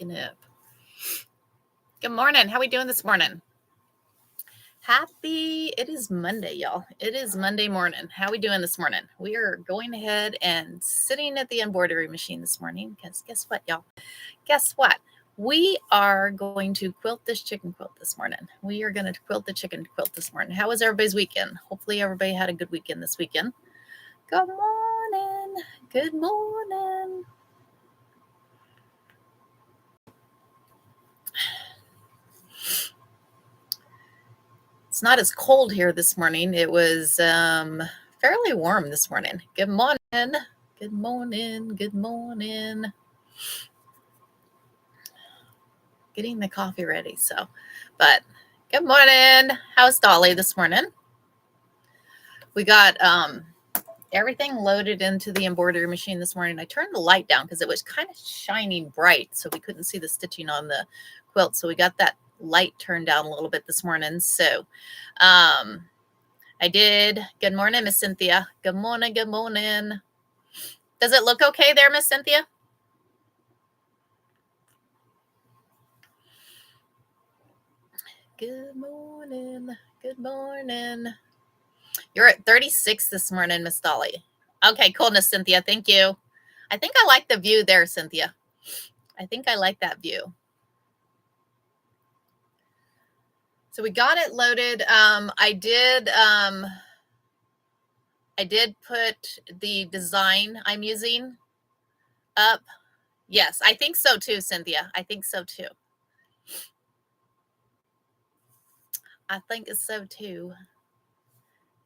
Up. Good morning. How we doing this morning? It is Monday, y'all. It is Monday morning. How we doing this morning? We are going ahead and sitting at the embroidery machine this morning because guess what, y'all? Guess what? We are going to quilt this chicken quilt this morning. We are going to quilt the chicken quilt this morning. How was everybody's weekend? Hopefully everybody had a good weekend this weekend. Good morning. Good morning. It's not as cold here this morning. It was fairly warm this morning. Good morning. Good morning. Good morning. Getting the coffee ready. But good morning. How's Dolly this morning? We got everything loaded into the embroidery machine this morning. I turned the light down because it was kind of shining bright, so we couldn't see the stitching on the quilt. So we got that light turned down a little bit this morning. So I did. Good morning, Miss Cynthia. Good morning. Good morning. Does it look okay there, Miss Cynthia? Good morning. Good morning. You're at 36 this morning, Miss Dolly. Okay, coolness, Cynthia. Thank you. I think I like the view there, Cynthia. I think I like that view. So we got it loaded. I did put the design I'm using up. Yes, I think so too, Cynthia. I think so too. I think it's so too.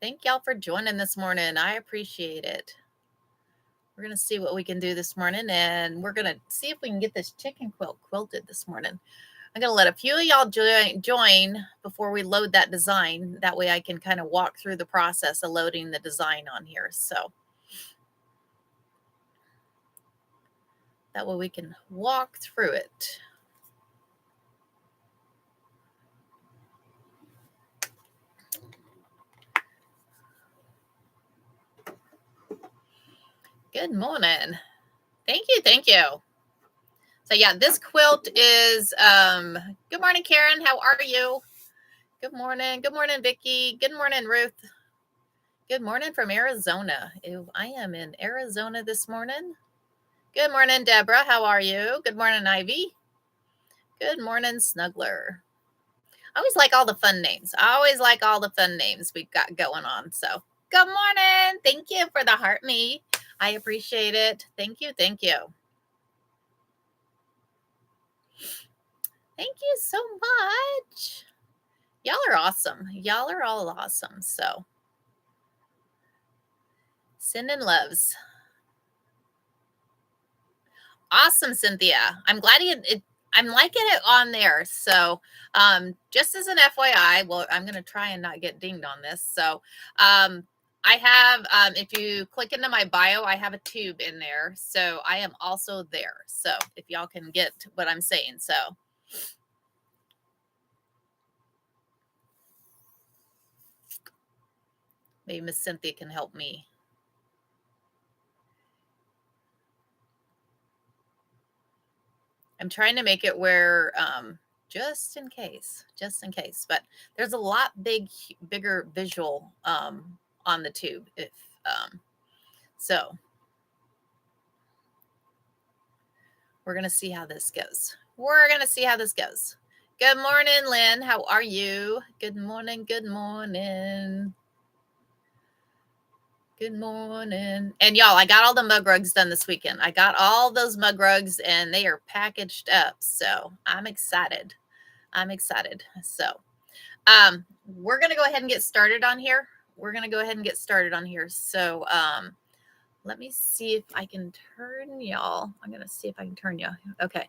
Thank y'all for joining this morning. I appreciate it. We're going to see what we can do this morning, and we're going to see if we can get this chicken quilt quilted this morning. I'm going to let a few of y'all join before we load that design. That way I can kind of walk through the process of loading the design on here. So that way we can walk through it. Good morning. Thank you. Thank you. So yeah, this quilt is, good morning, Karen. How are you? Good morning. Good morning, Vicki. Good morning, Ruth. Good morning from Arizona. I am in Arizona this morning. Good morning, Deborah. How are you? Good morning, Ivy. Good morning, Snuggler. I always like all the fun names. I always like all the fun names we've got going on. So good morning. Thank you for the heart me. I appreciate it. Thank you. Thank you. Thank you so much. Y'all are awesome. Y'all are all awesome. So sending loves. Awesome, Cynthia. I'm glad I'm liking it on there. So just as an FYI, well, I'm going to try and not get dinged on this. So I have, if you click into my bio, I have a tube in there. So I am also there. So if y'all can get what I'm saying. So maybe Miss Cynthia can help me. I'm trying to make it where, just in case, but there's a lot bigger visual on the tube. If so, we're going to see how this goes. We're going to see how this goes. Good morning, Lynn. How are you? Good morning. Good morning. Good morning. And y'all, I got all the mug rugs done this weekend. I got all those mug rugs and they are packaged up. So I'm excited. I'm excited. So we're going to go ahead and get started on here. So let me see if I can turn y'all. I'm going to see if I can turn y'all. Okay.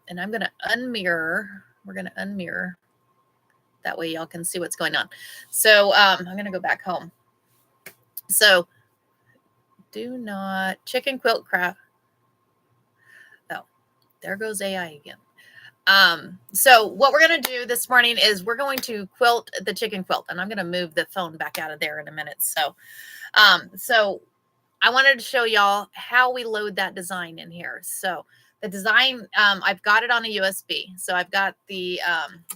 And I'm going to unmirror. We're going to unmirror. That way y'all can see what's going on. So I'm going to go back home. So do not chicken quilt craft. Oh, there goes AI again. So what we're going to do this morning is we're going to quilt the chicken quilt, and I'm going to move the phone back out of there in a minute. So I wanted to show y'all how we load that design in here. So The design, I've got it on a USB. So I've got the,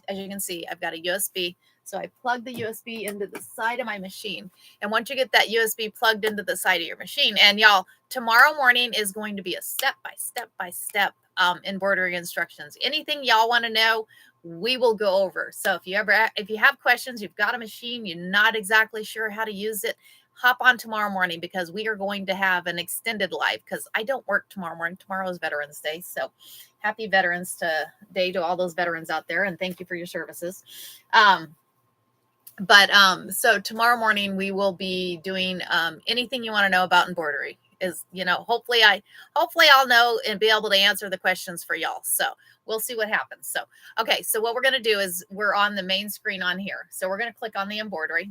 as you can see, I've got a USB. So I plug the USB into the side of my machine. And once you get that USB plugged into the side of your machine, and y'all, tomorrow morning is going to be a step-by-step embroidery instructions. Anything y'all want to know, we will go over. So if you have questions, you've got a machine, you're not exactly sure how to use it, hop on tomorrow morning, because we are going to have an extended live, because I don't work tomorrow morning. Tomorrow is Veterans Day. So happy Veterans Day to all those veterans out there. And thank you for your services. So tomorrow morning we will be doing anything you want to know about embroidery. Is, hopefully I'll know and be able to answer the questions for y'all. So we'll see what happens. So, okay. So what we're going to do is we're on the main screen on here. So we're going to click on the embroidery.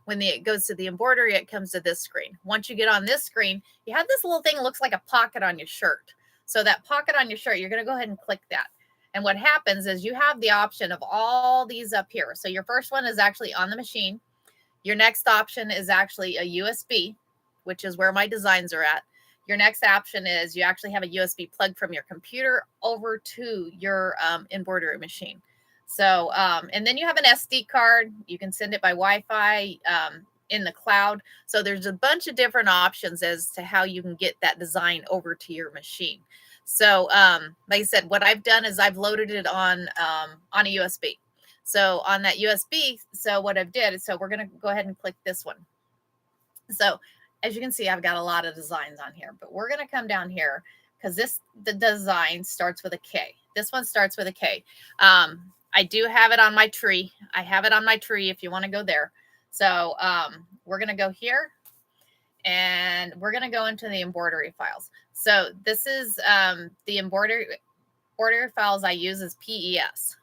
When it goes to the embroidery, it comes to this screen. Once you get on this screen, you have this little thing that looks like a pocket on your shirt. So that pocket on your shirt, you're going to go ahead and click that. And what happens is you have the option of all these up here. So your first one is actually on the machine. Your next option is actually a USB, which is where my designs are at. Your next option is you actually have a USB plug from your computer over to your embroidery machine. So, and then you have an SD card. You can send it by Wi-Fi in the cloud. So there's a bunch of different options as to how you can get that design over to your machine. So, like I said, what I've done is I've loaded it on a USB. So on that USB, so what I've did is, so we're going to go ahead and click this one. So as you can see, I've got a lot of designs on here, but we're going to come down here because the design starts with a K. This one starts with a K. I do have it on my tree. I have it on my tree if you want to go there. So we're going to go here and we're going to go into the embroidery files. So this is the embroidery files I use is PES.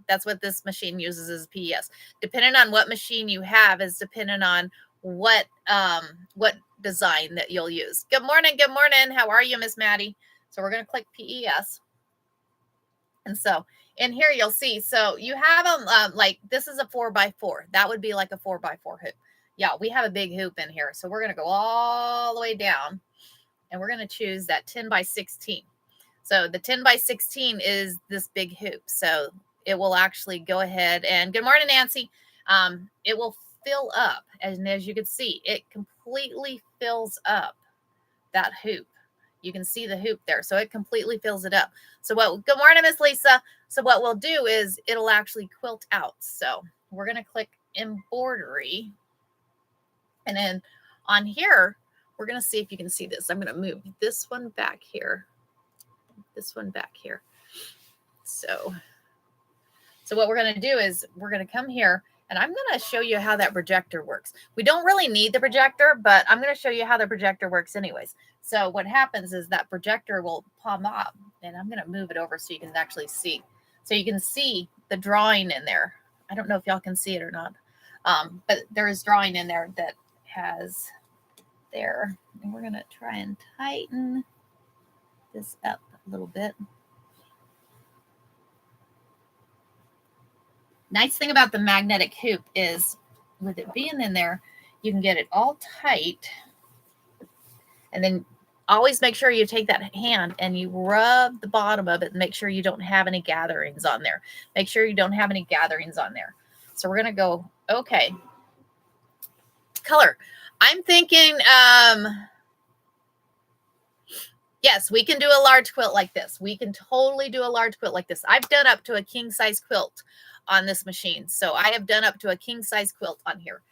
That's what this machine uses is PES. Depending on what machine you have is dependent on what design that you'll use. Good morning. Good morning. How are you, Miss Maddie? So we're going to click PES. And so in here, you'll see, so you have them like this is a 4x4. That would be like a 4x4 hoop. Yeah, we have a big hoop in here. So we're going to go all the way down and we're going to choose that 10x16. So the 10x16 is this big hoop. So it will actually go ahead and good morning, Nancy. It will fill up. And as you can see, it completely fills up that hoop. You can see the hoop there. So it completely fills it up. So good morning, Miss Lisa. So what we'll do is it'll actually quilt out. So we're going to click embroidery. And then on here, we're going to see if you can see this. I'm going to move this one back here. This one back here. So what we're going to do is we're going to come here and I'm going to show you how that projector works. We don't really need the projector, but I'm going to show you how the projector works anyways. So what happens is that projector will pop up and I'm going to move it over so you can actually see. So you can see the drawing in there. I don't know if y'all can see it or not, but there is drawing in there that has there. And we're going to try and tighten this up a little bit. Nice thing about the magnetic hoop is with it being in there, you can get it all tight. And then always make sure you take that hand and you rub the bottom of it and make sure you don't have any gatherings on there. Make sure you don't have any gatherings on there. So we're going to go, okay. Color. I'm thinking, yes, we can do a large quilt like this. We can totally do a large quilt like this. I've done up to a king size quilt on this machine. So I have done up to a king size quilt on here.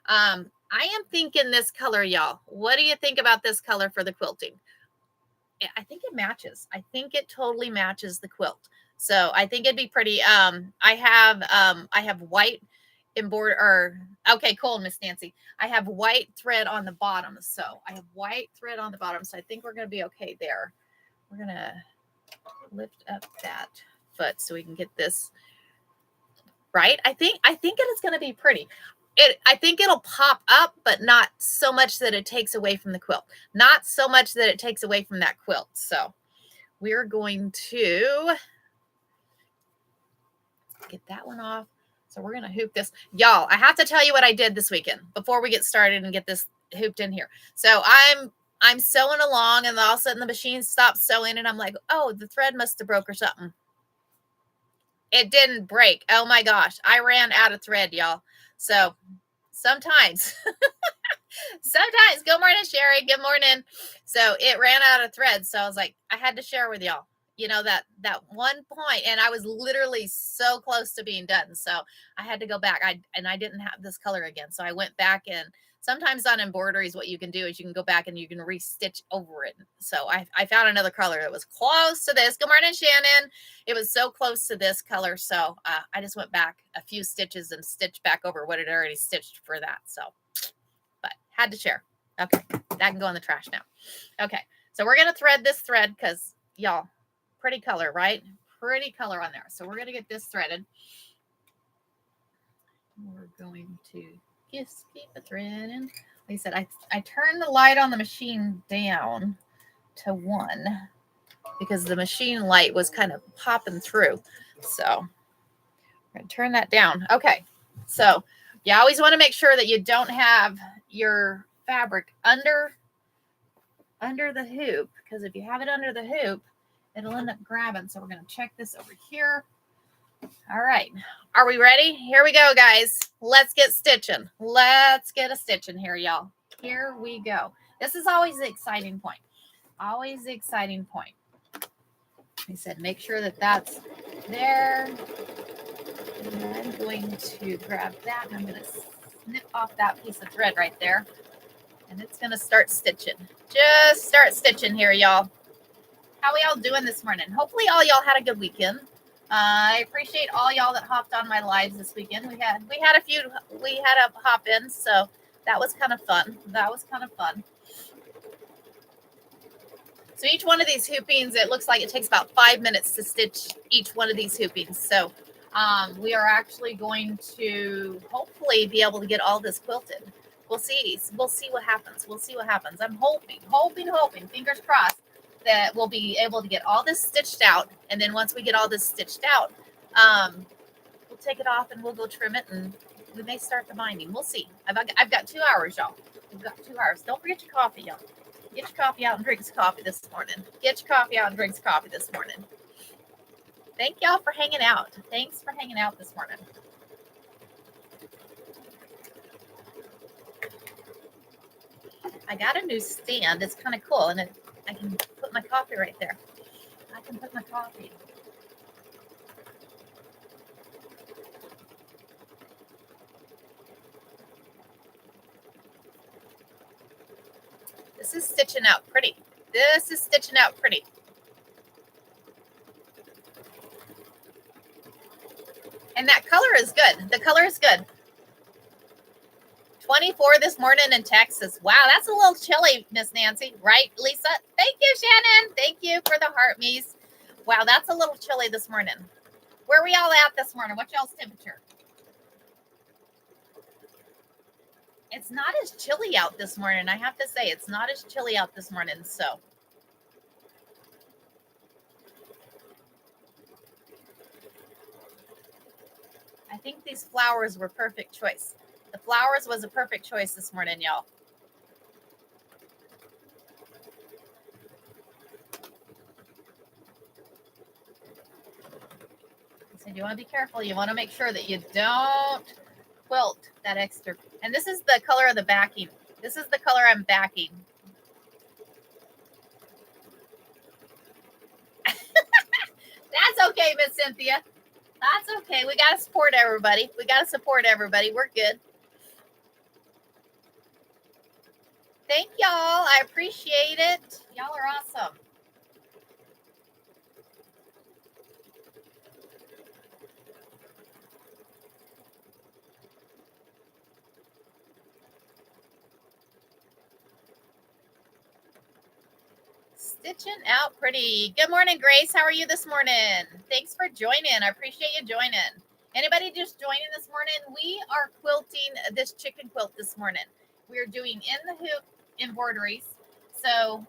I am thinking this color, y'all. What do you think about this color for the quilting? I think it matches. I think it totally matches the quilt. So I think it'd be pretty. I have white embroidery. Okay, cool, Miss Nancy. I have white thread on the bottom. So I have white thread on the bottom. So I think we're going to be okay there. We're going to lift up that foot so we can get this right. I think it is going to be pretty. I think it'll pop up, but not so much that it takes away from the quilt. Not so much that it takes away from that quilt. So we're going to get that one off. So we're going to hoop this. Y'all, I have to tell you what I did this weekend before we get started and get this hooped in here. So I'm I'm sewing along, and all of a sudden the machine stops sewing, and I'm like, oh, the thread must have broke or something. It didn't break. Oh my gosh. I ran out of thread, y'all. So sometimes, good morning, Sherry. Good morning. So it ran out of thread. So I was like, I had to share with y'all, you know, that one point, and I was literally so close to being done. So I had to go back. I didn't have this color again. So I went back, and sometimes on embroideries, what you can do is you can go back and you can restitch over it. So I found another color that was close to this. Good morning, Shannon. It was so close to this color. So I just went back a few stitches and stitched back over what had already stitched for that. So, but had to share. Okay, that can go in the trash now. Okay, so we're going to thread this thread because, y'all, pretty color, right? Pretty color on there. So we're going to get this threaded. We're going to just keep the thread in. Like I said, I turned the light on the machine down to 1 because the machine light was kind of popping through. So we're going to turn that down. Okay, so you always want to make sure that you don't have your fabric under the hoop, because if you have it under the hoop, it'll end up grabbing. So we're going to check this over here. All right. Are we ready? Here we go, guys. Let's get stitching. Let's get a stitching here, y'all. Here we go. This is always the exciting point. Always the exciting point. I said, make sure that that's there. And I'm going to grab that, and I'm going to snip off that piece of thread right there. And it's going to start stitching. Just start stitching here, y'all. How are y'all doing this morning? Hopefully all y'all had a good weekend. I appreciate all y'all that hopped on my lives this weekend. We had a hop in, so that was kind of fun. So each one of these hoopings, it looks like it takes about 5 minutes to stitch each one of these hoopings. So we are actually going to hopefully be able to get all this quilted. We'll see what happens. I'm hoping, fingers crossed, that we'll be able to get all this stitched out. And then once we get all this stitched out, we'll take it off and we'll go trim it, and we may start the binding. We'll see. I've got 2 hours, y'all. We've got 2 hours. Don't forget your coffee, y'all. Get your coffee out and drink some coffee this morning. Thank y'all for hanging out. Thanks for hanging out this morning. I got a new stand. It's kind of cool, and I can put my coffee right there. This is stitching out pretty. And that color is good. The color is good. 24 this morning in Texas. Wow, that's a little chilly, Miss Nancy. Right, Lisa? Thank you, Shannon. Thank you for the heart me's. Wow, that's a little chilly this morning. Where are we all at this morning? What's y'all's temperature? It's not as chilly out this morning. I have to say, it's not as chilly out this morning. So I think these flowers were perfect choice. The flowers was a perfect choice this morning, y'all. So you want to be careful. You want to make sure that you don't quilt that extra. And this is the color of the backing. This is the color I'm backing. That's okay, Miss Cynthia. That's okay. We got to support everybody. We're good. Thank y'all. I appreciate it. Y'all are awesome. Stitching out pretty. Good morning, Grace. How are you this morning? Thanks for joining. I appreciate you joining. Anybody just joining this morning? We are quilting this chicken quilt this morning. We're doing in the hoop embroideries. So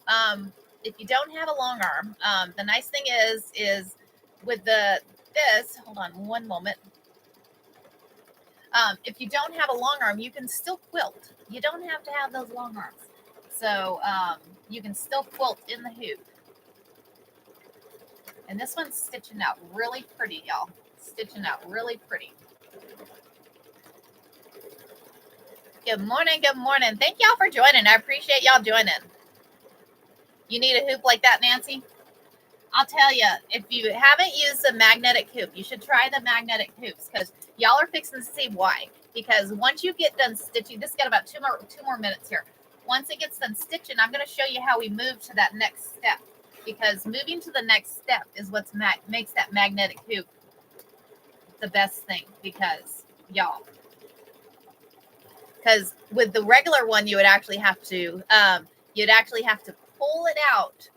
if you don't have a long arm, the nice thing is with this, hold on one moment. If you don't have a long arm, you can still quilt. You don't have to have those long arms. So you can still quilt in the hoop. And this one's stitching out really pretty, y'all. Stitching out really pretty. Good morning, good morning. Thank y'all for joining. I appreciate y'all joining. You need a hoop like that, Nancy? I'll tell you, if you haven't used the magnetic hoop, you should try the magnetic hoops, because y'all are fixing to see why. Because once you get done stitching, this got about two more minutes here. Once it gets done stitching, I'm going to show you how we move to that next step. Because moving to the next step is what makes that magnetic hoop the best thing. Because y'all, because with the regular one, you would actually have to pull it out,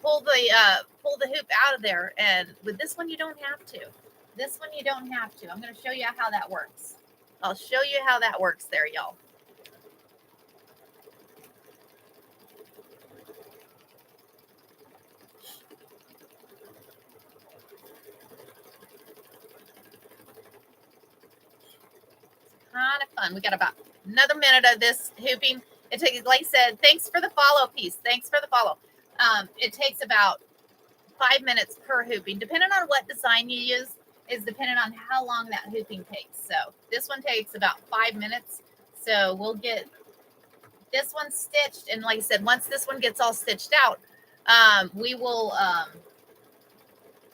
pull the hoop out of there. And with this one, you don't have to. This one, you don't have to. I'm going to show you how that works. I'll show you how that works there, y'all. Kind of fun. We got about another minute of this hooping. It takes, like I said, thanks for the follow piece. Thanks for the follow. It takes about 5 minutes per hooping, depending on what design you use, is dependent on how long that hooping takes. So this one takes about 5 minutes. So we'll get this one stitched. And like I said, once this one gets all stitched out, we'll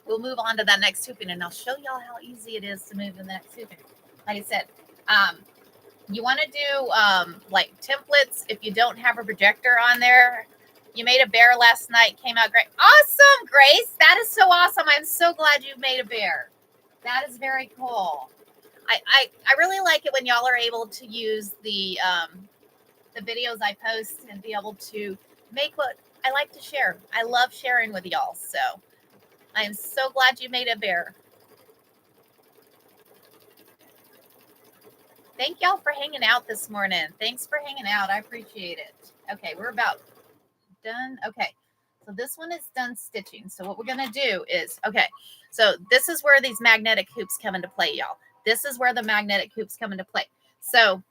move on to that next hooping, and I'll show y'all how easy it is to move in the next hooping. Like I said, you want to do like templates. If you don't have a projector on there, you made a bear last night, came out great. Awesome, Grace. That is so awesome. I'm so glad you made a bear. That is very cool. I really like it when y'all are able to use the videos I post and be able to make what I like to share. I love sharing with y'all. So I am so glad you made a bear. Thank y'all for hanging out this morning. Thanks for hanging out. I appreciate it. Okay, we're about done. Okay, so this one is done stitching. So what we're going to do is, okay, so this is where these magnetic hoops come into play, y'all. This is where the magnetic hoops come into play. So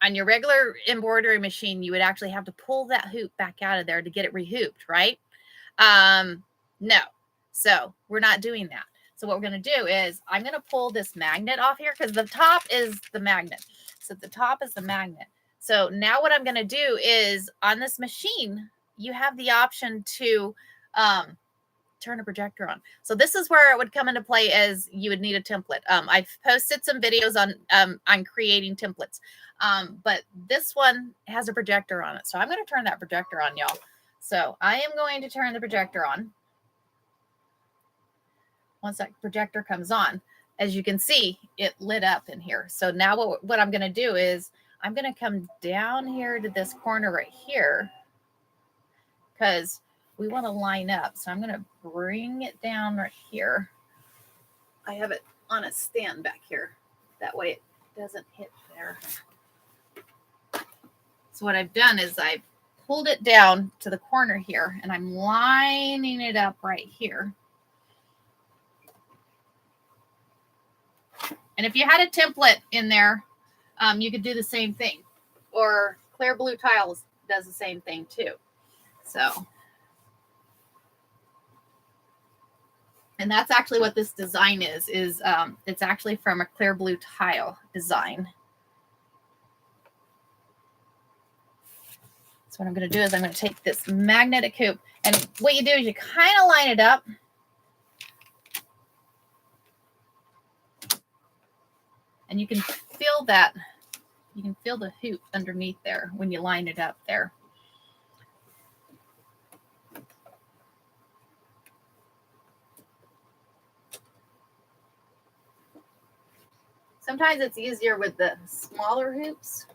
on your regular embroidery machine, you would actually have to pull that hoop back out of there to get it rehooped, right? No. So we're not doing that. So what we're going to do is I'm going to pull this magnet off here, because the top is the magnet. So the top is the magnet. So now what I'm going to do is on this machine, you have the option to turn a projector on. So this is where it would come into play, as you would need a template. I've posted some videos on creating templates. But this one has a projector on it. So I'm going to turn that projector on, y'all. So I am going to turn the projector on. Once that projector comes on, as you can see, it lit up in here. So now what I'm going to do is I'm going to come down here to this corner right here, because we want to line up. So I'm going to bring it down right here. I have it on a stand back here. That way it doesn't hit there. So what I've done is I've pulled it down to the corner here, and I'm lining it up right here. And if you had a template in there, you could do the same thing. Or Clear Blue Tiles does the same thing too. So, and that's actually what this design is it's actually from a Clear Blue Tile design. So what I'm going to do is I'm going to take this magnetic hoop, and what you do is you kind of line it up. And you can feel that. You can feel the hoop underneath there when you line it up there. Sometimes it's easier with the smaller hoops.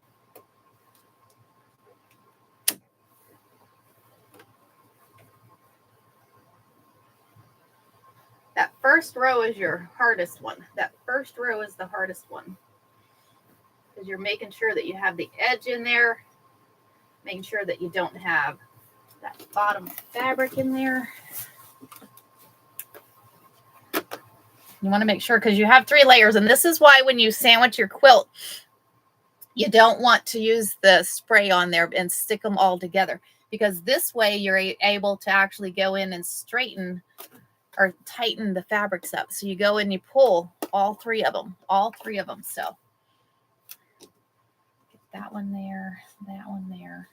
That first row is your hardest one. That first row is the hardest one, because you're making sure that you have the edge in there, making sure that you don't have that bottom fabric in there. You want to make sure, because you have 3 layers, and this is why when you sandwich your quilt, You don't want to use the spray on there and stick them all together, because this way you're able to actually go in and straighten or tighten the fabrics up. So you go and you pull all three of them. So get that one there, that one there.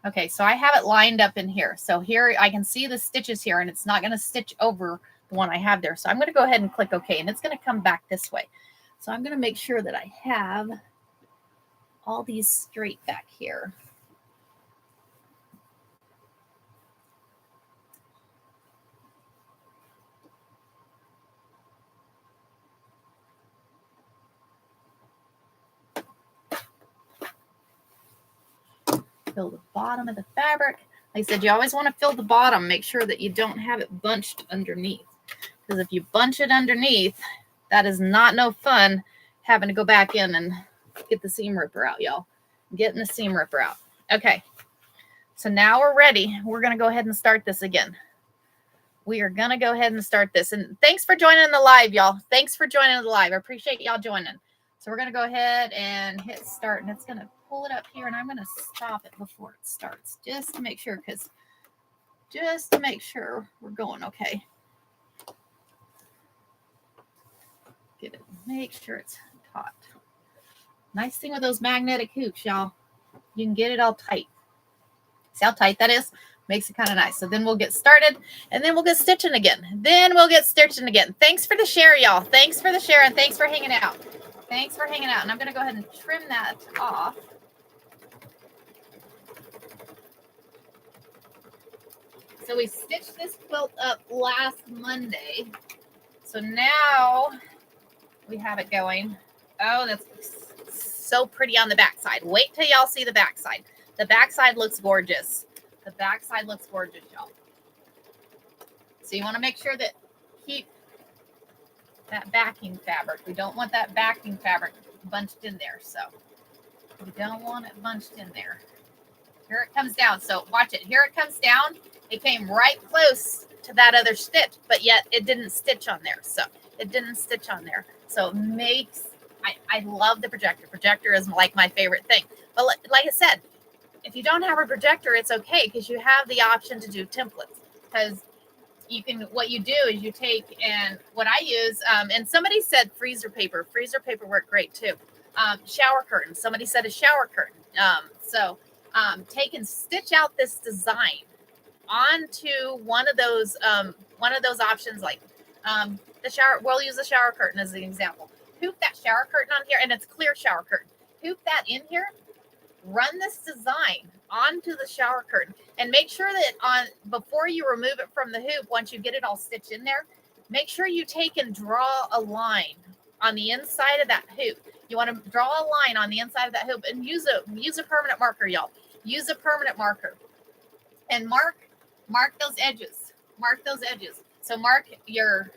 Okay, so I have it lined up in here. So here I can see the stitches here, and it's not going to stitch over the one I have there. So I'm going to go ahead and click OK, and it's going to come back this way. So I'm going to make sure that I have all these straight back here. Fill the bottom of the fabric. Like I said, you always want to fill the bottom. Make sure that you don't have it bunched underneath, because if you bunch it underneath, that is not no fun having to go back in and get the seam ripper out, y'all. Getting the seam ripper out. Okay, so now we're ready. We're going to go ahead and start this again. We are going to go ahead and start this. And thanks for joining the live, y'all. Thanks for joining the live. I appreciate y'all joining. So we're going to go ahead and hit start, and it's going to pull it up here, and I'm going to stop it before it starts just to make sure, we're going okay. Get it, make sure it's taut. Nice thing with those magnetic hoops, y'all, you can get it all tight. See how tight that is? Makes it kind of nice. So then we'll get started, and then we'll get stitching again. Thanks for the share, y'all. Thanks for the share, and thanks for hanging out. And I'm going to go ahead and trim that off. So we stitched this quilt up last Monday. So now we have it going. Oh, that's so pretty on the backside. Wait till y'all see the backside. The backside looks gorgeous. Y'all. So you want to make sure that keep that backing fabric. We don't want that backing fabric bunched in there. So we don't want it bunched in there. Here it comes down. So watch it. Here it comes down. It came right close to that other stitch, but yet it didn't stitch on there. So it makes, I love the projector. Projector is like my favorite thing. But like I said, if you don't have a projector, it's okay, because you have the option to do templates. Because what you do is you take, and what I use, and somebody said freezer paper. Freezer paper worked great too. Shower curtain. Somebody said a shower curtain. Take and stitch out this design onto one of those options, like the shower. We'll use the shower curtain as an example. Hoop that shower curtain on here, and it's clear shower curtain. Hoop that in here. Run this design onto the shower curtain, and make sure that before you remove it from the hoop, once you get it all stitched in there, make sure you take and draw a line on the inside of that hoop. You want to draw a line on the inside of that hoop, and use a permanent marker, y'all. Use a permanent marker, and mark those edges. So mark your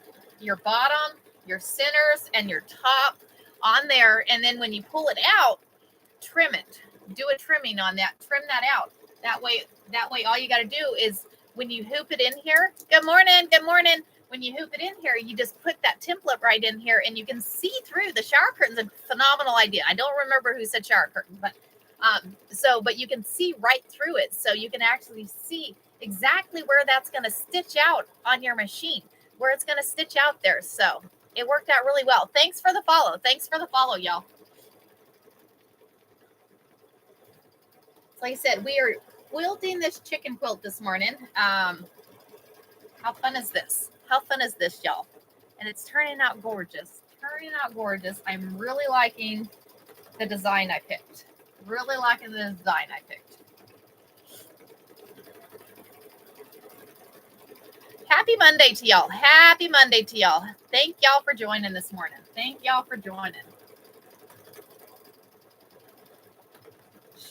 bottom, your centers, and your top on there, and then when you pull it out, trim it. Do a trimming on that. Trim that out. That way, all you got to do is, when you hoop it in here. Good morning. When you hoop it in here, you just put that template right in here, and you can see through. The shower curtain's a phenomenal idea. I don't remember who said shower curtain, but you can see right through it, so you can actually see exactly where that's going to stitch out on your machine, where it's going to stitch out there. So it worked out really well. Thanks for the follow, y'all. Like I said, we are quilting this chicken quilt this morning. How fun is this? Y'all? And it's turning out gorgeous. I'm really liking the design I picked. Happy Monday to y'all. Thank y'all for joining this morning.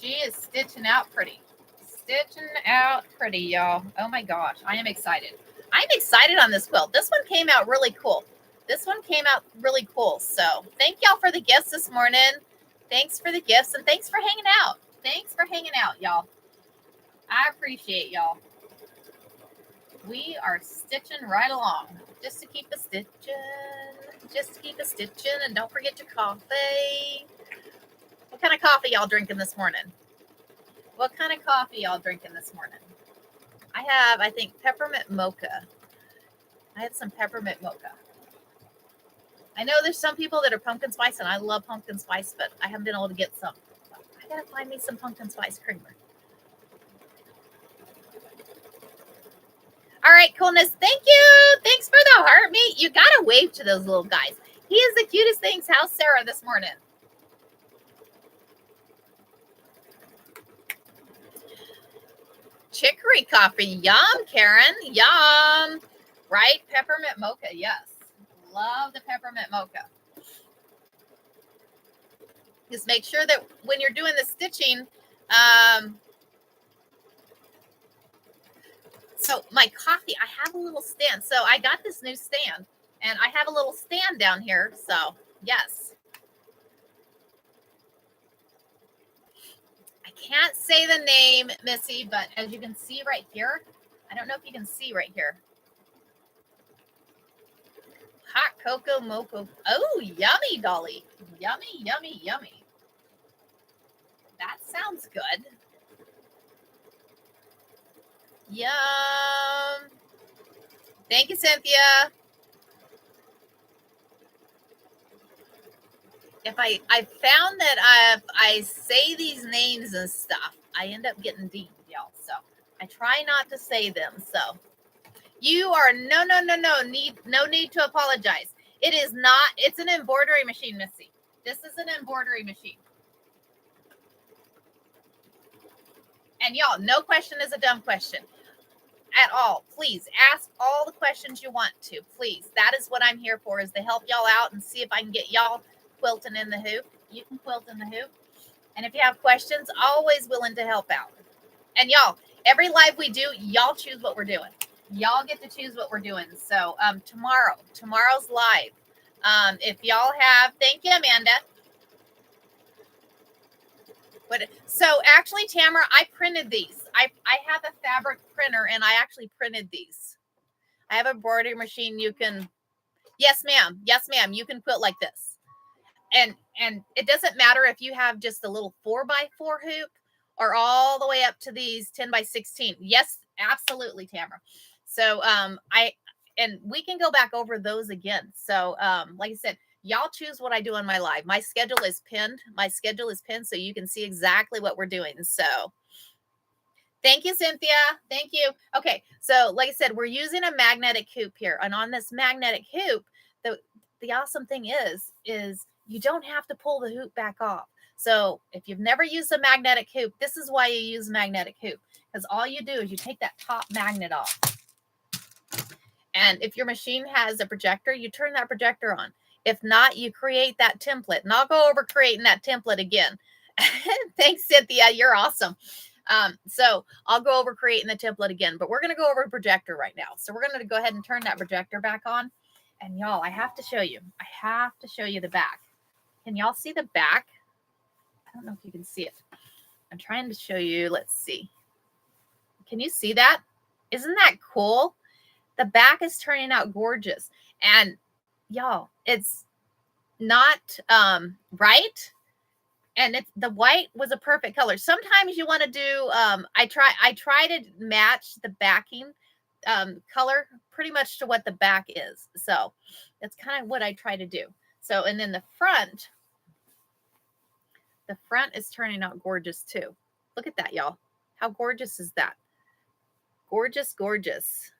She is stitching out pretty, y'all. Oh my gosh, I am excited. On this quilt. This one came out really cool. So thank y'all for the gifts this morning. Thanks for the gifts, and thanks for hanging out. Y'all. I appreciate y'all. We are stitching right along. Just to keep a stitching. And don't forget your coffee. What kind of coffee y'all drinking this morning? What kind of coffee y'all drinking this morning? I have, I think, peppermint mocha. I had some peppermint mocha. I know there's some people that are pumpkin spice, and I love pumpkin spice, but I haven't been able to get some. I gotta find me some pumpkin spice creamer. All right, coolness. Thank you. Thanks for the heartbeat. You gotta wave to those little guys. He is the cutest things. How's Sarah this morning? Chicory coffee. Yum, Karen. Yum. Right? Peppermint mocha. Yes. Love the peppermint mocha. Just make sure that when you're doing the stitching, so my coffee, I have a little stand. So I got this new stand, and I have a little stand down here. So yes. I can't say the name, Missy, but as you can see right here, I don't know if you can see right here. Hot cocoa mocha. Oh, yummy, Dolly. Yummy, yummy, yummy. That sounds good. Yum. Thank you, Cynthia. If I found that if I say these names and stuff, I end up getting deep, y'all. So I try not to say them. So you are no need to apologize. It is not. It's an embroidery machine, Missy. This is an embroidery machine. And y'all, no question is a dumb question at all. Please ask all the questions you want to. Please. That is what I'm here for, is to help y'all out and see if I can get y'all quilting in the hoop. You can quilt in the hoop. And if you have questions, always willing to help out. And y'all, every live we do, y'all choose what we're doing. Y'all get to choose what we're doing. So tomorrow's live. If y'all have, thank you, Amanda. So actually, Tamara, I printed these. I have a fabric printer, and I actually printed these. I have a embroidery machine. You can, yes, ma'am. Yes, ma'am. You can quilt like this. And it doesn't matter if you have just a little 4x4 hoop or all the way up to these 10x16. Yes, absolutely, Tamara. So and we can go back over those again. So like I said, y'all choose what I do on my live. My schedule is pinned. So you can see exactly what we're doing. So thank you, Cynthia. Thank you. Okay, so like I said, we're using a magnetic hoop here. And on this magnetic hoop, the awesome thing is you don't have to pull the hoop back off. So if you've never used a magnetic hoop, this is why you use magnetic hoop. Because all you do is you take that top magnet off. And if your machine has a projector, you turn that projector on. If not, you create that template. And I'll go over creating that template again. Thanks, Cynthia. You're awesome. So I'll go over creating the template again. But we're going to go over a projector right now. So we're going to go ahead and turn that projector back on. And y'all, I have to show you. I have to show you the back. Can y'all see the back? I don't know if you can see it. I'm trying to show you. Let's see. Can you see that? Isn't that cool? The back is turning out gorgeous. And y'all, it's not right. And the white was a perfect color. Sometimes you want to do, I try to match the backing color pretty much to what the back is. So that's kind of what I try to do. So, and then the front is turning out gorgeous too. Look at that, y'all. How gorgeous is that? Gorgeous, gorgeous.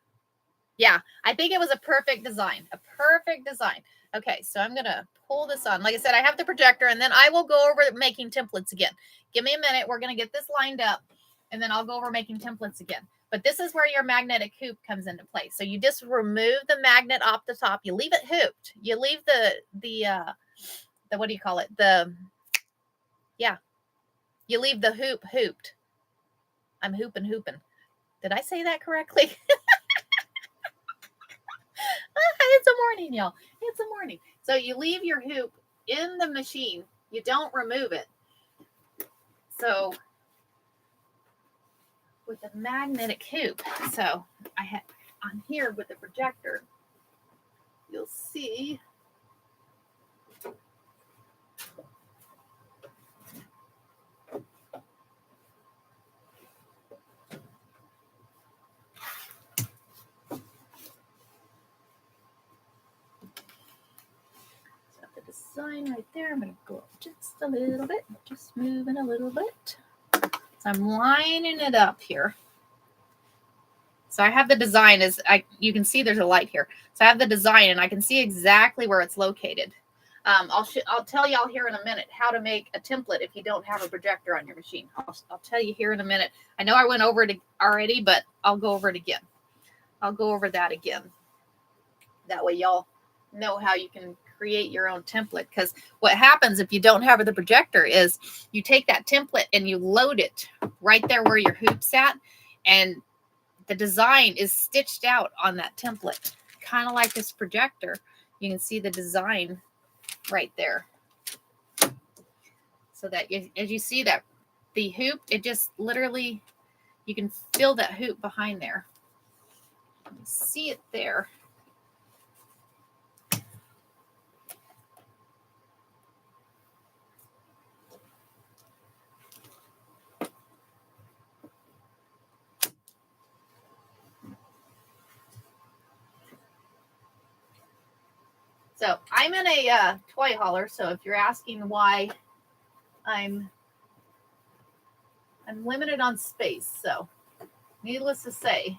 Yeah, I think it was a perfect design. A perfect design. Okay, so I'm going to pull this on. Like I said, I have the projector, and then I will go over making templates again. Give me a minute. We're going to get this lined up, and then I'll go over making templates again. But this is where your magnetic hoop comes into play. So you just remove the magnet off the top. You leave it hooped. You leave the what do you call it? You leave the hoop hooped. I'm hooping. Did I say that correctly? It's a morning, y'all. It's a morning. So you leave your hoop in the machine. You don't remove it. So with a magnetic hoop, so I have on here with the projector, you'll see. design right there. I'm going to go up just a little bit, just moving a little bit. So I'm lining it up here. So I have the design you can see there's a light here. So I have the design and I can see exactly where it's located. I'll tell y'all here in a minute how to make a template if you don't have a projector on your machine. I'll tell you here in a minute. I know I went over it already, but I'll go over it again. I'll go over that again. That way y'all know how you can create your own template. Because what happens if you don't have the projector is you take that template and you load it right there where your hoop's at, and the design is stitched out on that template, kind of like this projector. You can see the design right there. So that as you see that the hoop, it just literally, you can feel that hoop behind there. You see it there. So I'm in a toy hauler. So if you're asking why I'm limited on space. So needless to say,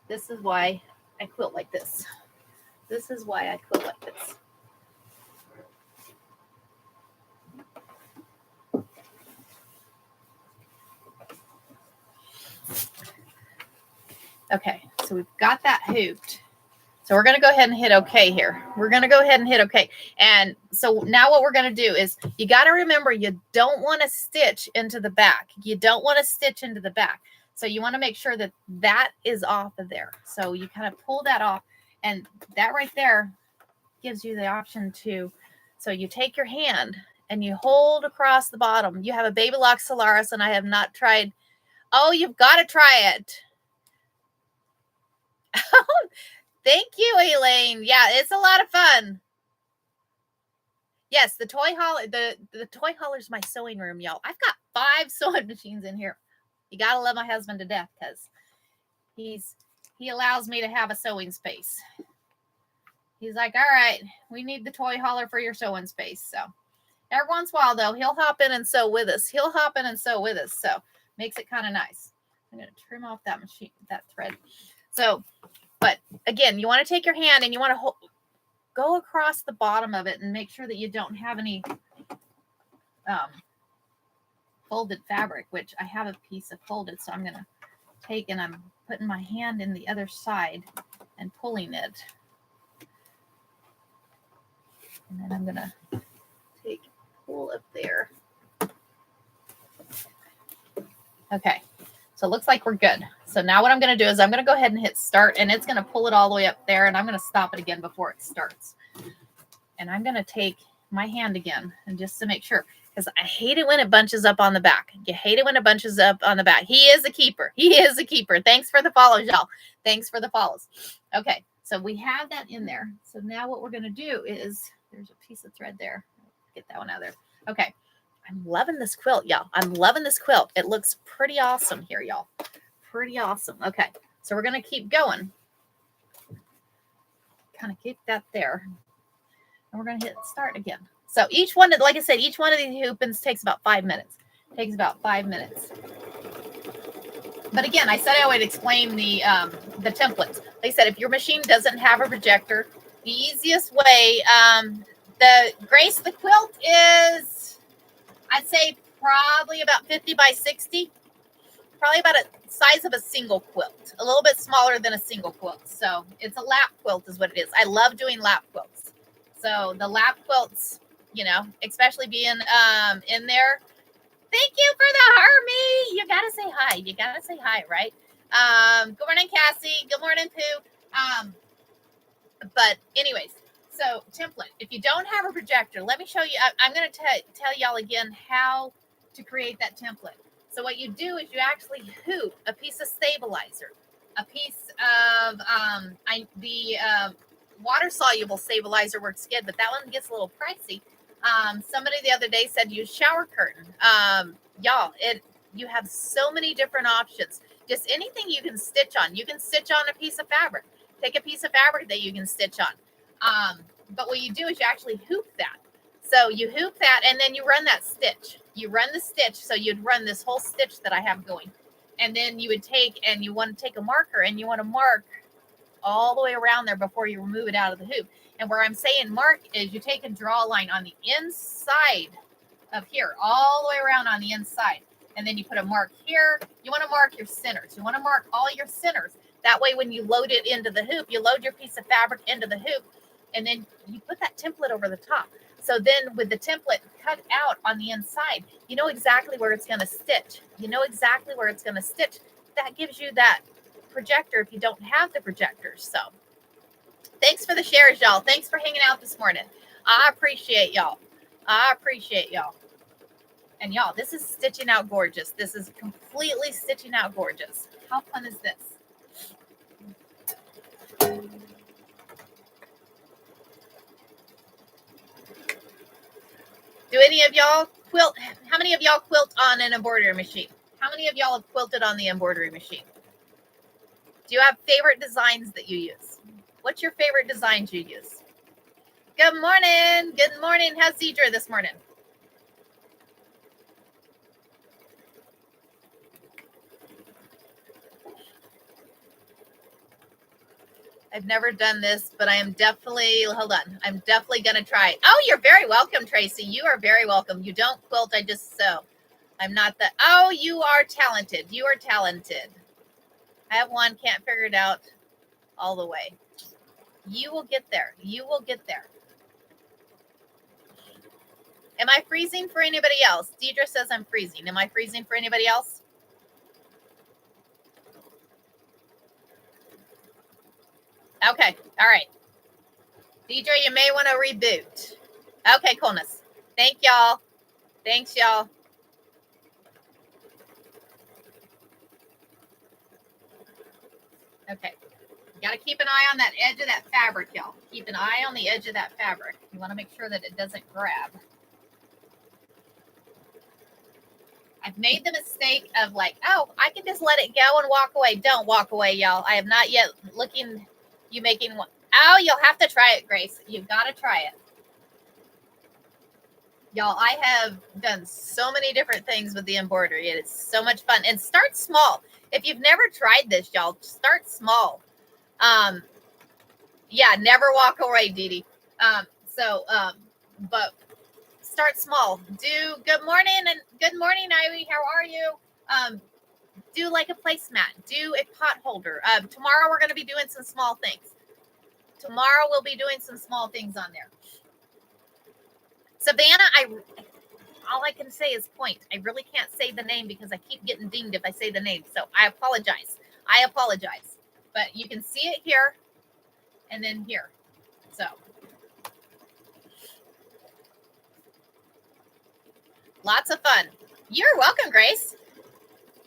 this is why I quilt like this. This is why I quilt like this. Okay, so we've got that hooped. So we're going to go ahead and hit OK here. We're going to go ahead and hit OK. And so now what we're going to do is you got to remember you don't want to stitch into the back. You don't want to stitch into the back. So you want to make sure that that is off of there. So you kind of pull that off. And that right there gives you the option to, so you take your hand and you hold across the bottom. You have a Baby Lock Solaris and I have not tried. Oh, you've got to try it. Thank you, Elaine. Yeah, it's a lot of fun. Yes, the toy hauler, the toy hauler is my sewing room, y'all. I've got 5 sewing machines in here. You gotta love my husband to death because he allows me to have a sewing space. He's like, all right, we need the toy hauler for your sewing space. So every once in a while, though, he'll hop in and sew with us. So makes it kind of nice. I'm gonna trim off that thread. So, but again, you want to take your hand and you want to go across the bottom of it and make sure that you don't have any folded fabric, which I have a piece of folded. So I'm going to take and I'm putting my hand in the other side and pulling it. And then I'm going to pull up there. Okay. So it looks like we're good. So now what I'm going to do is I'm going to go ahead and hit start, and it's going to pull it all the way up there, and I'm going to stop it again before it starts. And I'm going to take my hand again, and just to make sure, because I hate it when it bunches up on the back. You hate it when it bunches up on the back. He is a keeper. He is a keeper. Thanks for the follows, y'all. Thanks for the follows. Okay, so we have that in there. So now what we're going to do is, there's a piece of thread there. Get that one out of there. Okay. I'm loving this quilt, y'all. I'm loving this quilt. It looks pretty awesome here, y'all. Pretty awesome. Okay, so we're going to keep going. Kind of keep that there. And we're going to hit start again. So each one, like I said, each one of these hoopins takes about 5 minutes. Takes about 5 minutes. But again, I said I would explain the templates. Like I said, if your machine doesn't have a projector, the easiest way, Grace, the quilt is, I'd say probably about 50 by 60. Probably about a size of a single quilt. A little bit smaller than a single quilt. So it's a lap quilt is what it is. I love doing lap quilts. So the lap quilts, you know, especially being in there. Thank you for the Harmony. You got to say hi. You got to say hi, right? Good morning, Cassie. Good morning, Pooh. But anyways, so template. If you don't have a projector, let me show you. I'm going to tell y'all again how to create that template. So what you do is you actually hoop a piece of stabilizer, a piece of the water-soluble stabilizer works good, but that one gets a little pricey. Somebody the other day said use shower curtain. Y'all, you have so many different options. Just anything you can stitch on. You can stitch on a piece of fabric. Take a piece of fabric that you can stitch on. But what you do is you actually hoop that. So you hoop that and then you run that stitch. You run the stitch. So you'd run this whole stitch that I have going. And then you would take, and you want to take a marker and you want to mark all the way around there before you remove it out of the hoop. And where I'm saying mark is you take and draw a line on the inside of here, all the way around on the inside. And then you put a mark here. You want to mark your centers. You want to mark all your centers. That way, when you load it into the hoop, you load your piece of fabric into the hoop, and then you put that template over the top. So then with the template cut out on the inside, you know exactly where it's going to stitch. You know exactly where it's going to stitch. That gives you that projector if you don't have the projectors. So thanks for the shares, y'all. Thanks for hanging out this morning. I appreciate y'all. I appreciate y'all. And y'all, this is stitching out gorgeous. This is completely stitching out gorgeous. How fun is this? Do any of y'all quilt? How many of y'all quilt on an embroidery machine? How many of y'all have quilted on the embroidery machine? Do you have favorite designs that you use? What's your favorite designs you use? Good morning. Good morning. How's Zedra this morning? I've never done this, but I am definitely, hold on, I'm definitely going to try it. Oh, you're very welcome, Tracy. You are very welcome. You don't quilt, I just sew. I'm not the, oh, you are talented. You are talented. I have one, can't figure it out all the way. You will get there. You will get there. Am I freezing for anybody else? Deidre says I'm freezing. Am I freezing for anybody else? Okay. All right. Deidre, you may want to reboot. Okay, coolness. Thank y'all. Thanks, y'all. Okay. You got to keep an eye on that edge of that fabric, y'all. Keep an eye on the edge of that fabric. You want to make sure that it doesn't grab. I've made the mistake of like, oh, I can just let it go and walk away. Don't walk away, y'all. I have not yet looking you making one. Oh, you'll have to try it, Grace. You've got to try it. Y'all, I have done so many different things with the embroidery. It is so much fun. And start small. If you've never tried this, y'all, start small. Yeah, never walk away, Dee Dee. But start small. Do good morning and good morning, Ivy. How are you? Do like a placemat. Do a pot holder. Tomorrow we're going to be doing some small things. Tomorrow we'll be doing some small things on there. Savannah, all I can say is point. I really can't say the name because I keep getting dinged if I say the name. So I apologize. I apologize. But you can see it here and then here. So lots of fun. You're welcome, Grace.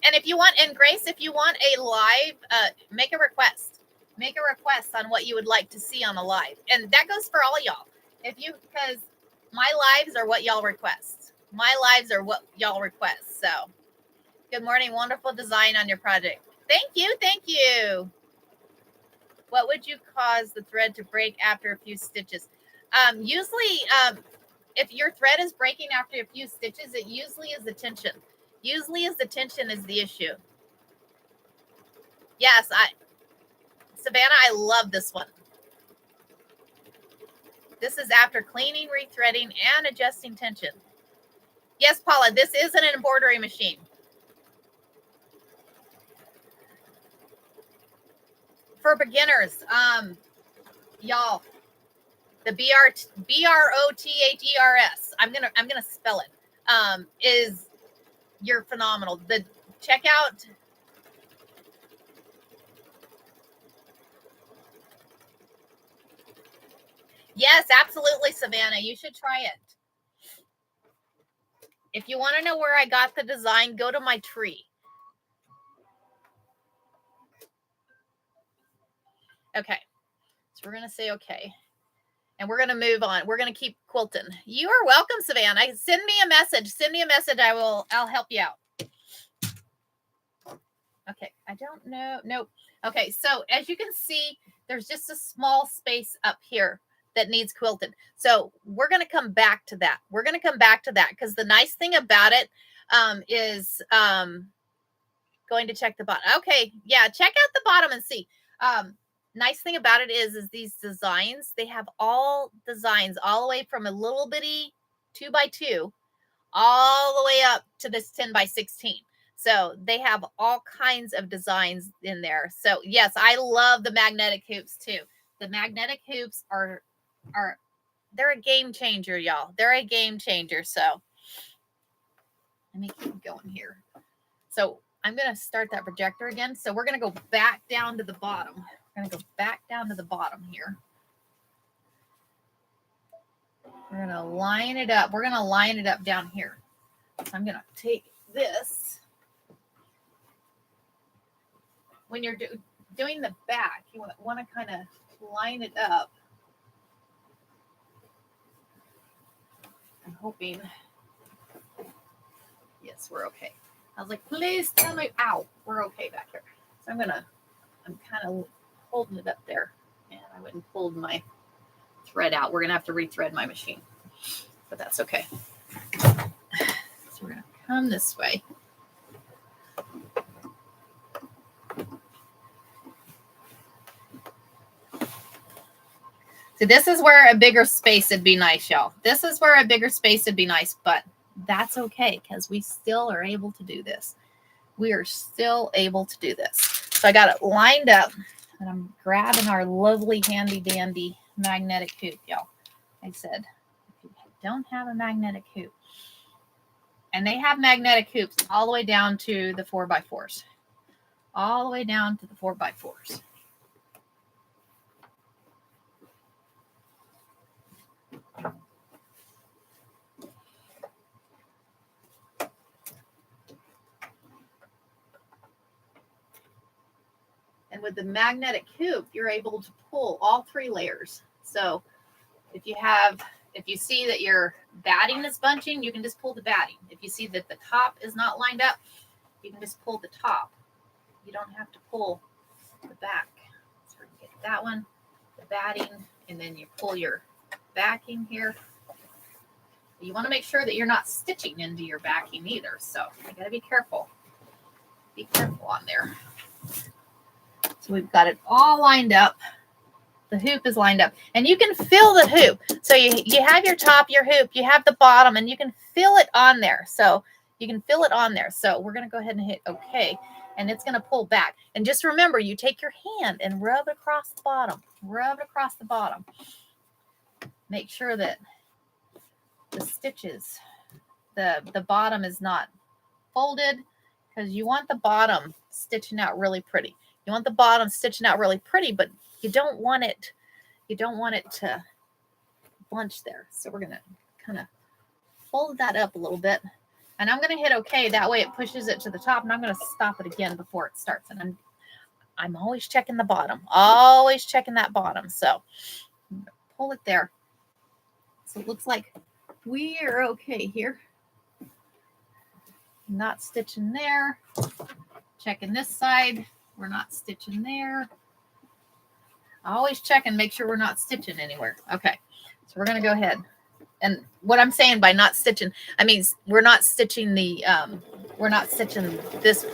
And if you want, and Grace, if you want a live, make a request. Make a request on what you would like to see on a live. And that goes for all y'all. Because my lives are what y'all request. My lives are what y'all request. So good morning. Wonderful design on your project. Thank you. Thank you. What would you cause the thread to break after a few stitches? Usually, if your thread is breaking after a few stitches, it usually is the tension. Usually is the tension is the issue. Yes, Savannah, I love this one. This is after cleaning, rethreading, and adjusting tension. Yes, Paula, this is an embroidery machine. For beginners, y'all, the BROTHERS. I'm gonna spell it. Is you're phenomenal. The checkout. Yes, absolutely, Savannah. You should try it. If you want to know where I got the design, go to my tree. Okay. So we're going to say okay. And we're going to move on. We're going to keep quilting. You are welcome, Savannah. Send me a message. Send me a message. I'll help you out. Okay. I don't know. Nope. Okay. So as you can see, there's just a small space up here that needs quilted. So we're going to come back to that. We're going to come back to that because the nice thing about it is going to check the bottom. Okay, yeah, check out the bottom and see. Nice thing about it is these designs, they have all designs all the way from a little bitty 2x2 all the way up to this 10x16. So they have all kinds of designs in there. So yes, I love the magnetic hoops too. The magnetic hoops are they're a game changer, y'all. They're a game changer. So let me keep going here. So I'm going to start that projector again. So we're going to go back down to the bottom. We're going to go back down to the bottom here. We're going to line it up. We're going to line it up down here. So I'm going to take this. When you're doing the back, you want to kind of line it up. I'm hoping. Yes, we're okay. I was like, please tell me, ow, we're okay back here. So I'm kind of holding it up there. And I went and pulled my thread out. We're going to have to rethread my machine. But that's okay. So we're going to come this way. So this is where a bigger space would be nice, y'all. This is where a bigger space would be nice, but that's okay because we still are able to do this. We are still able to do this. So I got it lined up and I'm grabbing our lovely handy dandy magnetic hoop, y'all. I said, if you don't have a magnetic hoop, and they have magnetic hoops all the way down to the 4x4s, all the way down to the 4x4s. And with the magnetic hoop, you're able to pull all 3 layers. So if you see that your batting is bunching, you can just pull the batting. If you see that the top is not lined up, you can just pull the top. You don't have to pull the back. So we can get that one, the batting, and then you pull your backing here. You want to make sure that you're not stitching into your backing either. So you got to be careful. Be careful on there. So we've got it all lined up. The hoop is lined up. And you can fill the hoop. So you have your top, your hoop, you have the bottom, and you can fill it on there. So you can fill it on there. So we're going to go ahead and hit OK. And it's going to pull back. And just remember, you take your hand and rub it across the bottom. Rub it across the bottom. Make sure that the stitches, the bottom is not folded, because you want the bottom stitching out really pretty. You want the bottom stitching out really pretty, but you don't want it to bunch there. So we're going to kind of fold that up a little bit. And I'm going to hit OK. That way it pushes it to the top. And I'm going to stop it again before it starts. And I'm always checking the bottom. Always checking that bottom. So I'm going to pull it there. So it looks like we are okay here. Not stitching there. Checking this side. We're not stitching there. Always check and make sure we're not stitching anywhere. Okay. So we're going to go ahead. And what I'm saying by not stitching, I mean, we're not stitching this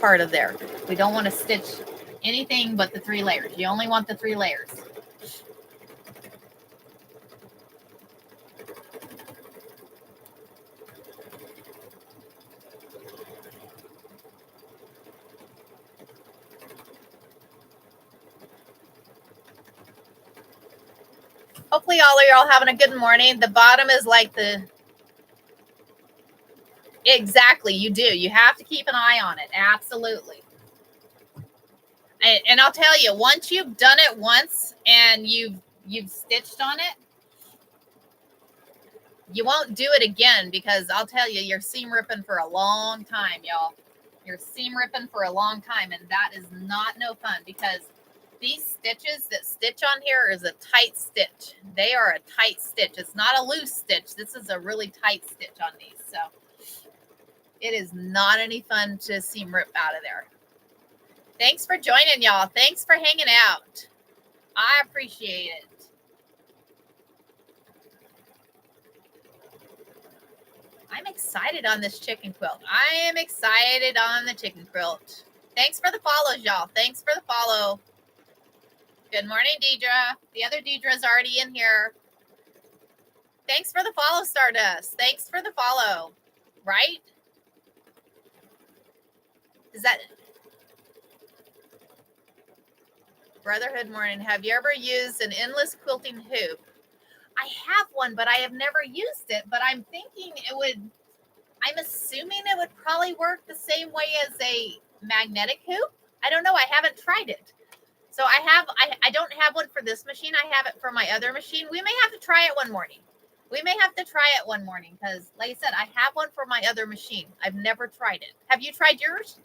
part of there. We don't want to stitch anything but the 3 layers. You only want the 3 layers. Hopefully all of y'all having a good morning. The bottom is like exactly, you do. You have to keep an eye on it. Absolutely. And I'll tell you, once you've done it once and you've stitched on it, you won't do it again, because I'll tell you, you're seam ripping for a long time, y'all. You're seam ripping for a long time, and that is not no fun, because these stitches that stitch on here is a tight stitch. They are a tight stitch. It's not a loose stitch. This is a really tight stitch on these. So it is not any fun to seam rip out of there. Thanks for joining, y'all. Thanks for hanging out. I appreciate it. I'm excited on this chicken quilt. I am excited on the chicken quilt. Thanks for the follows, y'all. Thanks for the follow. Good morning, Deidre. The other Deidre's already in here. Thanks for the follow, Stardust. Thanks for the follow. Right? Is that Brotherhood morning? Have you ever used an endless quilting hoop? I have one, but I have never used it. But I'm thinking it would, I'm assuming it would probably work the same way as a magnetic hoop. I don't know. I haven't tried it. So I don't have one for this machine. I have it for my other machine. We may have to try it one morning. We may have to try it one morning because, like I said, I have one for my other machine. I've never tried it. Have you tried yours?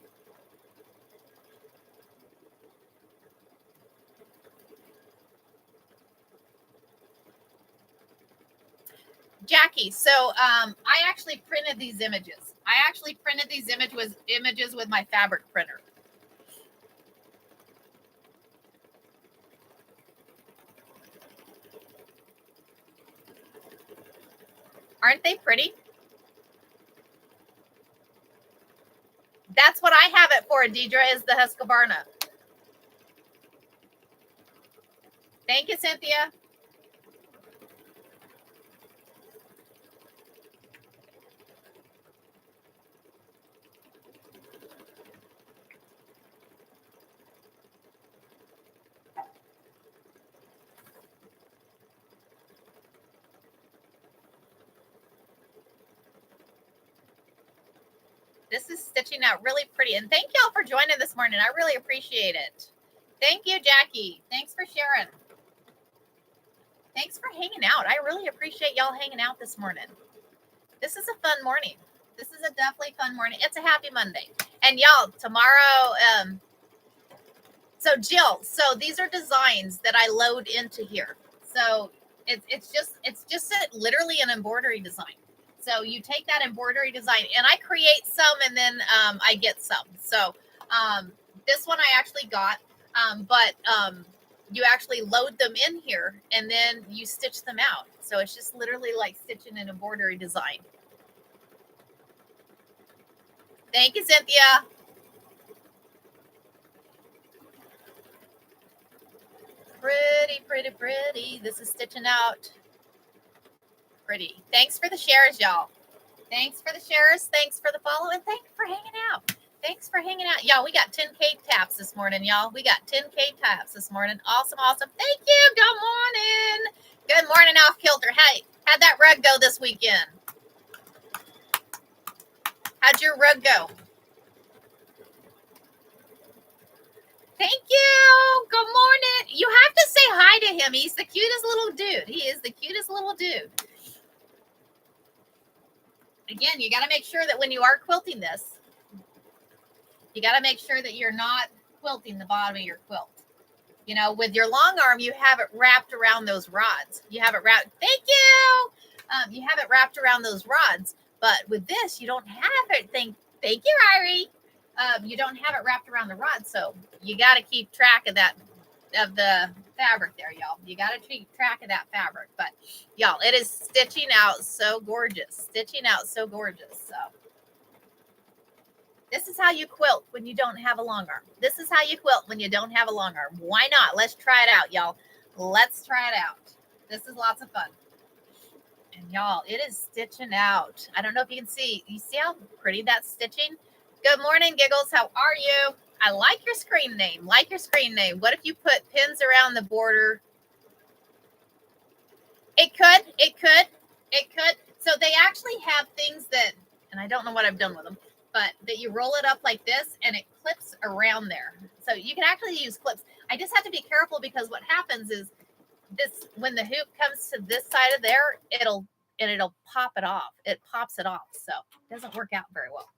Jackie, so I actually printed these images. I actually printed these images with my fabric printer. Aren't they pretty? That's what I have it for, Deidre, is the Husqvarna. Thank you, Cynthia. This is stitching out really pretty. And thank y'all for joining this morning. I really appreciate it. Thank you, Jackie. Thanks for sharing. Thanks for hanging out. I really appreciate y'all hanging out this morning. This is a fun morning. This is a definitely fun morning. It's a happy Monday. And y'all, tomorrow, so Jill, so these are designs that I load into here. So it's just literally an embroidery design. So you take that embroidery design and I create some and then I get some. So this one I actually got, but you actually load them in here and then you stitch them out. So it's just literally like stitching an embroidery design. Thank you, Cynthia. Pretty, pretty, pretty. This is stitching out pretty. Thanks for the shares, y'all. Thanks for the shares. Thanks for the follow. And thanks for hanging out. Thanks for hanging out. Y'all, we got 10K taps this morning, y'all. We got 10K taps this morning. Awesome, awesome. Thank you. Good morning. Good morning, Off Kilter. Hey, how'd that rug go this weekend? How'd your rug go? Thank you. Good morning. You have to say hi to him. He's the cutest little dude. He is the cutest little dude. Again, you got to make sure that when you are quilting this, you got to make sure that you're not quilting the bottom of your quilt. You know, with your long arm, you have it wrapped around those rods. You have it wrapped. Thank you. You have it wrapped around those rods. But with this, you don't have it. Thank you, Ryrie. You don't have it wrapped around the rod. So you got to keep track of that, of the fabric there, y'all. You got to keep track of that fabric. But y'all, it is stitching out so gorgeous. Stitching out so gorgeous. So this is how you quilt when you don't have a long arm. This is how you quilt when you don't have a long arm. Why not? Let's try it out, y'all. Let's try it out. This is lots of fun. And y'all, it is stitching out. I don't know if you can see. You see how pretty that's stitching? Good morning, Giggles. How are you? I like your screen name. Like your screen name. What if you put pins around the border? It could. It could. It could. So they actually have things that, and I don't know what I've done with them, but that you roll it up like this and it clips around there. So you can actually use clips. I just have to be careful because what happens is this, when the hoop comes to this side of there, it'll pop it off. It pops it off. So it doesn't work out very well.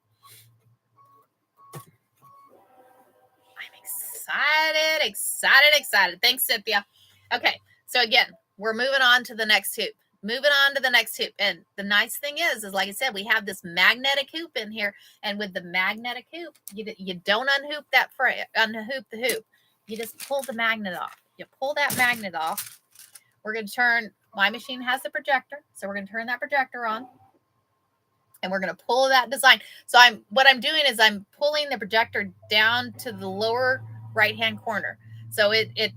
I'm excited. Thanks, Cynthia. Okay. So again, we're moving on to the next hoop. And the nice thing is like I said, we have this magnetic hoop in here. And with the magnetic hoop, you don't unhoop the hoop. You just pull the magnet off. You pull that magnet off. We're going to turn, my machine has a projector. So we're going to turn that projector on. And we're going to pull that design. So what I'm doing is I'm pulling the projector down to the lower right-hand corner. So it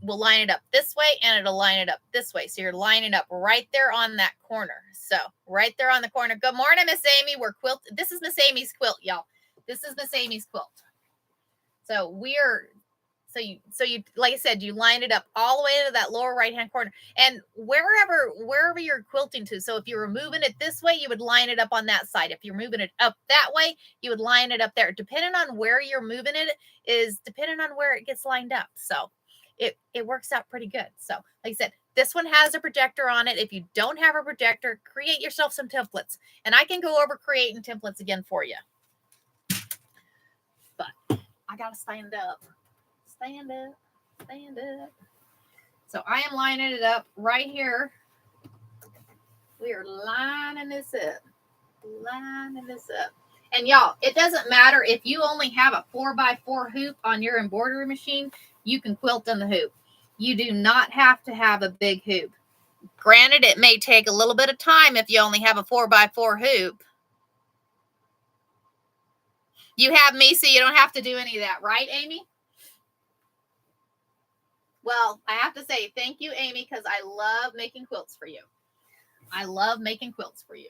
will line it up this way and it'll line it up this way. So you're lining up right there on that corner. So right there on the corner. Good morning, Miss Amy. We're quilt. This is Miss Amy's quilt, y'all. This is Miss Amy's quilt. So so you like I said, you line it up all the way to that lower right hand corner, and wherever you're quilting to. So if you were moving it this way, you would line it up on that side. If you're moving it up that way, you would line it up there. Depending on where you're moving it is depending on where it gets lined up. So it works out pretty good. So like I said, this one has a projector on it. If you don't have a projector, create yourself some templates, and I can go over creating templates again for you. But I gotta stand up. Stand up, stand up. So I am lining it up right here. We are lining this up, lining this up. And y'all, it doesn't matter if you only have a 4x4 hoop on your embroidery machine, you can quilt in the hoop. You do not have to have a big hoop. Granted, it may take a little bit of time if you only have a 4x4 hoop. You have me, so you don't have to do any of that, right, Amy? Well, I have to say thank you, Amy, because I love making quilts for you. I love making quilts for you.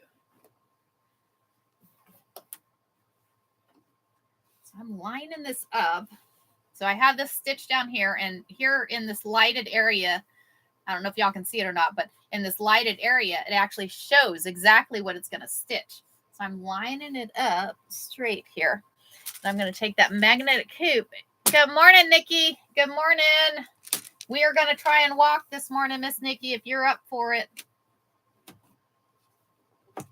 So I'm lining this up. So I have this stitch down here, and here in this lighted area, I don't know if y'all can see it or not, but in this lighted area, it actually shows exactly what it's going to stitch. So I'm lining it up straight here. And I'm going to take that magnetic hoop. Good morning, Nikki. Good morning. We are going to try and walk this morning, Miss Nikki, if you're up for it. So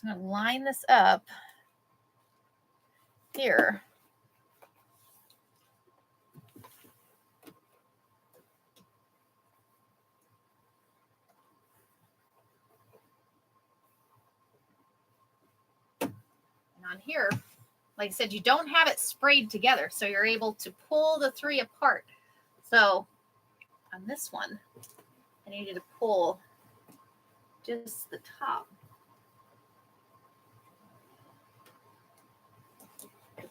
I'm going to line this up here. And on here, like I said, you don't have it sprayed together, so you're able to pull the three apart. So on this one, I needed to pull just the top.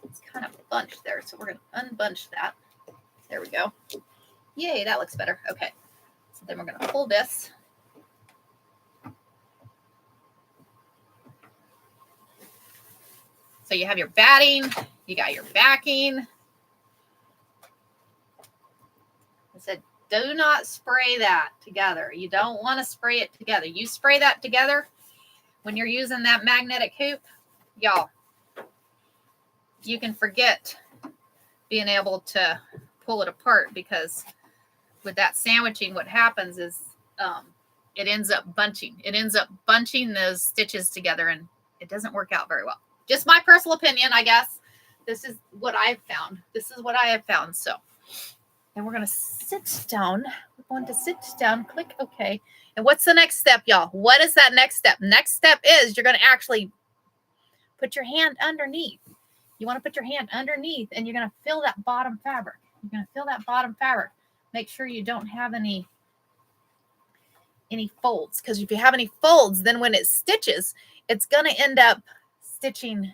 It's kind of bunched there, so we're going to unbunch that. There we go. Yay, that looks better. Okay, so then we're going to pull this. So you have your batting, you got your backing. I said, do not spray that together. You don't want to spray it together. You spray that together when you're using that magnetic hoop, y'all, you can forget being able to pull it apart, because with that sandwiching, what happens is it ends up bunching. It ends up bunching those stitches together, and it doesn't work out very well. Just my personal opinion, I guess. This is what I've found. This is what I have found. So, and we're going to sit down. We're going to sit down, click OK. And what's the next step, y'all? What is that next step? Next step is you're going to actually put your hand underneath. You want to put your hand underneath, and you're going to feel that bottom fabric. You're going to feel that bottom fabric. Make sure you don't have any folds, because if you have any folds, then when it stitches, it's going to end up stitching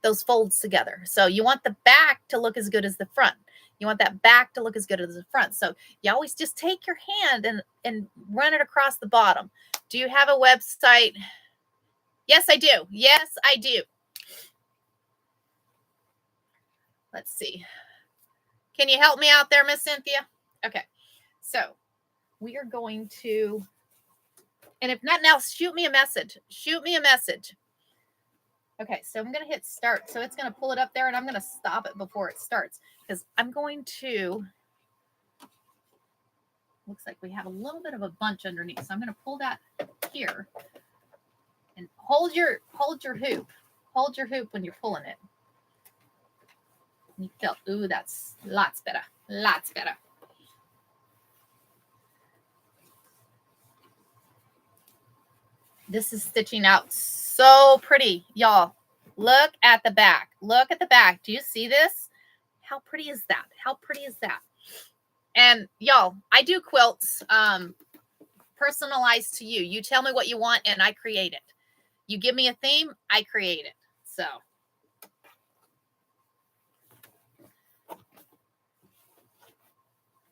those folds together. So you want the back to look as good as the front. You want that back to look as good as the front. So you always just take your hand and run it across the bottom. Do you have a website? Yes, I do. Yes, I do. Let's see. Can you help me out there, Miss Cynthia? Okay. So we are going to, and if nothing else, shoot me a message. Shoot me a message. Okay, so I'm going to hit start. So it's going to pull it up there, and I'm going to stop it before it starts, because I'm going to, looks like we have a little bit of a bunch underneath. So I'm going to pull that here and hold your hoop. Hold your hoop when you're pulling it. You feel, ooh, that's lots better. Lots better. This is stitching out so pretty, y'all. Look at the back. Look at the back. Do you see this? How pretty is that? How pretty is that? And y'all, I do quilts personalized to you. You tell me what you want, and I create it. You give me a theme, I create it. So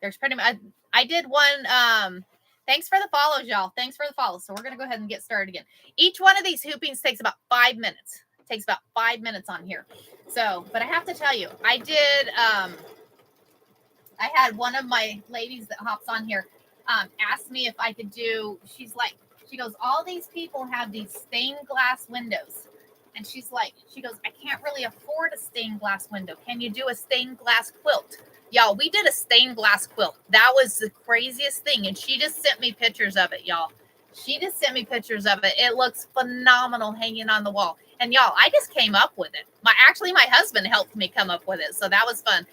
there's pretty much, I did one. Thanks for the follows, y'all. Thanks for the follows. So we're going to go ahead and get started again. Each one of these hoopings takes about 5 minutes. It takes about 5 minutes on here. So, but I have to tell you, I did, I had one of my ladies that hops on here ask me if I could do, she goes, all these people have these stained glass windows. And she goes, I can't really afford a stained glass window. Can you do a stained glass quilt? Y'all, we did a stained glass quilt. That was the craziest thing. And she just sent me pictures of it, y'all. She just sent me pictures of it. It looks phenomenal hanging on the wall. And y'all, I just came up with it. My husband helped me come up with it. So that was fun.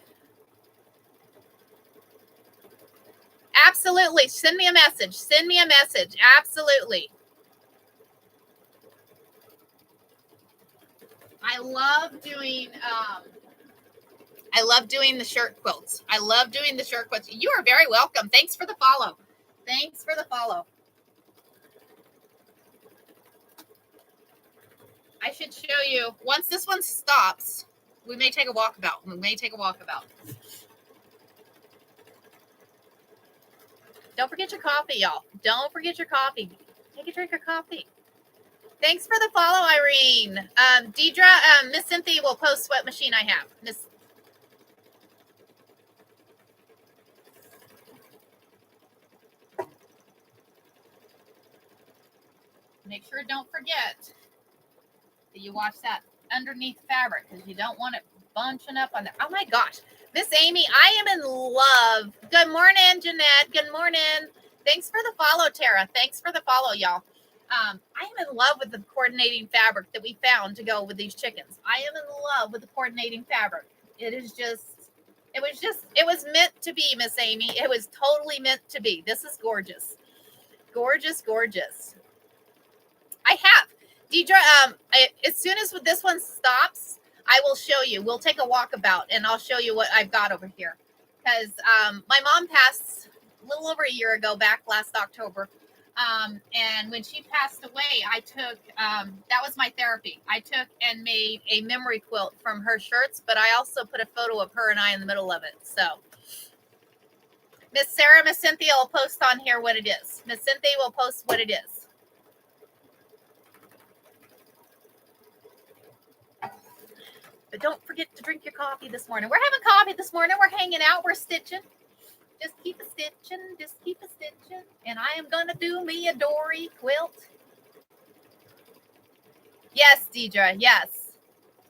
Absolutely. Send me a message. Send me a message. Absolutely. I love doing the shirt quilts. I love doing the shirt quilts. You are very welcome. Thanks for the follow. Thanks for the follow. I should show you. Once this one stops, we may take a walkabout. Don't forget your coffee, y'all. Don't forget your coffee. Take a drink of coffee. Thanks for the follow, Irene. Deidre, Miss Cynthia will post what machine I have. Make sure, don't forget that you wash that underneath fabric because you don't want it bunching up on there. Oh my gosh. Miss Amy, I am in love. Good morning, Jeanette. Good morning. Thanks for the follow, Tara. Thanks for the follow, y'all. I am in love with the coordinating fabric that we found to go with these chickens. I am in love with the coordinating fabric. It was meant to be, Miss Amy. It was totally meant to be. This is gorgeous. Gorgeous, gorgeous. I have. Deidre, as soon as this one stops, I will show you. We'll take a walkabout and I'll show you what I've got over here. Because my mom passed a little over a year ago, back last October. And when she passed away, I took, that was my therapy. I took and made a memory quilt from her shirts, but I also put a photo of her and I in the middle of it. So Miss Sarah, Miss Cynthia will post on here what it is. Miss Cynthia will post what it is. But don't forget to drink your coffee this morning. We're having coffee this morning. We're hanging out. We're stitching. Just keep a stitching. Just keep a stitching. And I am going to do me a Dory quilt. Yes, Deidre. Yes.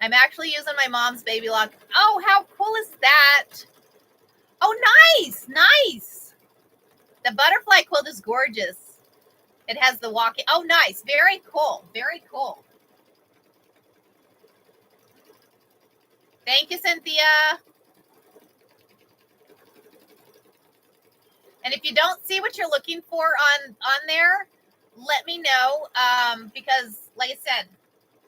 I'm actually using my mom's baby lock. Oh, how cool is that? Oh, nice. Nice. The butterfly quilt is gorgeous. It has the walking. Oh, nice. Very cool. Very cool. Thank you, Cynthia. And if you don't see what you're looking for on there, let me know. Because like I said,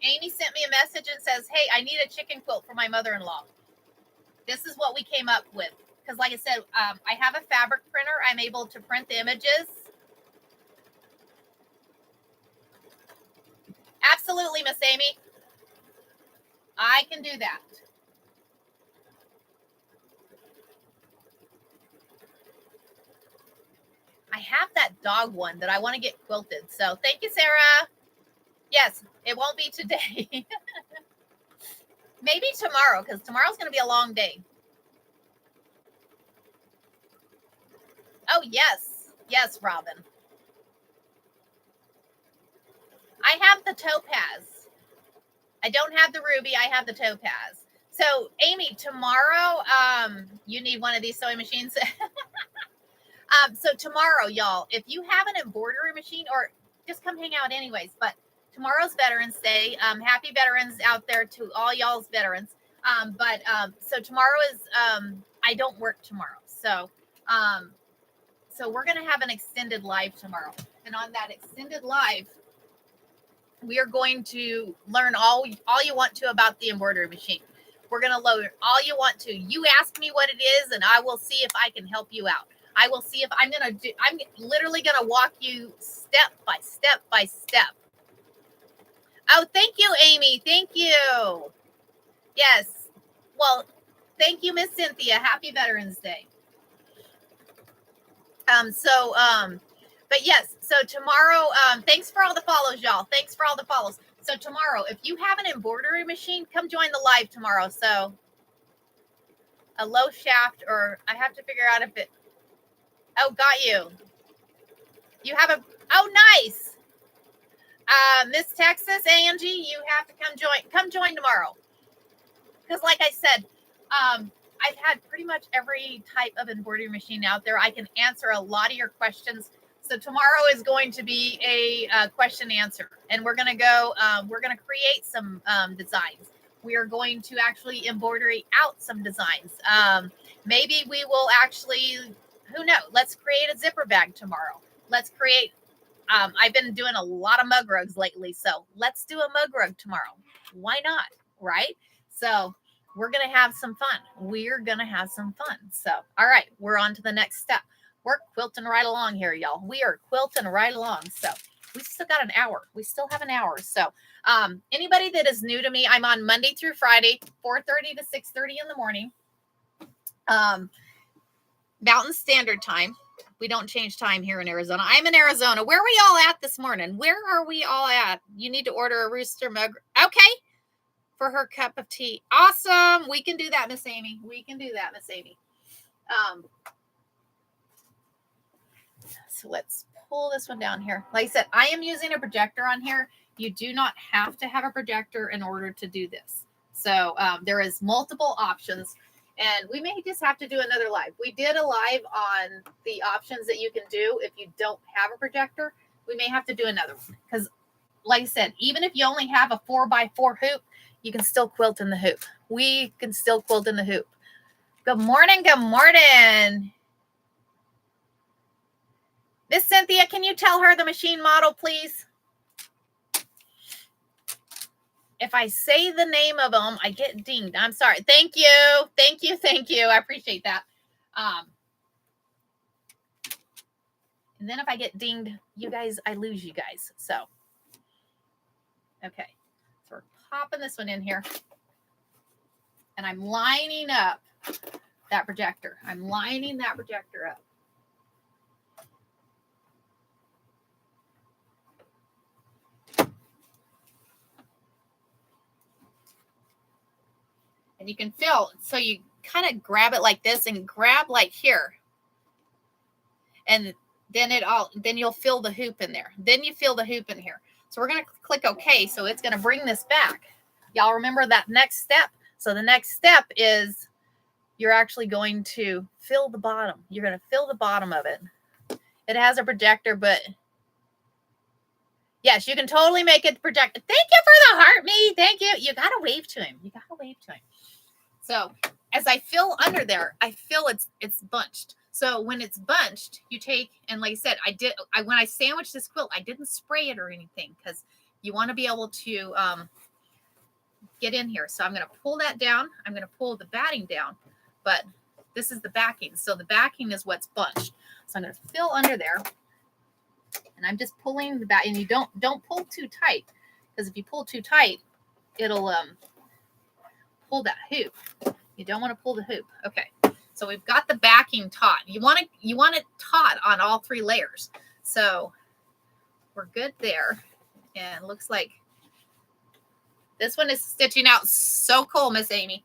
Amy sent me a message and says, hey, I need a chicken quilt for my mother-in-law. This is what we came up with. Because like I said, I have a fabric printer. I'm able to print the images. Absolutely, Miss Amy. I can do that. I have that dog one that I want to get quilted. So thank you, Sarah. Yes, it won't be today. Maybe tomorrow, because tomorrow's going to be a long day. Oh, yes. Yes, Robin. I have the topaz. I don't have the ruby. I have the topaz. So, Amy, tomorrow, you need one of these sewing machines. So tomorrow, y'all, if you have an embroidery machine, or just come hang out anyways, but tomorrow's Veterans Day. Happy veterans out there to all y'all's veterans. So tomorrow is, I don't work tomorrow. So we're going to have an extended live tomorrow. And on that extended live, we are going to learn all you want to about the embroidery machine. We're going to learn all you want to. You ask me what it is, and I will see if I can help you out. I will see if I'm literally going to walk you step by step by step Oh, thank you, Amy. Thank you. Yes. Well, thank you, Miss Cynthia. Happy Veterans Day. But yes, so tomorrow, thanks for all the follows, y'all. Thanks for all the follows. So tomorrow, if you have an embroidery machine, come join the live tomorrow. So a low shaft, or I have to figure out if it, oh, got you. You have a, oh, nice. Miss Texas, Angie, you have to come join tomorrow. Because like I said, I've had pretty much every type of embroidery machine out there. I can answer a lot of your questions. So tomorrow is going to be a question answer, and we're going to go, we're going to create some designs. We are going to actually embroidery out some designs. Maybe we will actually, who knows? Let's create a zipper bag tomorrow. Let's create, I've been doing a lot of mug rugs lately. So let's do a mug rug tomorrow. Why not? Right? So we're going to have some fun. We're going to have some fun. So, all right, we're on to the next step. We're quilting right along here, y'all. We are quilting right along. So we still got an hour. We still have an hour. So anybody that is new to me, I'm on Monday through Friday, 4:30 to 6:30 in the morning. Mountain Standard Time. We don't change time here in Arizona. I'm in Arizona. Where are we all at this morning? Where are we all at? You need to order a rooster mug. Okay. For her cup of tea. Awesome. We can do that, Miss Amy. We can do that, Miss Amy. So let's pull this one down here. Like I said, I am using a projector on here. You do not have to have a projector in order to do this. So there is multiple options, and we may just have to do another live. We did a live on the options that you can do if you don't have a projector. We may have to do another one because, like I said, even if you only have a 4x4 hoop, you can still quilt in the hoop. We can still quilt in the hoop. Good morning. Good morning. Miss Cynthia, can you tell her the machine model, please? If I say the name of them, I get dinged. I'm sorry. Thank you. Thank you. Thank you. I appreciate that. And then if I get dinged, you guys, I lose you guys. So, okay. So we're popping this one in here. And I'm lining up that projector. I'm lining that projector up. And you can feel, so you kind of grab it like this and grab like here. And then then you'll feel the hoop in there. Then you feel the hoop in here. So we're going to click OK. So it's going to bring this back. Y'all remember that next step. So the next step is you're actually going to fill the bottom. You're going to fill the bottom of it. It has a projector, but yes, you can totally make it project. Thank you for the heart, me. Thank you. You got to wave to him. You got to wave to him. So as I fill under there, I feel it's bunched. So when it's bunched, you take, and like I said, when I sandwiched this quilt, I didn't spray it or anything because you want to be able to get in here. So I'm going to pull that down. I'm going to pull the batting down, but this is the backing. So the backing is what's bunched. So I'm going to fill under there, and I'm just pulling the back. And you don't pull too tight, because if you pull too tight, it'll pull that hoop. You don't want to pull the hoop. Okay. So we've got the backing taut. You want it taut on all three layers. So we're good there. And it looks like this one is stitching out so cool, Miss Amy.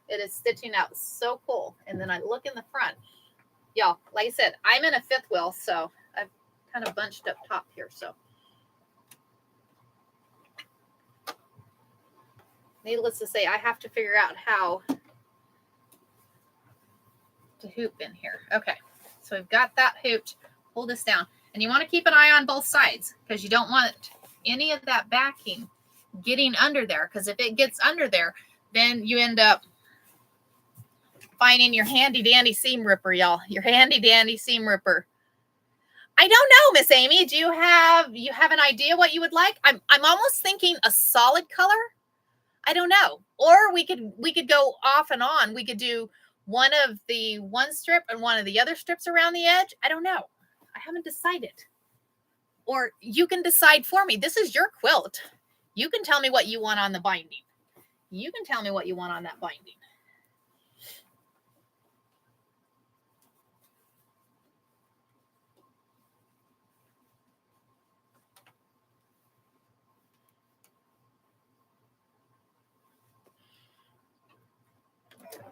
It is stitching out so cool. And then I look in the front. Y'all, like I said, I'm in a fifth wheel, so I've kind of bunched up top here. So needless to say, I have to figure out how to hoop in here. Okay, so we've got that hooped. Pull this down, and you want to keep an eye on both sides because you don't want any of that backing getting under there, because if it gets under there, then you end up finding your handy dandy seam ripper, y'all. Your handy dandy seam ripper. I don't know, Miss Amy. Do you have an idea what you would like? I'm almost thinking a solid color. I don't know. Or we could go off and on. We could do one of the one strip and one of the other strips around the edge. I don't know. I haven't decided. Or you can decide for me. This is your quilt. You can tell me what you want on the binding. You can tell me what you want on that binding.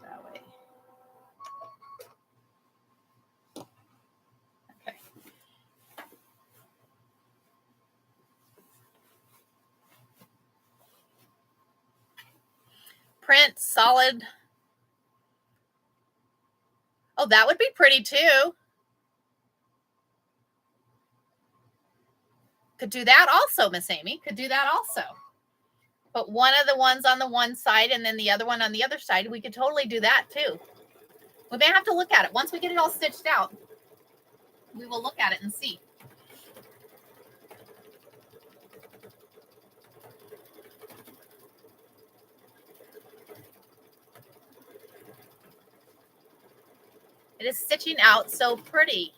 That way. Okay. Print solid. Oh, that would be pretty too. Could do that also, Miss Amy. Could do that also. But one of the ones on the one side and then the other one on the other side, we could totally do that too. We may have to look at it. Once we get it all stitched out, we will look at it and see. It is stitching out so pretty.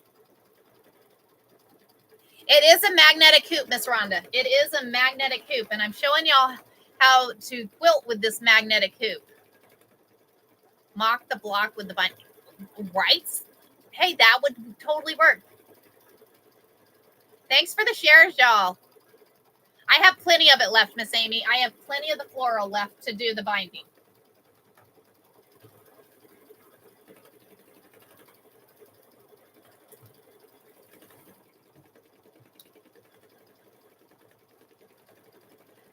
It is a magnetic hoop, Miss Rhonda. It is a magnetic hoop, and I'm showing y'all how to quilt with this magnetic hoop. Mock the block with the binding. Right? Hey, that would totally work. Thanks for the shares, y'all. I have plenty of it left, Miss Amy. I have plenty of the floral left to do the binding.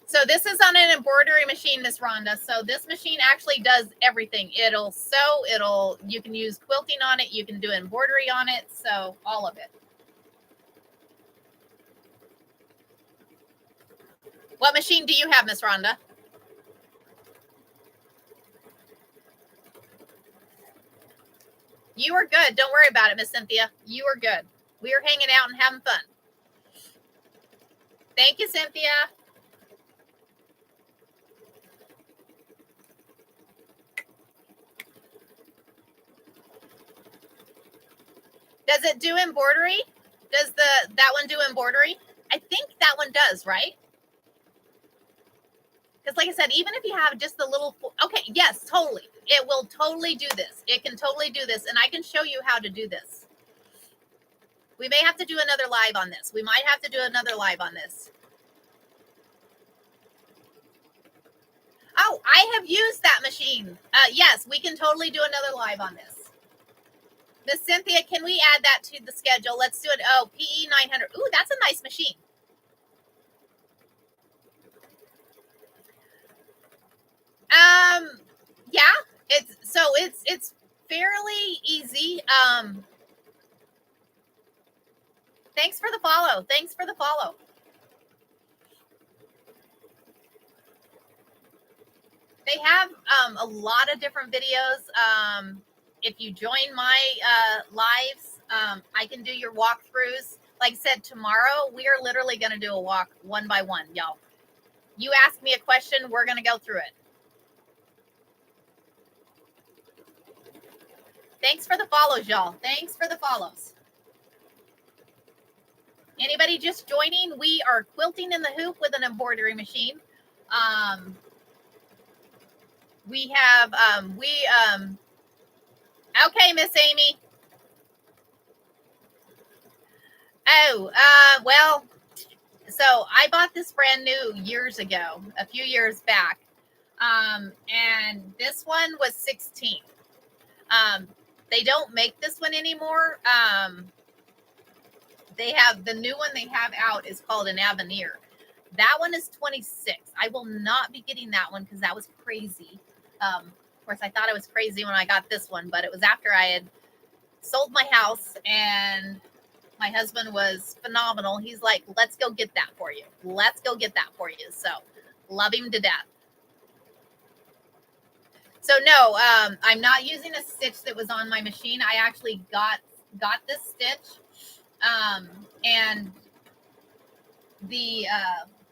So this is on an embroidery machine, Miss Rhonda. So this machine actually does everything. It'll sew, you can use quilting on it, you can do embroidery on it, so all of it. What machine do you have, Miss Rhonda? You are good. Don't worry about it, Miss Cynthia. You are good. We are hanging out and having fun. Thank you, Cynthia. Does it do embroidery? Does that one do embroidery? I think that one does, right? Because like I said, even if you have just the little, okay, yes, totally. It will totally do this. It can totally do this. And I can show you how to do this. We may have to do another live on this. We might have to do another live on this. Oh, I have used that machine. Yes, we can totally do another live on this. Miss Cynthia, can we add that to the schedule? Let's do it. Oh, PE 900. Ooh, that's a nice machine. Yeah, it's fairly easy. Thanks for the follow. Thanks for the follow. They have a lot of different videos. If you join my lives, I can do your walkthroughs. Like I said, tomorrow we are literally going to do a walk one by one, y'all. You ask me a question, we're going to go through it. Thanks for the follows, y'all. Thanks for the follows. Anybody just joining? We are quilting in the hoop with an embroidery machine. We have, okay, Miss Amy. Oh, well, so I bought this brand new years ago, a few years back. And this one was 16. They don't make this one anymore. They have the new one they have out is called an Avenir. That one is 26. I will not be getting that one because that was crazy. Of course, I thought I was crazy when I got this one, but it was after I had sold my house and my husband was phenomenal. He's like, let's go get that for you. Let's go get that for you. So love him to death. So no, I'm not using a stitch that was on my machine. I actually got this stitch. And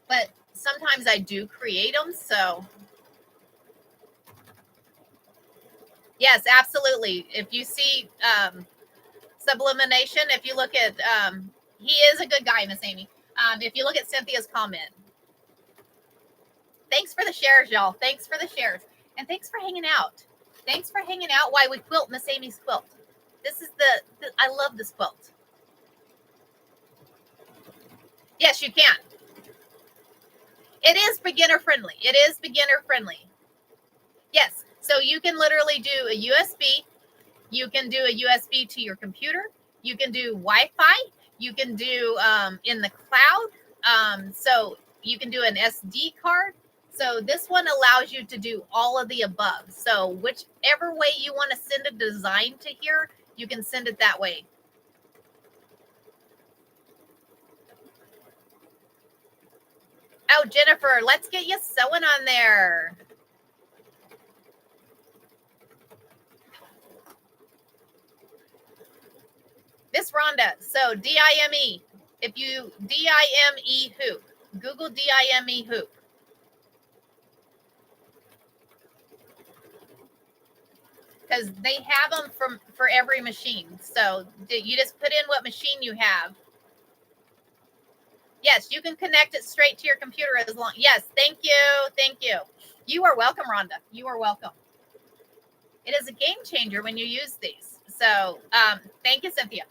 but sometimes I do create them. So yes, absolutely. If you see, Sublimination, if you look at, he is a good guy, Miss Amy. If you look at Cynthia's comment, Thanks for the shares, y'all. Thanks for the shares. And thanks for hanging out. Thanks for hanging out while we quilt Miss Amy's quilt. This is I love this quilt. Yes, you can. It is beginner friendly. It is beginner friendly. Yes. So you can literally do a USB. You can do a USB to your computer. You can do Wi-Fi. You can do in the cloud. So you can do an SD card. So this one allows you to do all of the above. So whichever way you want to send a design to here, you can send it that way. Oh, Jennifer, let's get you sewing on there. Miss Rhonda, so DIME, if you DIME hoop, Google DIME hoop. Because they have them for every machine. So you just put in what machine you have. Yes, you can connect it straight to your computer as long. Yes, thank you. Thank you. You are welcome, Rhonda. You are welcome. It is a game changer when you use these. So thank you, Cynthia.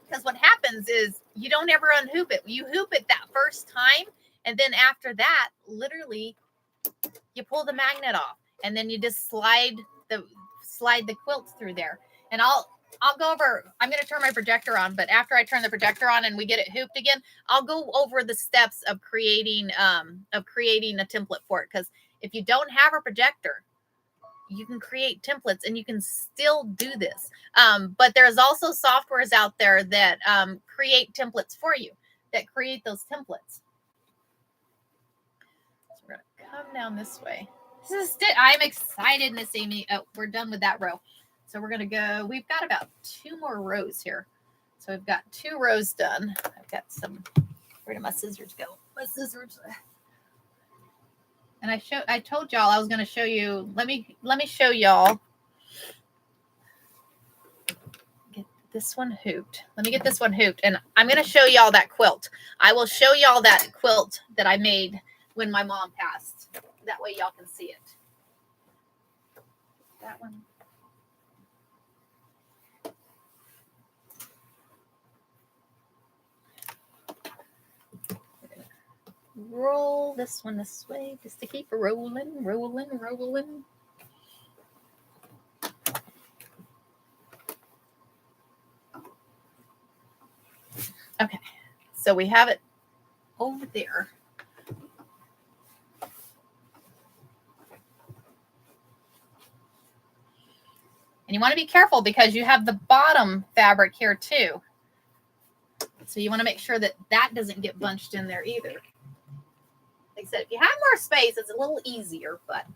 Because what happens is you don't ever unhoop it. You hoop it that first time. And then after that, literally, you pull the magnet off. And then you just slide the quilt through there. And I'll go over, I'm going to turn my projector on, but after I turn the projector on and we get it hooped again, I'll go over the steps of creating a template for it. Because if you don't have a projector, you can create templates and you can still do this. But there's also softwares out there that create templates for you, that create those templates. So we're going to come down this way. I'm excited, Miss Amy. Oh, we're done with that row. So we're going to go, we've got about 2 more rows here. So we've got 2 rows done. I've got some, where did my scissors go? My scissors. And I told y'all I was going to show you, let me show y'all. Get this one hooped. Let me get this one hooped. And I'm going to show y'all that quilt. I will show y'all that quilt that I made when my mom passed. That way y'all can see it. That one. Roll this one this way just to keep rolling. Okay, so we have it over there. And you want to be careful because you have the bottom fabric here too. So you want to make sure that that doesn't get bunched in there either. Like I said, if you have more space, it's a little easier, but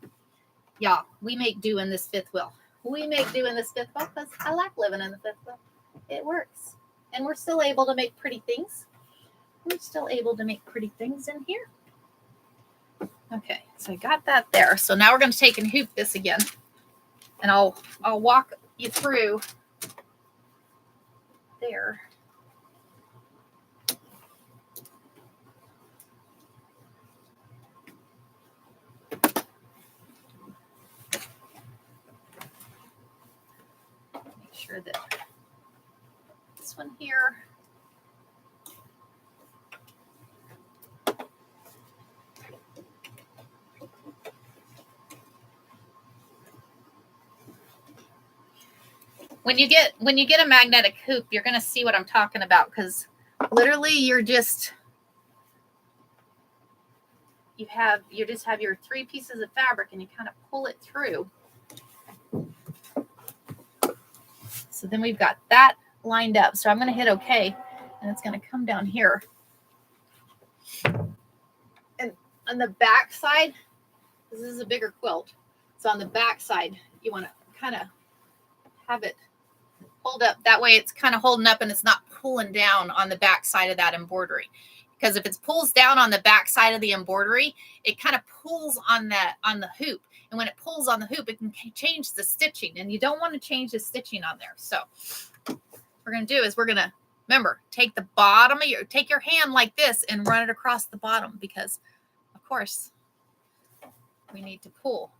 yeah, we make do in this fifth wheel. We make do in this fifth wheel because I like living in the fifth wheel. It works. And we're still able to make pretty things. We're still able to make pretty things in here. Okay, so I got that there. So now we're going to take and hoop this again. And I'll walk you through there. Make sure that this one here. When you get a magnetic hoop, you're going to see what I'm talking about, because literally you just have your 3 pieces of fabric and you kind of pull it through. So then we've got that lined up. So I'm going to hit OK, and it's going to come down here. And on the back side, this is a bigger quilt. So on the back side, you want to kind of have it hold up. That way it's kind of holding up and it's not pulling down on the back side of that embroidery. Because if it pulls down on the back side of the embroidery, it kind of pulls on the hoop. And when it pulls on the hoop, it can change the stitching. And you don't want to change the stitching on there. So what we're going to do is we're going to, remember, take the bottom of take your hand like this and run it across the bottom. Because, of course. We need to pull.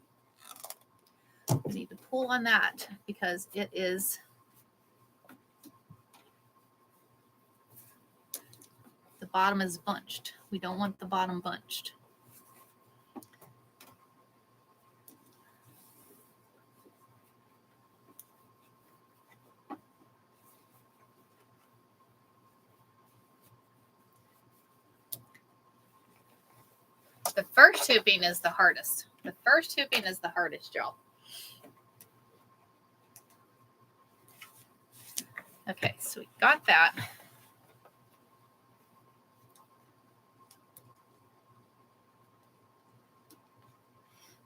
We need to pull on that because it is the bottom is bunched. We don't want the bottom bunched. The first hooping is the hardest. The first hooping is the hardest, y'all. Okay, so we got that.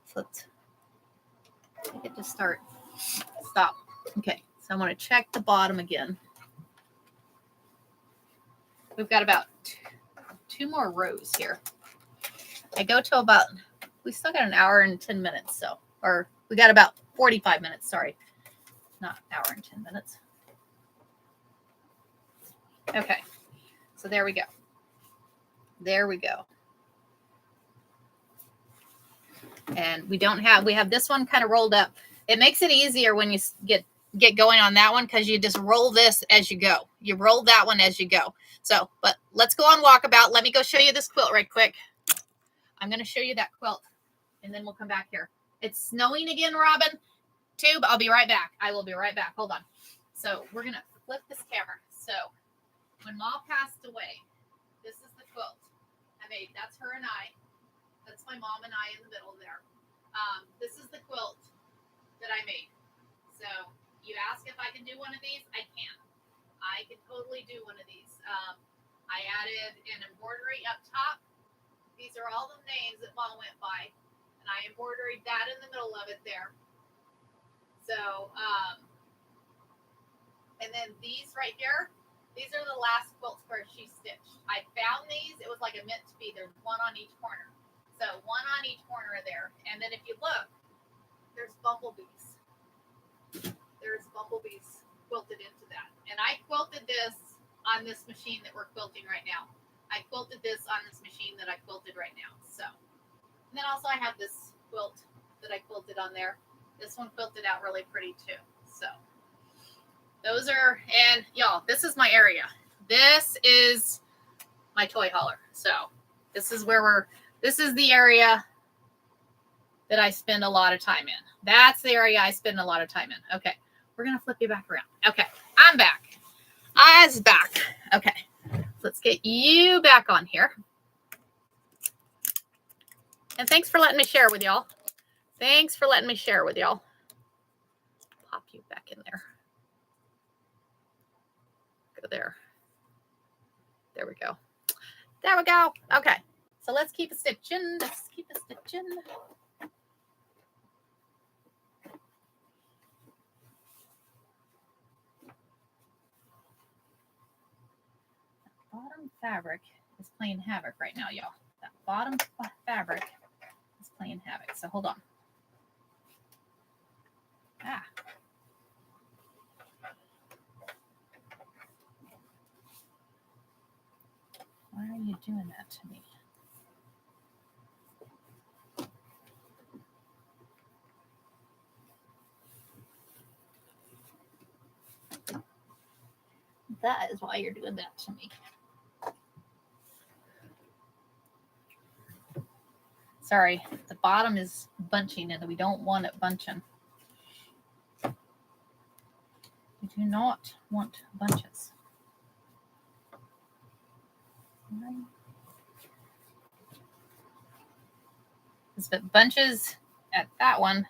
So let's take it to start. Stop. Okay, so I want to check the bottom again. We've got about two more rows here. I go to about, we still got an hour and 10 minutes, so, or we got about 45 minutes, sorry. Not hour and 10 minutes. Okay, so there we go. There we go. And we have this one kind of rolled up. It makes it easier when you get going on that one because you just roll this as you go. You roll that one as you go. So, but let's go on walkabout. Let me go show you this quilt right quick. I'm going to show you that quilt and then we'll come back here. It's snowing again, Robin. Tube, I'll be right back. I will be right back. Hold on. So we're going to flip this camera. So when Ma passed away, this is the quilt I made. That's her and I. That's my mom and I in the middle there. This is the quilt that I made. So you ask if I can do one of these. I can. I can totally do one of these. I added an embroidery up top. These are all the names that Mom went by. And I embroidered that in the middle of it there. So, and then these right here, these are the last quilt squares she stitched. I found these. It was like a meant to be. There's one on each corner. So one on each corner there. And then if you look, there's bumblebees. There's bumblebees quilted into that. And I quilted this on this machine that we're quilting right now. I quilted this on this machine that I quilted right now. So, and then also I have this quilt that I quilted on there. This one quilted out really pretty too. So those are, and y'all, this is my area. This is my toy hauler. So this is where this is the area that I spend a lot of time in. That's the area I spend a lot of time in. Okay. We're going to flip you back around. Okay. I'm back. I's back. Okay. Let's get you back on here. And thanks for letting me share with y'all. Thanks for letting me share with y'all. Pop you back in there. Go there. There we go. There we go. Okay. So let's keep stitching. Let's keep stitching. Bottom fabric is playing havoc right now, y'all. That bottom fabric is playing havoc. So hold on. Ah. Why are you doing that to me? That is why you're doing that to me. Sorry, the bottom is bunching and we don't want it bunching. We do not want bunches. If it bunches at that one,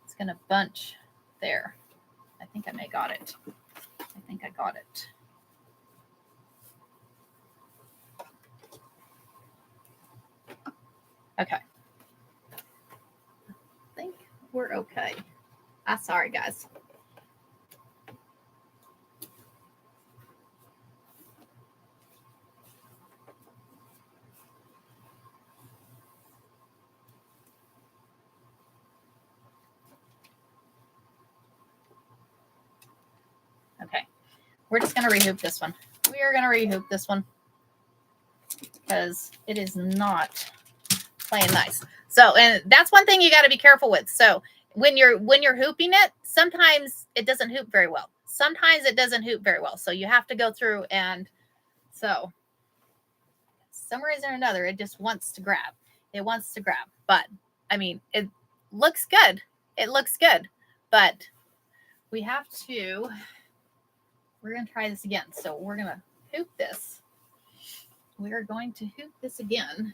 it's going to bunch there. I think I may got it. I think I got it. Okay. I think we're okay. Sorry, guys. Okay. We're just going to rehoop this one. We are going to rehoop this one because it is not playing nice. So, and that's one thing you got to be careful with. So when you're hooping it, sometimes it doesn't hoop very well. Sometimes it doesn't hoop very well. So you have to go through, and so some reason or another, it just wants to grab. It wants to grab. But I mean, it looks good. It looks good. But we have to, we're going to try this again. So we're going to hoop this. We are going to hoop this again.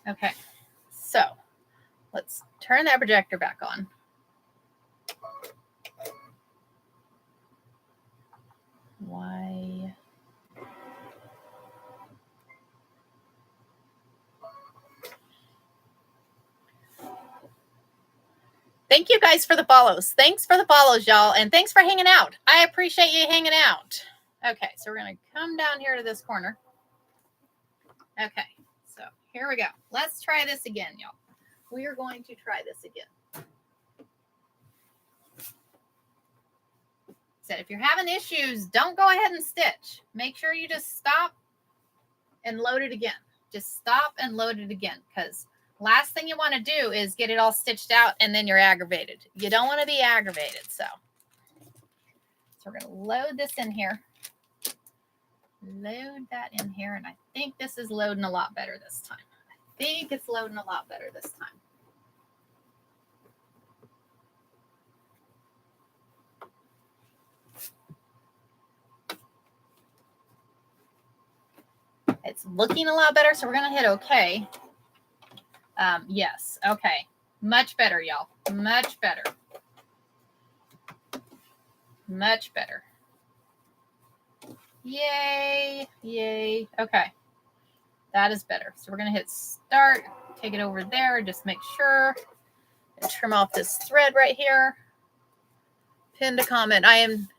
Okay, so let's turn that projector back on. Why? Thank you guys for the follows. Thanks for the follows, y'all. And thanks for hanging out. I appreciate you hanging out. Okay, so we're going to come down here to this corner. Okay, so here we go. Let's try this again, y'all. We are going to try this again. So if you're having issues, don't go ahead and stitch. Make sure you just stop and load it again. Just stop and load it again, because last thing you want to do is get it all stitched out and then you're aggravated. You don't want to be aggravated. So we're going to load this in here. Load that in here. And I think this is loading a lot better this time. I think it's loading a lot better this time. It's looking a lot better, so we're going to hit OK. Yes, okay. Much better, y'all. Much better. Much better. Yay, yay. Okay, that is better. So we're going to hit start, take it over there, just make sure, and trim off this thread right here. Pinned a comment. I am...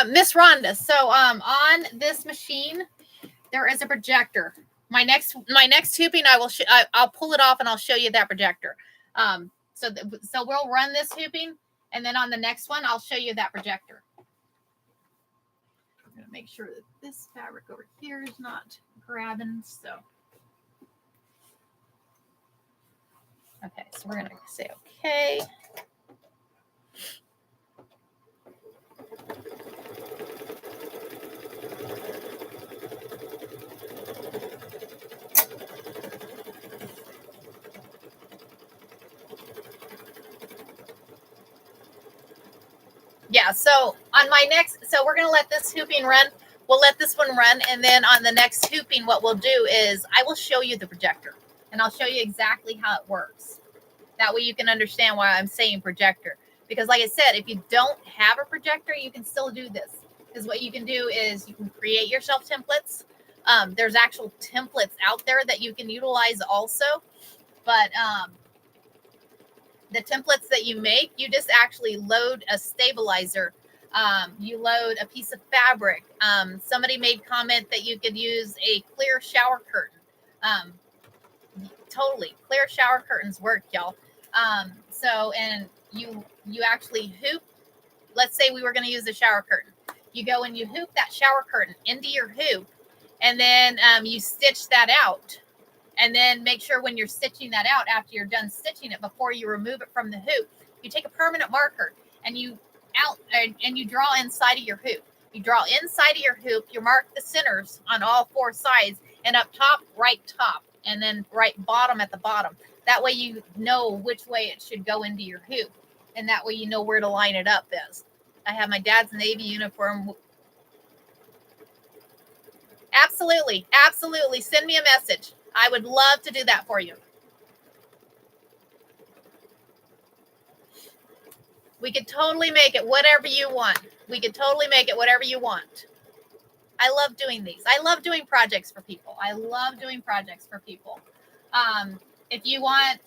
Miss Rhonda, so on this machine, there is a projector. My next hooping, I'll pull it off and I'll show you that projector. So we'll run this hooping, and then on the next one, I'll show you that projector. I'm gonna make sure that this fabric over here is not grabbing. So, okay, so we're gonna say okay. Yeah, so on my next, so we're going to let this hooping run. We'll let this one run. And then on the next hooping, what we'll do is I will show you the projector. And I'll show you exactly how it works. That way you can understand why I'm saying projector. Because like I said, if you don't have a projector, you can still do this. Because what you can do is you can create yourself templates. There's actual templates out there that you can utilize also. But the templates that you make, you just actually load a stabilizer. You load a piece of fabric. Somebody made comment that you could use a clear shower curtain. Totally, clear shower curtains work, y'all. So, and you actually hoop. Let's say we were going to use a shower curtain. You go and you hoop that shower curtain into your hoop, and then you stitch that out. And then make sure when you're stitching that out, after you're done stitching it, before you remove it from the hoop, you take a permanent marker and you draw inside of your hoop. You draw inside of your hoop, you mark the centers on all four sides, and up top, right top, and then right bottom at the bottom. That way you know which way it should go into your hoop. And that way you know where to line it up is. I have my dad's Navy uniform. Absolutely. Absolutely. Send me a message. I would love to do that for you. We could totally make it whatever you want. We could totally make it whatever you want. I love doing these. I love doing projects for people. I love doing projects for people. If you want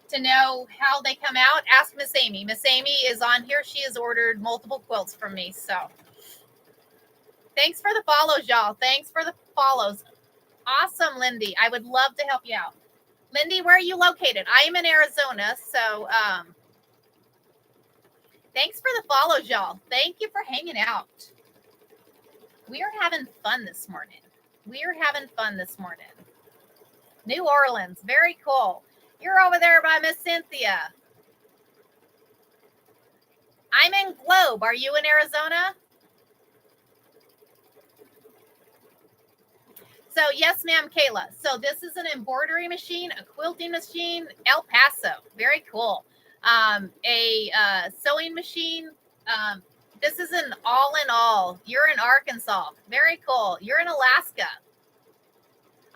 to know how they come out, ask Miss Amy. Miss Amy is on here. She has ordered multiple quilts from me. So Thanks for the follows, y'all. Thanks for the follows. Awesome, Lindy. I would love to help you out. Lindy, where are you located? I am in Arizona, so thanks for the follows, y'all. Thank you for hanging out. We are having fun this morning. We are having fun this morning. New Orleans, very cool. You're over there by Miss Cynthia. I'm in Globe. Are you in Arizona? So yes, ma'am, Kayla. So this is an embroidery machine, a quilting machine, El Paso. Very cool. A sewing machine. This is an all in all. You're in Arkansas. Very cool. You're in Alaska.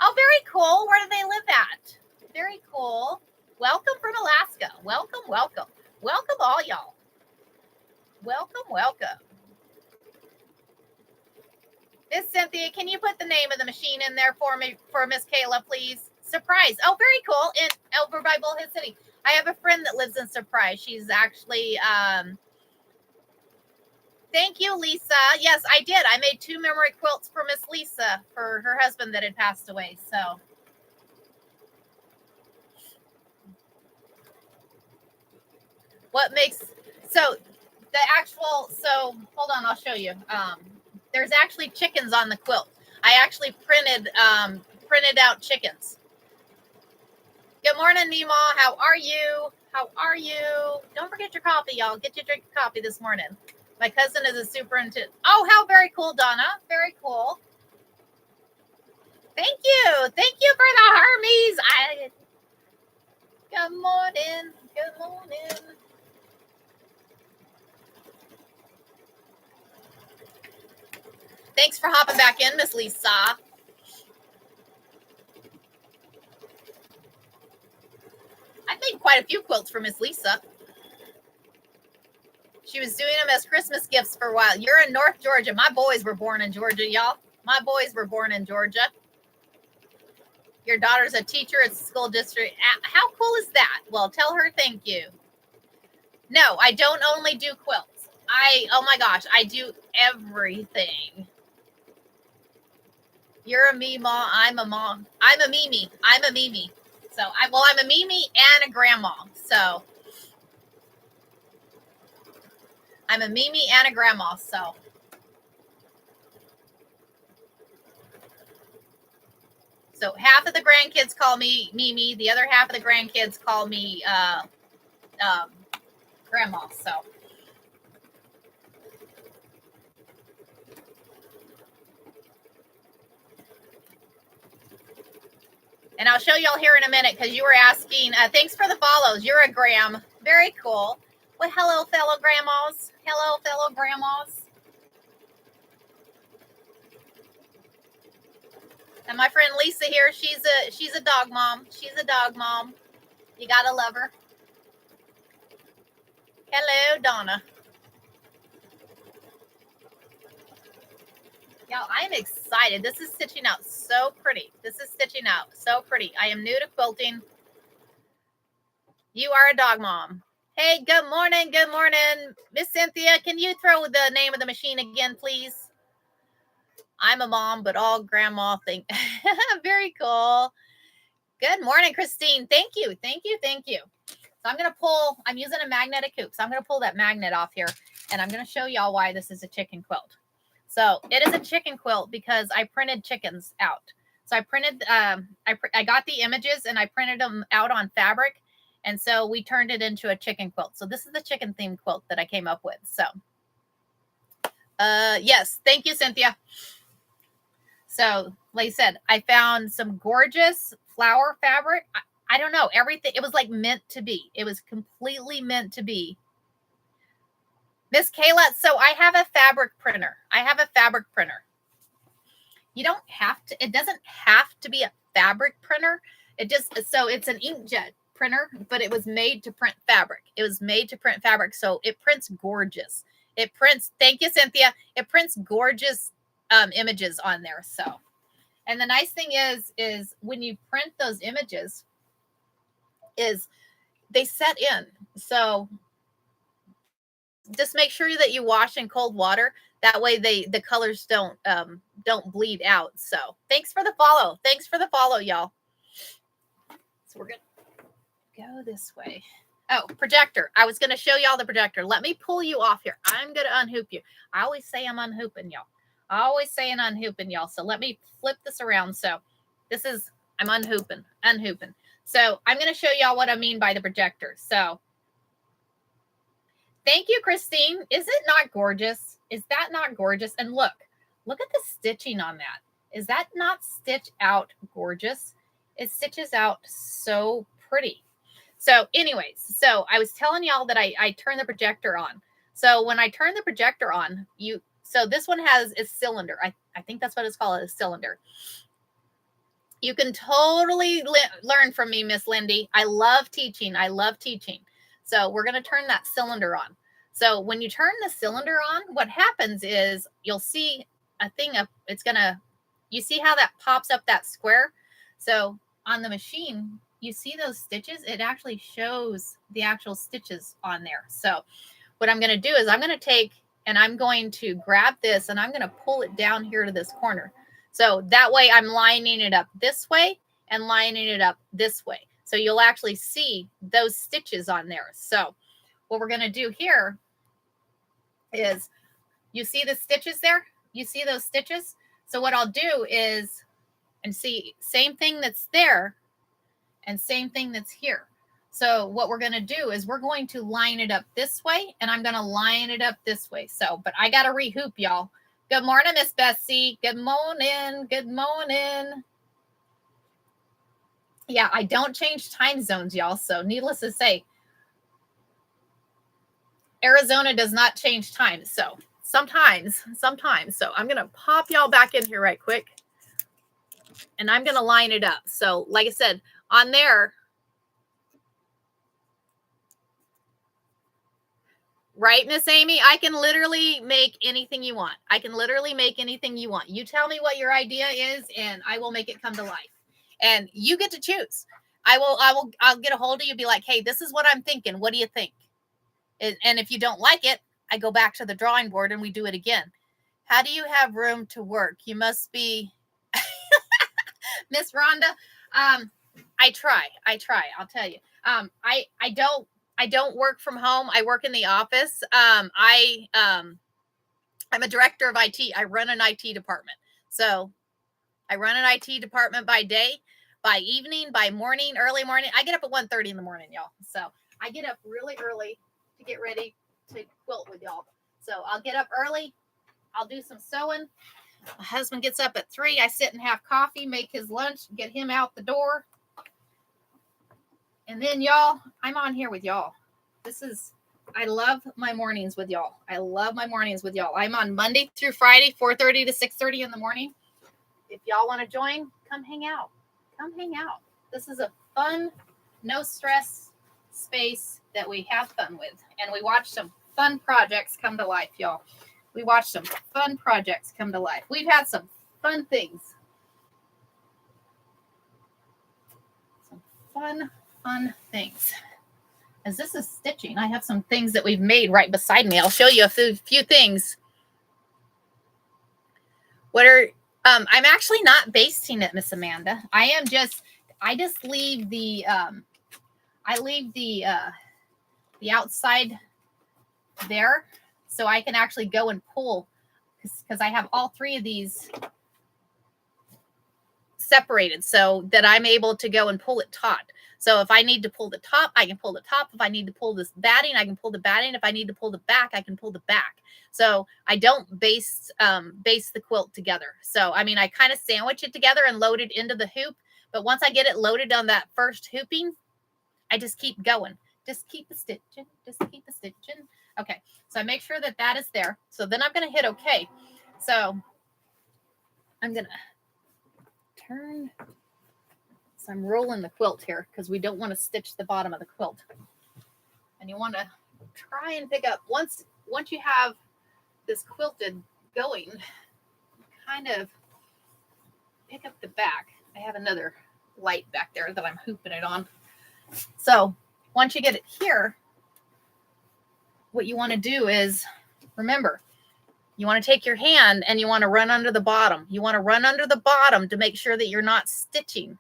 Oh, very cool. Where do they live at? Very cool. Welcome from Alaska. Welcome, welcome. Welcome all y'all. Welcome, welcome. Miss Cynthia, can you put the name of the machine in there for me, for Miss Kayla, please? Surprise. Oh, very cool. And over by Bullhead City. I have a friend that lives in Surprise. She's actually, thank you, Lisa. Yes, I did. I made 2 memory quilts for Miss Lisa for her husband that had passed away. So what makes, so the actual, so hold on, I'll show you. There's actually chickens on the quilt. I actually printed out chickens. Good morning, Nima. How are you? How are you? Don't forget your coffee, y'all. Get your drink of coffee this morning. My cousin is a superintendent. Oh, how very cool, Donna. Very cool. Thank you. Thank you for the Hermes. Good morning. Good morning. Thanks for hopping back in, Miss Lisa. I've made quite a few quilts for Miss Lisa. She was doing them as Christmas gifts for a while. You're in North Georgia. My boys were born in Georgia, y'all. My boys were born in Georgia. Your daughter's a teacher at the school district. How cool is that? Well, tell her thank you. No, I don't only do quilts. Oh my gosh, I do everything. You're a Mima. I'm a mom. I'm a Mimi. I'm a Mimi. So I'm a Mimi and a grandma. So I'm a Mimi and a grandma. So half of the grandkids call me Mimi. The other half of the grandkids call me grandma. So. And I'll show y'all here in a minute because you were asking. Thanks for the follows. You're a Graham. Very cool. Well, hello, fellow grandmas. Hello, fellow grandmas. And my friend Lisa here, she's a dog mom. She's a dog mom. You gotta love her. Hello, Donna. Y'all, I'm excited. This is stitching out so pretty. This is stitching out so pretty. I am new to quilting. You are a dog mom. Hey, good morning. Good morning. Miss Cynthia, can you throw the name of the machine again, please? I'm a mom, but all grandma think. Very cool. Good morning, Christine. Thank you. Thank you. Thank you. So I'm going to pull, I'm using a magnetic hoop. So I'm going to pull that magnet off here and I'm going to show y'all why this is a chicken quilt. So it is a chicken quilt because I printed chickens out. So I printed, I got the images and I printed them out on fabric. And so we turned it into a chicken quilt. So this is the chicken themed quilt that I came up with. So, yes, thank you, Cynthia. So like I said, I found some gorgeous flower fabric. I don't know, everything. It was like meant to be. It was completely meant to be. Miss Kayla, so I have a fabric printer. You don't have to, it doesn't have to be a fabric printer. So it's an inkjet printer, but it was made to print fabric. So it prints gorgeous. Thank you, Cynthia. It prints gorgeous images on there. So, and the nice thing is when you print those images, is they set in. So just make sure that you wash in cold water. That way the colors don't bleed out. So thanks for the follow. Thanks for the follow, y'all. So we're gonna go this way. Oh, projector. I was gonna show y'all the projector. Let me pull you off here. I'm gonna unhoop you. I always say I'm unhooping y'all. I always say I'm unhooping y'all. So let me flip this around. So this is, I'm unhooping. So I'm gonna show y'all what I mean by the projector. So thank you, Christine. Is it not gorgeous? Is that not gorgeous? And look at the stitching on that. Is that not stitch out gorgeous? It stitches out so pretty. So anyways, so I was telling y'all that I turn the projector on. So when I turn the projector on, so this one has a cylinder. I think that's what it's called, a cylinder. You can totally learn from me, Miss Lindy. I love teaching. So we're going to turn that cylinder on. So when you turn the cylinder on, what happens is you'll see a thing up. You see how that pops up that square? So on the machine, you see those stitches? It actually shows the actual stitches on there. So what I'm going to do is I'm going to take and I'm going to grab this and I'm going to pull it down here to this corner. So that way I'm lining it up this way and lining it up this way. So you'll actually see those stitches on there. So what we're going to do here is, you see the stitches there? You see those stitches? So what I'll do is, and see, same thing that's there and same thing that's here. So what we're going to do is we're going to line it up this way and I'm going to line it up this way. So, but I got to rehoop, y'all. Good morning, Miss Bessie. Good morning. Good morning. Yeah, I don't change time zones, y'all. So needless to say, Arizona does not change time. So sometimes. So I'm going to pop y'all back in here right quick. And I'm going to line it up. So like I said, on there, right, Miss Amy? I can literally make anything you want. You tell me what your idea is and I will make it come to life. And you get to choose. I'll get a hold of you and be like, hey, this is what I'm thinking. What do you think? And if you don't like it, I go back to the drawing board and we do it again. How do you have room to work? You must be Miss Rhonda. I try. I'll tell you. I don't work from home. I work in the office. I'm a director of IT. I run an IT department. So I run an IT department by day, by evening, by morning, early morning. I get up at 1:30 in the morning, y'all. So I get up really early to get ready to quilt with y'all. So I'll get up early. I'll do some sewing. My husband gets up at 3. I sit and have coffee, make his lunch, get him out the door. And then y'all, I'm on here with y'all. I love my mornings with y'all. I'm on Monday through Friday, 4:30 to 6:30 in the morning. If y'all want to join, come hang out. This is a fun, no stress space that we have fun with. And we watch some fun projects come to life, y'all. We've had some fun things. Some fun things. As this is stitching, I have some things that we've made right beside me. I'll show you a few things. I'm actually not basting it, Miss Amanda. I just leave the the outside there so I can actually go and pull, because I have all 3 of these separated so that I'm able to go and pull it taut. So if I need to pull the top, I can pull the top. If I need to pull this batting, I can pull the batting. If I need to pull the back, I can pull the back. So I don't base the quilt together. So, I mean, I kind of sandwich it together and load it into the hoop. But once I get it loaded on that first hooping, I just keep going. Just keep the stitching. Okay. So I make sure that is there. So then I'm going to hit OK. So I'm going to turn. So I'm rolling the quilt here because we don't want to stitch the bottom of the quilt. And you want to try and pick up, once you have this quilted going, kind of pick up the back. I have another light back there that I'm hooping it on. So once you get it here, what you want to do is, remember, you want to take your hand and you want to run under the bottom. You want to run under the bottom to make sure that you're not stitching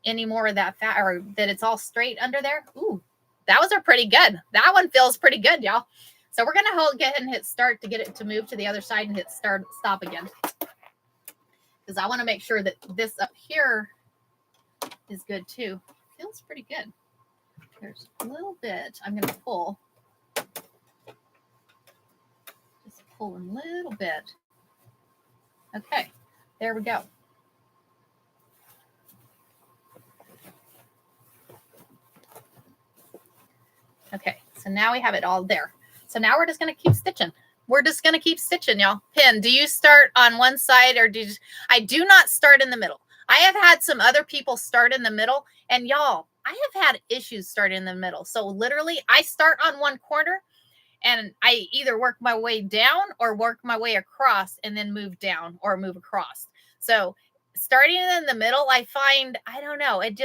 any more of that fat, or that it's all straight under there. Ooh, that was pretty good. That one feels pretty good, y'all. So we're going to go ahead and hit start to get it to move to the other side and hit stop again. Because I want to make sure that this up here is good too. Feels pretty good. There's a little bit I'm going to pull. Just pull a little bit. Okay, there we go. Okay, so now we have it all there. So now we're just going to keep stitching. We're just going to keep stitching, y'all. Pin, do you start on one side or I do not start in the middle. I have had some other people start in the middle, and y'all, I have had issues starting in the middle. So literally I start on one corner and I either work my way down or work my way across and then move down or move across. So starting in the middle, I find, I don't know, it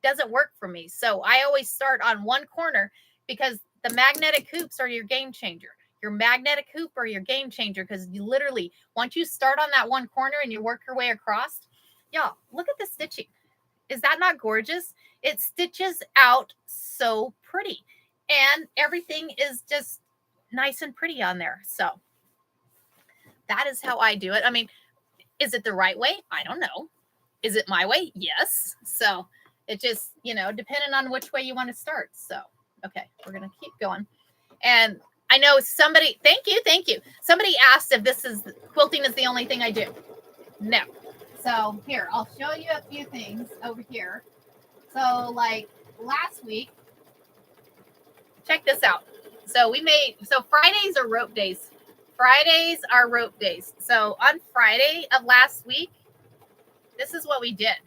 doesn't work for me. So I always start on one corner, because the magnetic hoops are your game changer. Your magnetic hoop are your game changer, because you literally, once you start on that one corner and you work your way across, y'all, look at the stitching. Is that not gorgeous? It stitches out so pretty, and everything is just nice and pretty on there. So that is how I do it. I mean, is it the right way? I don't know. Is it my way? Yes. So it just, depending on which way you want to start. So, okay, we're going to keep going. And I know somebody, thank you. Somebody asked if quilting is the only thing I do. No. So here, I'll show you a few things over here. So like last week, check this out. So Fridays are rope days. Fridays are rope days. So on Friday of last week, this is what we did.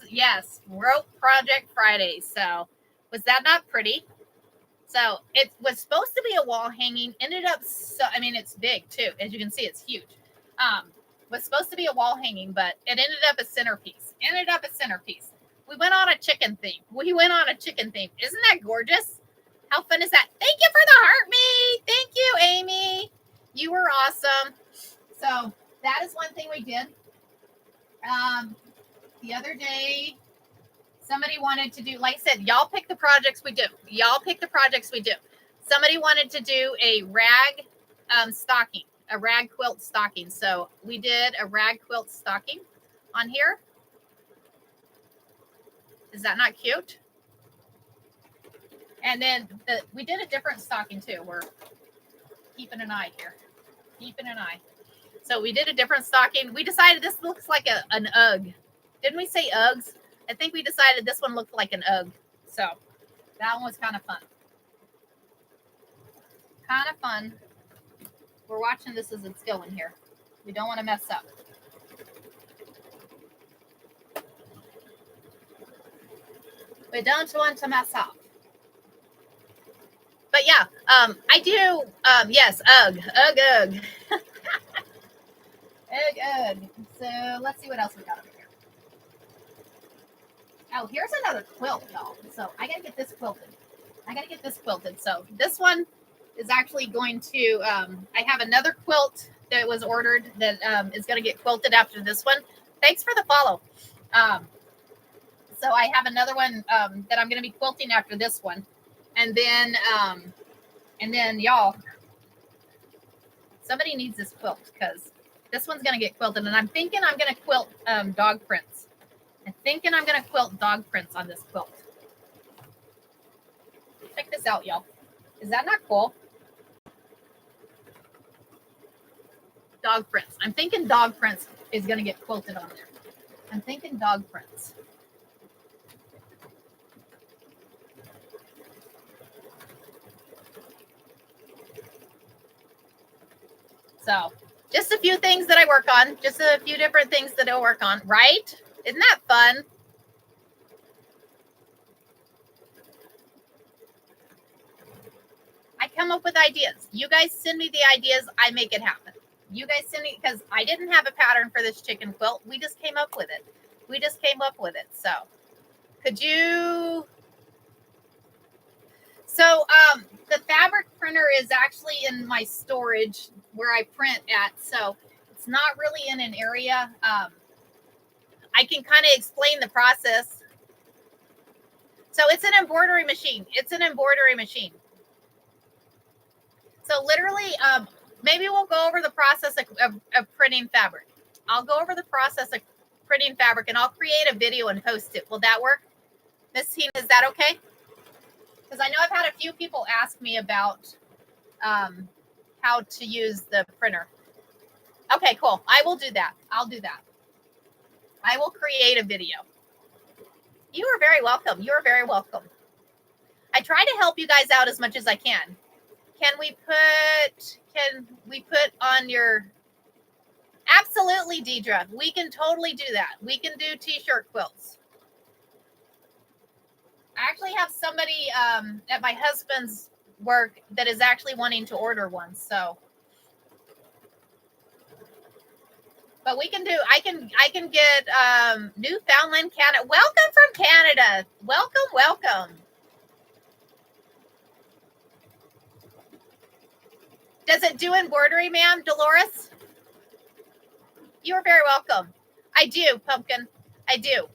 Yes, Rope Project Friday. So was that not pretty? So it was supposed to be a wall hanging, ended up, it's big too. As you can see, it's huge. Was supposed to be a wall hanging, but it ended up a centerpiece. We went on a chicken theme. Isn't that gorgeous? How fun is that? Thank you for the heart, me. Thank you, Amy. You were awesome. So that is one thing we did. The other day, somebody wanted to do, like I said, y'all pick the projects we do. Somebody wanted to do a rag stocking, a rag quilt stocking. So we did a rag quilt stocking on here. Is that not cute? And then we did a different stocking too. We're keeping an eye here. So we did a different stocking. We decided this looks like an UGG. Didn't we say Uggs? I think we decided this one looked like an UGG. So that one was kind of fun. We're watching this as it's going here. We don't want to mess up. We don't want to mess up. But yeah, I do, yes, UGG. UGG. So let's see what else we got over here. Oh, here's another quilt, y'all. So I gotta get this quilted. So this one is actually going to, I have another quilt that was ordered that is going to get quilted after this one. Thanks for the follow. So I have another one that I'm going to be quilting after this one. And then y'all, somebody needs this quilt, because this one's going to get quilted. And I'm thinking I'm going to quilt dog prints. On this quilt. Check this out, y'all. Is that not cool? Dog prints. I'm thinking dog prints is going to get quilted on there. I'm thinking dog prints. So just a few things that I work on. Just a few different things that I work on, right? Isn't that fun? I come up with ideas. You guys send me the ideas. I make it happen. You guys send me, because I didn't have a pattern for this chicken quilt. We just came up with it. So So the fabric printer is actually in my storage where I print at. So it's not really in an area. I can kind of explain the process. So it's an embroidery machine. It's an embroidery machine. So literally, maybe we'll go over the process of printing fabric. I'll go over the process of printing fabric and I'll create a video and post it. Will that work? Miss Tina, is that okay? Because I know I've had a few people ask me about how to use the printer. Okay, cool. I will do that. I'll do that. I will create a video. You are very welcome. You are very welcome. I try to help you guys out as much as I can. Can we put on your... Absolutely, Deidre. We can totally do that. We can do t-shirt quilts. I actually have somebody at my husband's work that is actually wanting to order one. So, but we can do. I can get Newfoundland, Canada. Welcome from Canada. Welcome, welcome. Does it do embroidery, ma'am, Dolores? You are very welcome. I do, Pumpkin. I do.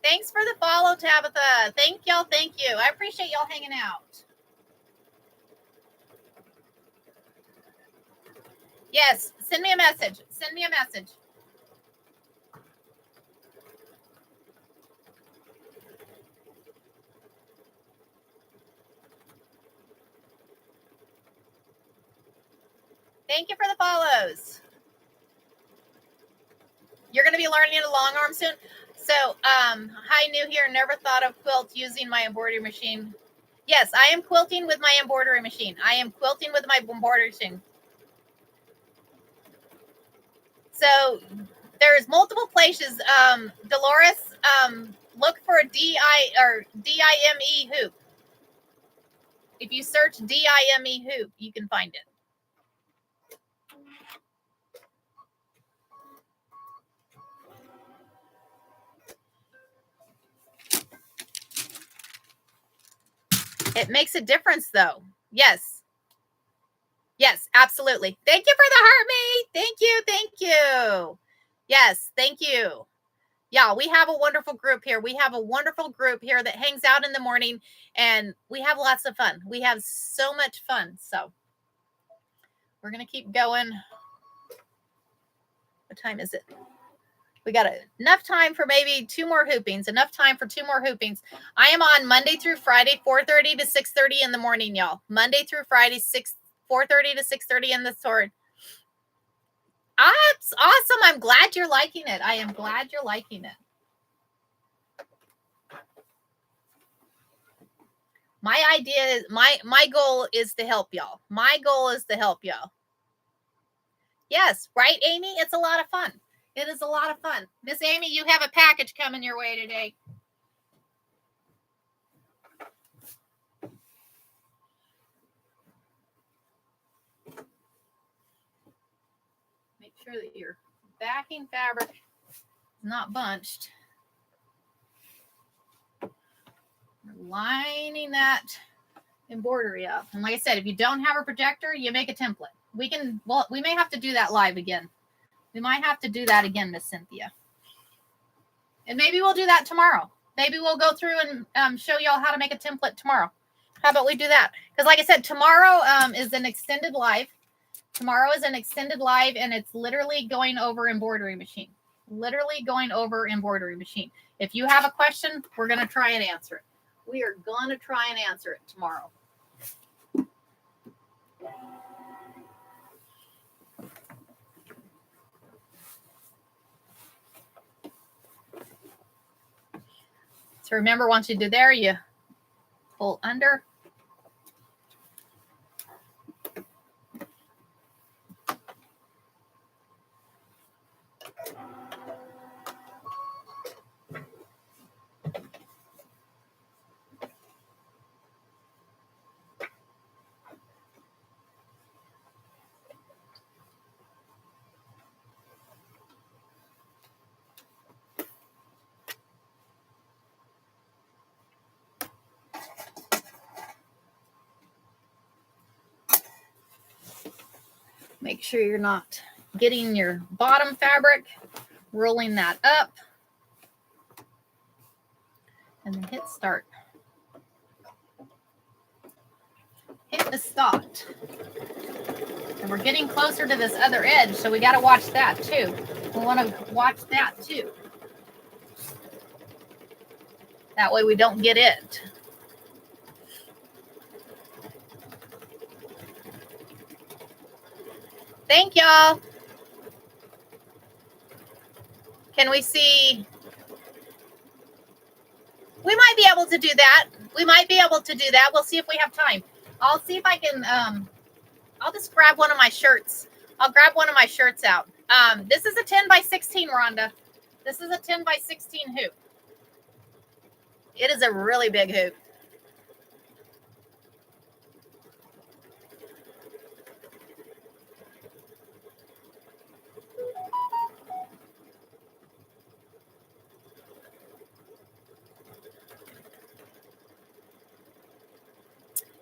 Thanks for the follow, Tabitha. Thank y'all. Thank you. I appreciate y'all hanging out. Yes, send me a message. Send me a message. Thank you for the follows. You're going to be learning a long arm soon. So, hi, new here. Never thought of quilt using my embroidery machine. Yes, I am quilting with my embroidery machine. I am quilting with my embroidery machine. So, there's multiple places. Dolores, look for DIME hoop. If you search DIME hoop, you can find it. It makes a difference, though. Yes. Yes, absolutely. Thank you for the heart, mate. Thank you. Thank you. Yes, thank you. Yeah, we have a wonderful group here. We have a wonderful group here that hangs out in the morning, and we have lots of fun. We have so much fun. So we're going to keep going. What time is it? We got enough time for maybe 2 more hoopings. Enough time for 2 more hoopings. I am on Monday through Friday, 4:30 to 6:30 in the morning, y'all. Monday through Friday, 4:30 to 6:30 in the sword. Awesome. I'm glad you're liking it. I am glad you're liking it. My idea is my goal is to help y'all. My goal is to help y'all. Yes, right, Amy? It's a lot of fun. It is a lot of fun. Miss Amy, you have a package coming your way today. Make sure that your backing fabric is not bunched. We're lining that embroidery up. And like I said, if you don't have a projector, you make a template. We may have to do that live again. We might have to do that again, Miss Cynthia. And maybe we'll do that tomorrow. Maybe we'll go through and show y'all how to make a template tomorrow. How about we do that? Because like I said, tomorrow is an extended live. Tomorrow is an extended live, and it's literally going over embroidery machine. Literally going over embroidery machine. If you have a question, we're going to try and answer it. We are going to try and answer it tomorrow. So remember, once you do there, you pull under. Make sure you're not getting your bottom fabric, rolling that up, and then hit start. Hit the start. And we're getting closer to this other edge, so we got to watch that too. We want to watch that too. That way we don't get it. Thank y'all. Can we see? We might be able to do that. We might be able to do that. We'll see if we have time. I'll see if I can, I'll just grab one of my shirts. I'll grab one of my shirts out. This is a 10 by 16, Rhonda. This is a 10 by 16 hoop. It is a really big hoop.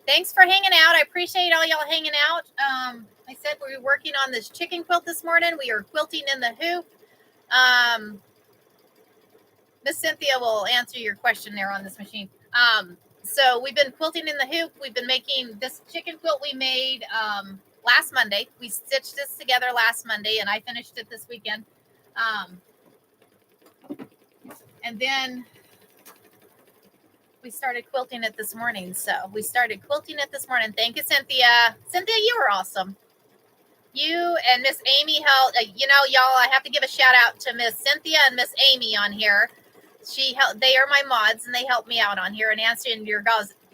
Thanks for hanging out. I appreciate all y'all hanging out. I said we were working on this chicken quilt this morning. We are quilting in the hoop. Miss Cynthia will answer your question there on this machine. So we've been quilting in the hoop. We've been making this chicken quilt we made last Monday. We stitched this together last Monday, and I finished it this weekend. And then we started quilting it this morning. So we started quilting it this morning. Thank you, Cynthia. Cynthia, you were awesome. You and Miss Amy helped. You know, y'all, I have to give a shout out to Miss Cynthia and Miss Amy on here. She helped. They are my mods, and they help me out on here and answering your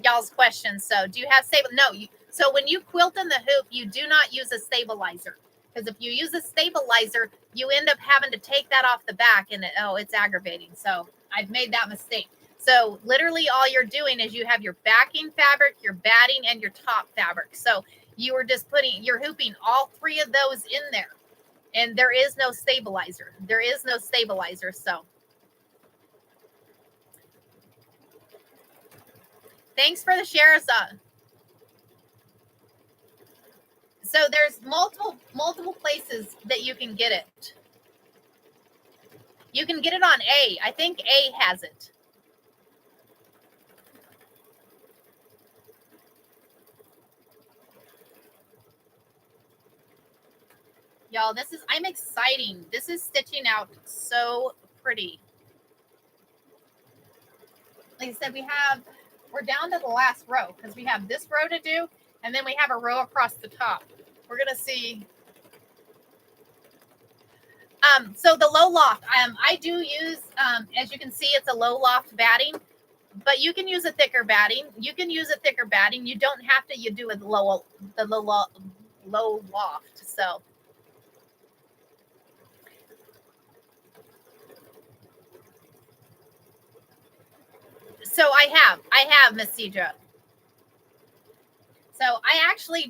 y'all's questions. So, do you have stable? No. So when you quilt in the hoop, you do not use a stabilizer, because if you use a stabilizer, you end up having to take that off the back, and it's aggravating. So I've made that mistake. So literally, all you're doing is you have your backing fabric, your batting, and your top fabric. So you are just you're hooping all three of those in there, and there is no stabilizer. There is no stabilizer. So. Thanks for the share, son. So there's multiple places that you can get it. You can get it on A. I think A has it. Y'all, I'm exciting. This is stitching out so pretty. Like I said, we're down to the last row because we have this row to do, and then we have a row across the top. We're going to see. So the low loft, I do use, as you can see, it's a low loft batting, but you can use a thicker batting. You can use a thicker batting. You don't have to, you do the low loft. So I have Miss Cedra. So I actually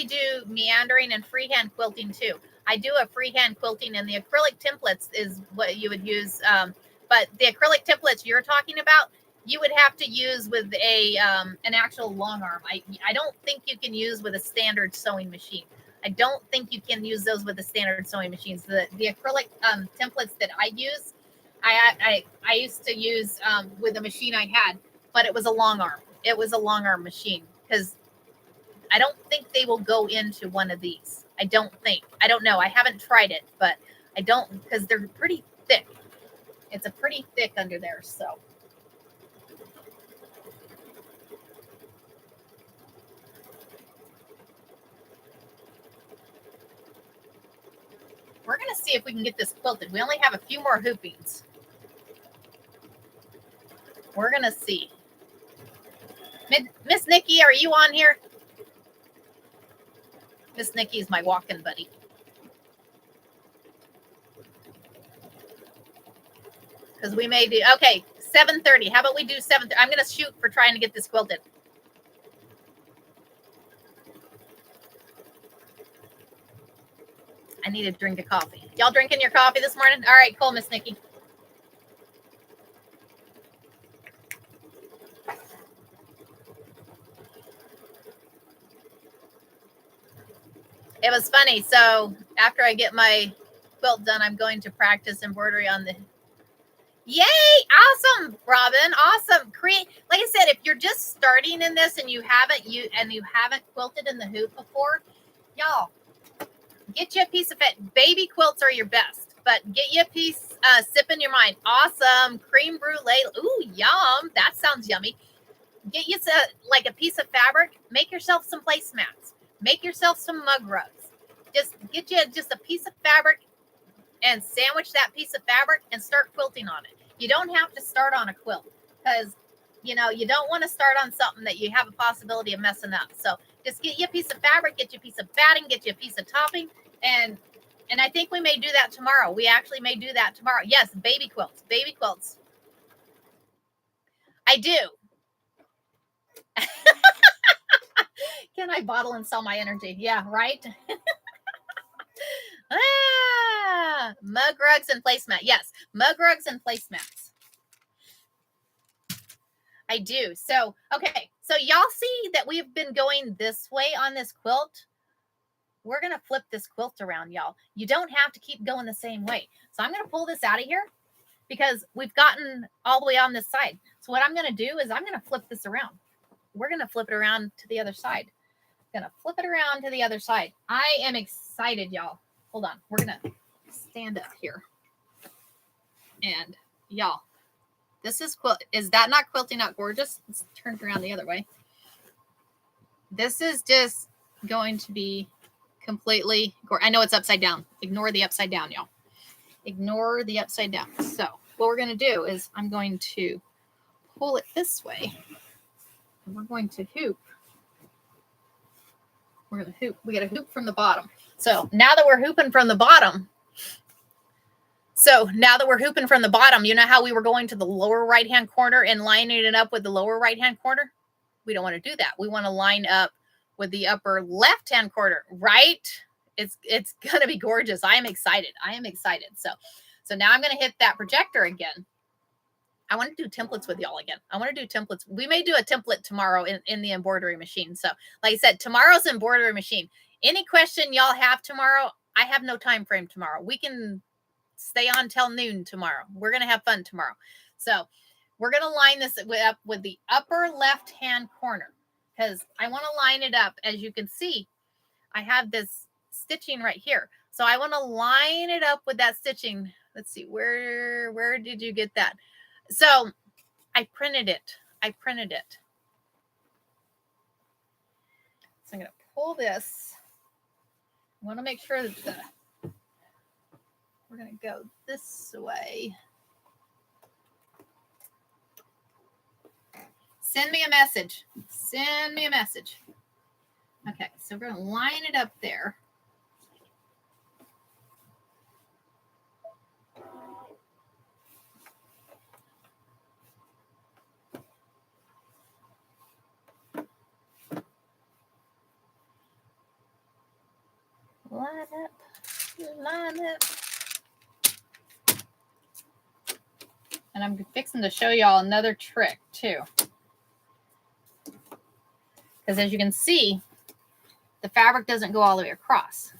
do meandering and freehand quilting too. I do a freehand quilting, and the acrylic templates is what you would use. But the acrylic templates you're talking about, you would have to use with an actual long arm. I don't think you can use with a standard sewing machine. I don't think you can use those with the standard sewing machines. The acrylic templates that I use, I used to use with a machine I had, but it was a long arm. It was a long arm machine, because I don't think they will go into one of these. I don't know. I haven't tried it, but I don't, because they're pretty thick. It's a pretty thick under there. So we're going to see if we can get this quilted. We only have a few more hoopings. We're going to see. Miss Nikki, are you on here? Miss Nikki is my walk-in buddy. Because we may do, okay, 7:30. How about we do 7:30? I'm going to shoot for trying to get this quilted. I need a drink of coffee. Y'all drinking your coffee this morning? All right, cool, Miss Nikki. It was funny. So after I get my quilt done, I'm going to practice embroidery on the. Yay! Awesome, Robin. Awesome. Create, like I said, if you're just starting in this and you haven't quilted in the hoop before, y'all, get you a piece of it. Baby quilts are your best, but get you a piece, sip in your mind. Awesome. Cream brulee. Ooh, yum. That sounds yummy. Get you like a piece of fabric. Make yourself some placemats. Make yourself some mug rugs. Just get you just a piece of fabric and sandwich that piece of fabric and start quilting on it. You don't have to start on a quilt because, you know, you don't want to start on something that you have a possibility of messing up. So just get you a piece of fabric, get you a piece of batting, get you a piece of topping. And I think we may do that tomorrow. We actually may do that tomorrow. Yes, baby quilts, baby quilts. I do. Can I bottle and sell my energy? Yeah, right. Mug rugs and placemat. Yes, mug rugs and placemats. I do. So, okay. So y'all see that we've been going this way on this quilt. We're going to flip this quilt around, y'all. You don't have to keep going the same way. So I'm going to pull this out of here because we've gotten all the way on this side. So what I'm going to do is I'm going to flip this around. We're going to flip it around to the other side. Going to flip it around to the other side. I am excited, y'all. Hold on. We're going to stand up here. And y'all, this is quilt. Is that not quilting out gorgeous? Let's turn it around the other way. This is just going to be completely gorgeous. I know it's upside down. Ignore the upside down, y'all. Ignore the upside down. So what we're going to do is I'm going to pull it this way. And we're going to hoop. We're going to hoop. We got to hoop from the bottom. So now that we're hooping from the bottom, you know how we were going to the lower right-hand corner and lining it up with the lower right-hand corner? We don't want to do that. We want to line up with the upper left-hand corner, right? It's going to be gorgeous. I am excited. So now I'm going to hit that projector again. I want to do templates with y'all again. I want to do templates. We may do a template tomorrow in the embroidery machine. So like I said, tomorrow's embroidery machine. Any question y'all have tomorrow, I have no time frame tomorrow. We can stay on till noon tomorrow. We're going to have fun tomorrow. So we're going to line this up with the upper left-hand corner because I want to line it up. As you can see, I have this stitching right here. So I want to line it up with that stitching. Let's see, where did you get that? So I printed it. So I'm going to pull this. I want to make sure that we're going to go this way. Send me a message. Okay, so we're going to line it up there. Line up. And I'm fixing to show y'all another trick too. Because as you can see, the fabric doesn't go all the way across.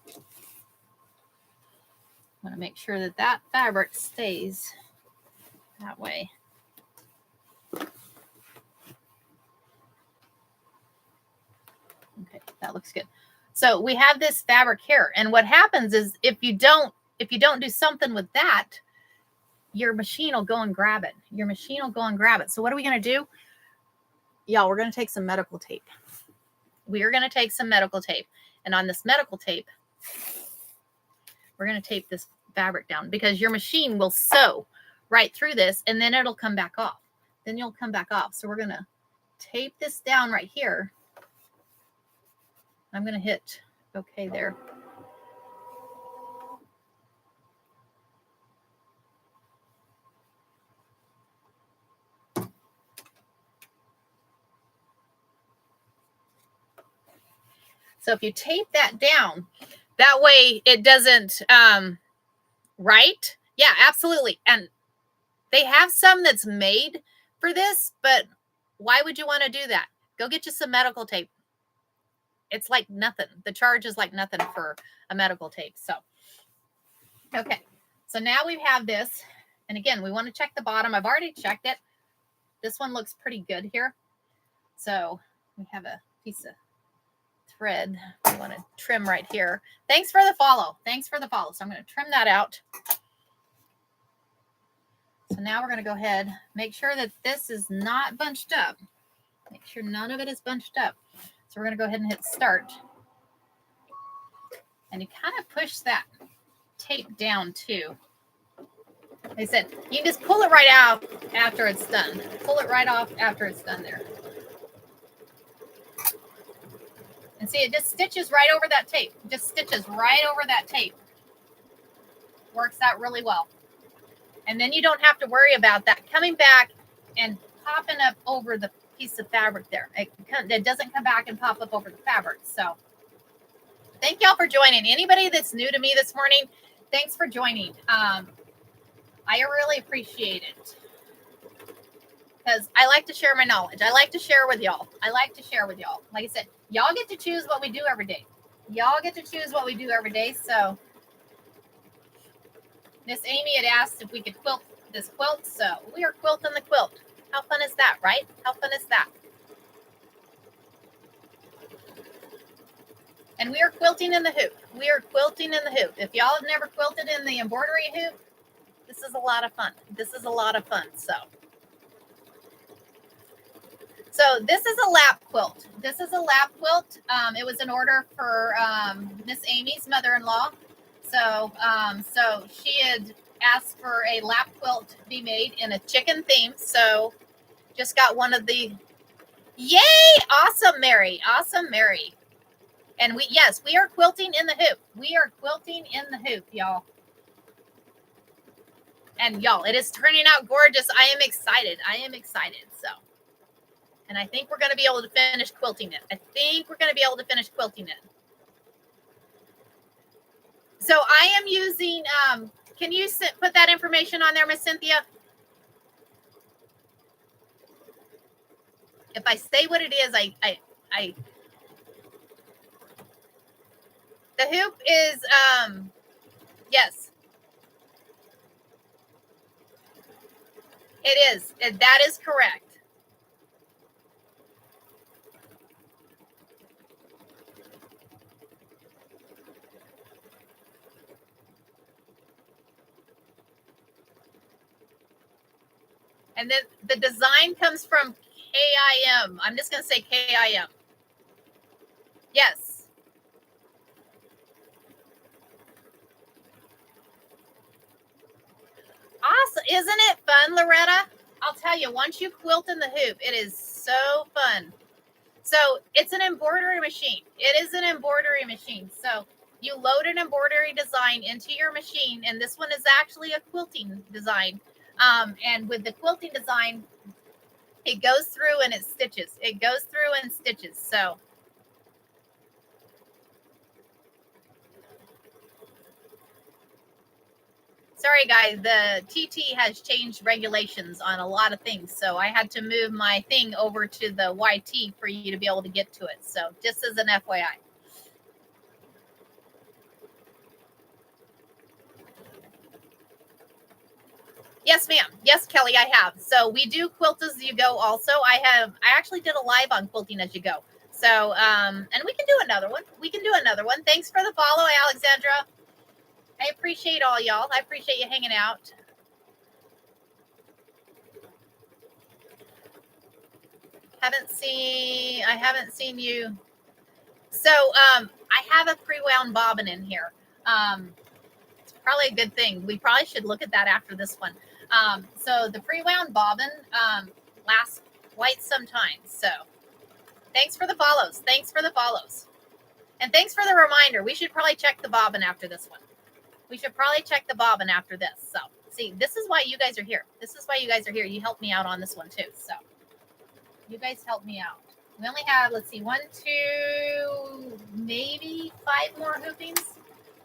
I want to make sure that that fabric stays that way. Okay, that looks good. So we have this fabric here, and what happens is if you don't do something with that, your machine will go and grab it. So what are we going to do? Y'all, we're going to take some medical tape. And on this medical tape, we're going to tape this fabric down because your machine will sew right through this and then it'll come back off. So we're going to tape this down right here. I'm going to hit okay there. So if you tape that down, that way it doesn't, right? Yeah, absolutely. And they have some that's made for this, but why would you want to do that? Go get you some medical tape. It's like nothing. The charge is like nothing for a medical tape. So, okay. So now we have this. And again, we want to check the bottom. I've already checked it. This one looks pretty good here. So we have a piece of thread we want to trim right here. Thanks for the follow. Thanks for the follow. So I'm going to trim that out. So now we're going to go ahead, make sure that this is not bunched up. Make sure none of it is bunched up. So we're going to go ahead and hit start. And you kind of push that tape down too. Like I said, you can just pull it right out after it's done. Pull it right off after it's done there. And see, it just stitches right over that tape. It just stitches right over that tape. Works out really well. And then you don't have to worry about that coming back and popping up over the piece of fabric there. It doesn't come back and pop up over the fabric. So thank y'all for joining. Anybody that's new to me this morning, thanks for joining. I really appreciate it because I like to share my knowledge. I like to share with y'all. Like I said, y'all get to choose what we do every day. So Miss Amy had asked if we could quilt this quilt. So we are quilting the quilt. How fun is that, right? And we are quilting in the hoop. If y'all have never quilted in the embroidery hoop, this is a lot of fun. So this is a lap quilt. It was an order for Miss Amy's mother-in-law. So she had asked for a lap quilt to be made in a chicken theme. So just got one of the, yay! Awesome, Mary. And we are quilting in the hoop. Y'all. And y'all, it is turning out gorgeous. I am excited. So, and I think we're going to be able to finish quilting it. So I am using, can you put that information on there, Miss Cynthia? If I say what it is, the hoop is, yes. It is. That is correct. And then the design comes from KIM. I'm just going to say KIM. Yes. Awesome. Isn't it fun, Loretta? I'll tell you, once you quilt in the hoop, it is so fun. So it's an embroidery machine. So you load an embroidery design into your machine, and this one is actually a quilting design. And with the quilting design, it goes through and it stitches. So sorry, guys, the TT has changed regulations on a lot of things. So I had to move my thing over to the YT for you to be able to get to it. So just as an FYI. Yes, ma'am. Yes, Kelly, I have. So we do quilt as you go also. I actually did a live on quilting as you go. So, and we can do another one. Thanks for the follow, Alexandra. I appreciate all y'all. I appreciate you hanging out. I haven't seen you. So, I have a pre-wound bobbin in here. It's probably a good thing. We probably should look at that after this one. So the pre-wound bobbin lasts quite some time. So thanks for the follows. And thanks for the reminder. We should probably check the bobbin after this one. So see, this is why you guys are here. You helped me out on this one too. So you guys helped me out. We only have, let's see, 1, 2, maybe 5 more hoopings.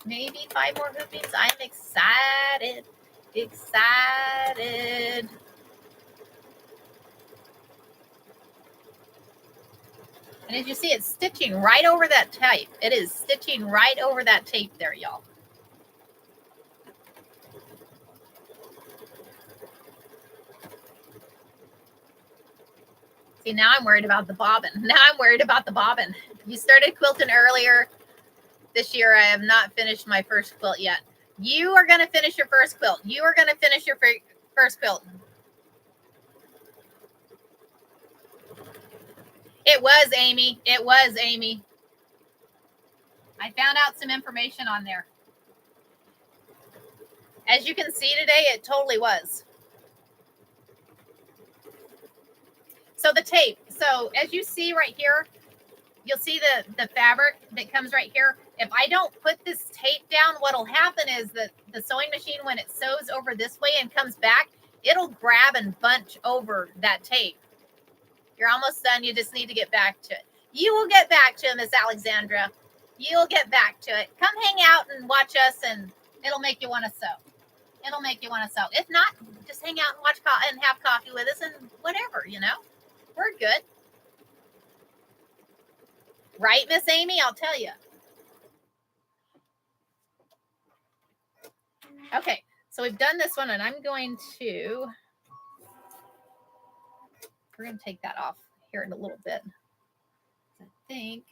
I'm excited. And as you see, it's stitching right over that tape. It is stitching right over that tape there, y'all. See, now I'm worried about the bobbin. Now I'm worried about the bobbin. You started quilting earlier this year. I have not finished my first quilt yet. You are going to finish your first quilt. You are going to finish your first quilt. It was Amy. It was Amy. I found out some information on there. As you can see today, it totally was. So the tape. So as you see right here, you'll see the fabric that comes right here. If I don't put this tape down, what'll happen is that the sewing machine, when it sews over this way and comes back, it'll grab and bunch over that tape. You're almost done. You just need to get back to it. You will get back to it, Miss Alexandra. You'll get back to it. Come hang out and watch us, and it'll make you want to sew. It'll make you want to sew. If not, just hang out and watch and have coffee with us and whatever, you know. We're good. Right, Miss Amy? I'll tell you. Okay, so we've done this one, and I'm going to, we're going to take that off here in a little bit. I think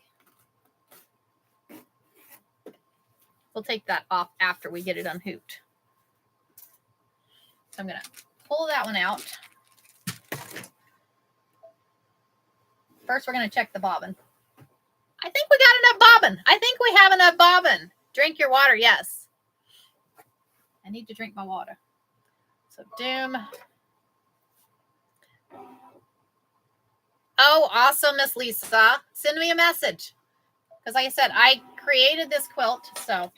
we'll take that off after we get it unhooped. So I'm going to pull that one out. First, we're going to check the bobbin. I think we got enough bobbin. I think we have enough bobbin. Drink your water, yes. I need to drink my water. So doom. Oh, awesome, Miss Lisa. Send me a message. Because like I said, I created this quilt. So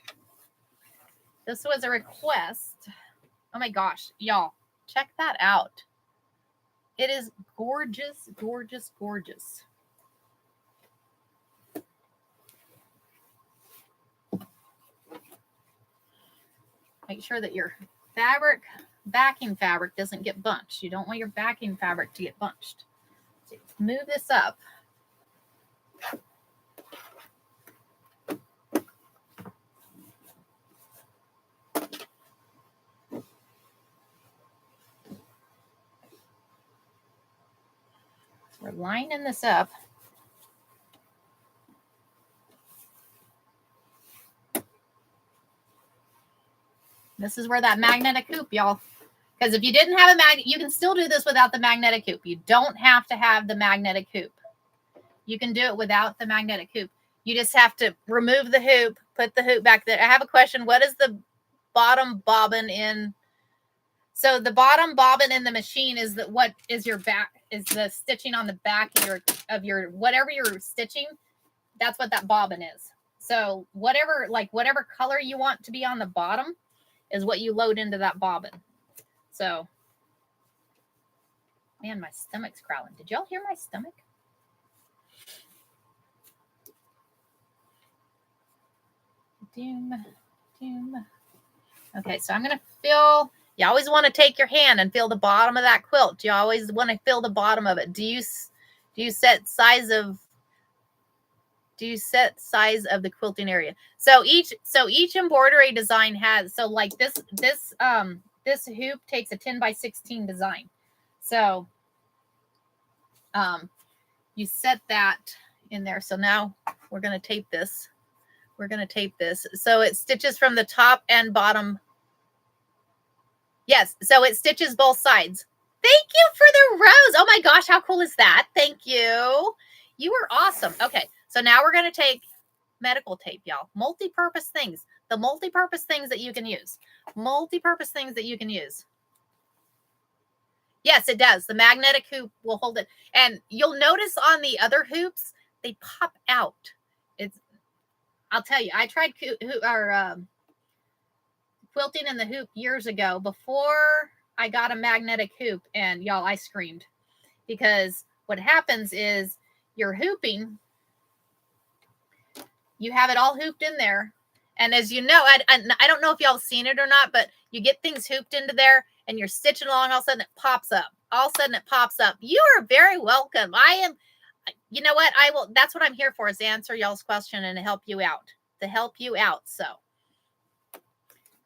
this was a request. Oh my gosh, y'all, check that out. It is gorgeous, gorgeous, gorgeous. Make sure that your fabric, backing fabric doesn't get bunched. You don't want your backing fabric to get bunched. So move this up. We're lining this up. This is where that magnetic hoop, y'all. Because if you didn't have a magnet, you can still do this without the magnetic hoop. You don't have to have the magnetic hoop. You can do it without the magnetic hoop. You just have to remove the hoop, put the hoop back there. I have a question. What is the bottom bobbin in? So the bottom bobbin in the machine is that what is your back, is the stitching on the back of your whatever you're stitching. That's what that bobbin is. So whatever color you want to be on the bottom is what you load into that bobbin. So, man, my stomach's growling. Did y'all hear my stomach? Doom, doom. Okay, so I'm going to feel, you always want to take your hand and feel the bottom of that quilt. You always want to feel the bottom of it. Do you set size of the quilting area? So each embroidery design has, so like this hoop takes a 10 by 16 design. So you set that in there. So now we're going to tape this. We're going to tape this. So it stitches from the top and bottom. Yes. So it stitches both sides. Thank you for the rose. Oh my gosh. How cool is that? Thank you. You were awesome. Okay. So now we're going to take medical tape, y'all. Multi-purpose things. The multi-purpose things that you can use. Multi-purpose things that you can use. Yes, it does. The magnetic hoop will hold it. And you'll notice on the other hoops, they pop out. I'll tell you, I tried quilting in the hoop years ago before I got a magnetic hoop. And y'all, I screamed. Because what happens is you're hooping. You have it all hooped in there. And as you know, I don't know if y'all seen it or not, but you get things hooped into there and you're stitching along. All of a sudden it pops up. All of a sudden it pops up. You are very welcome. You know what? I will. That's what I'm here for, is to answer y'all's question and to help you out. So,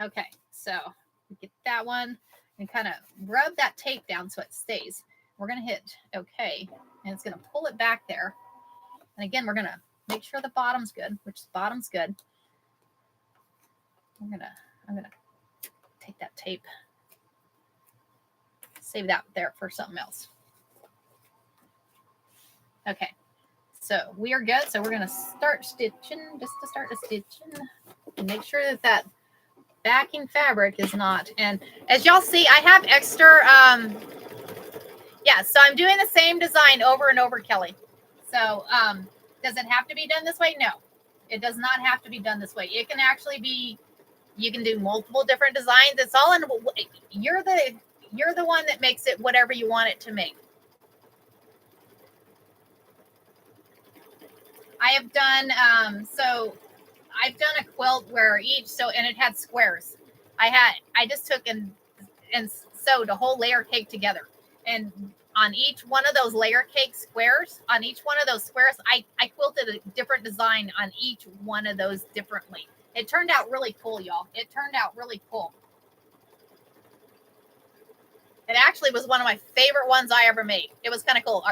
okay. So get that one and kind of rub that tape down so it stays. We're going to hit okay. And it's going to pull it back there. And again, we're going to make sure the bottom's good, which the bottom's good. I'm going to take that tape, save that there for something else. Okay, so we are good. So we're going to start stitching, just to start the stitching, and make sure that that backing fabric is not. And as y'all see, I have extra. Yeah, so I'm doing the same design over and over, Kelly. So does it have to be done this way? No, it does not have to be done this way. It can actually be. You can do multiple different designs. It's all in. You're the one that makes it whatever you want it to make. I have done so I've done a quilt where and it had squares. I just took and sewed a whole layer cake together. And on each one of those layer cake squares, I quilted a different design on each one of those differently. It turned out really cool, y'all. It turned out really cool. It actually was one of my favorite ones I ever made. It was kind of cool.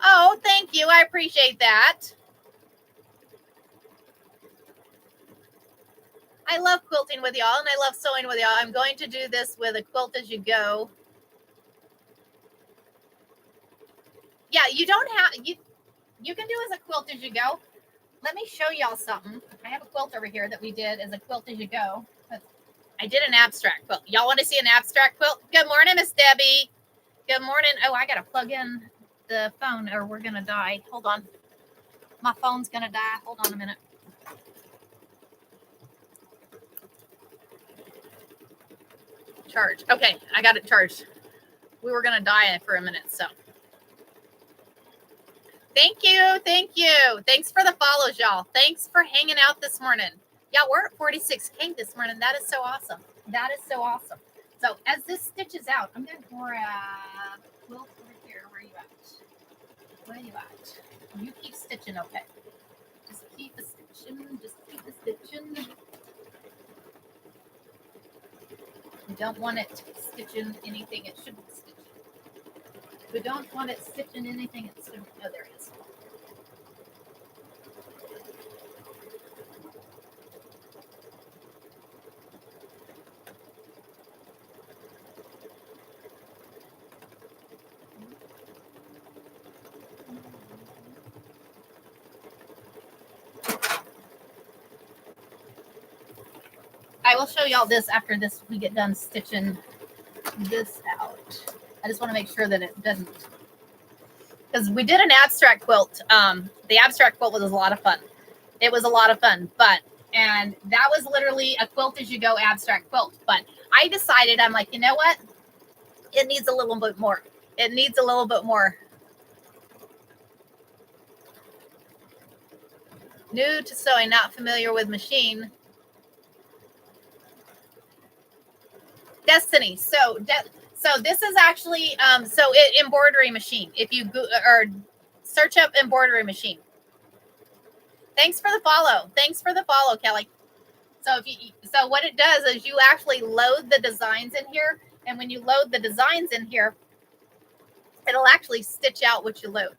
Oh, thank you. I appreciate that. I love quilting with y'all, and I love sewing with y'all. I'm going to do this with a quilt as you go. Yeah, you don't have, you can do as a quilt as you go. Let me show y'all something. I have a quilt over here that we did as a quilt as you go. I did an abstract quilt. Y'all want to see an abstract quilt? Good morning, Miss Debbie. Good morning. Oh, I got to plug in the phone or we're going to die. Hold on. My phone's going to die. Hold on a minute. Charge. Okay, I got it charged. We were going to die for a minute, so. Thank you. Thank you. Thanks for the follows, y'all. Thanks for hanging out this morning. Yeah, we're at 46K this morning. That is so awesome. That is so awesome. So as this stitches out, I'm going to grab quilt over here. Where are you at? Where are you at? You keep stitching, okay? Just keep the stitching. Just keep the stitching. We don't want it stitching anything it shouldn't stitch. We don't want it stitching anything it shouldn't. Oh, there it is. I will show y'all this after this. We get done stitching this out. I just want to make sure that it doesn't, because we did an abstract quilt. The abstract quilt was a lot of fun. It was a lot of fun, and that was literally a quilt as you go abstract quilt. But I decided, I'm like, you know what? It needs a little bit more. It needs a little bit more. New to sewing, not familiar with machine. Destiny. So this is actually embroidery machine. If you go or search up embroidery machine. Thanks for the follow. Thanks for the follow, Kelly. So what it does is you actually load the designs in here, and when you load the designs in here, it'll actually stitch out what you load.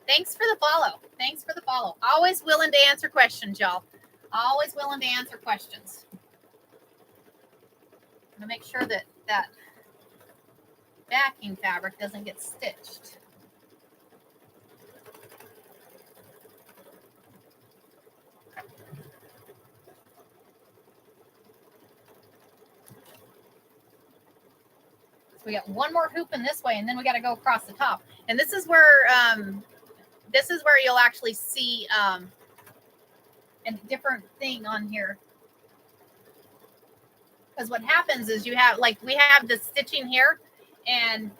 Thanks for the follow. Thanks for the follow. Always willing to answer questions, y'all. Always willing to answer questions. I'm gonna make sure that that backing fabric doesn't get stitched. So we got one more hoop in this way, and then we got to go across the top. And this is where you'll actually see a different thing on here. Because what happens is we have the stitching here, and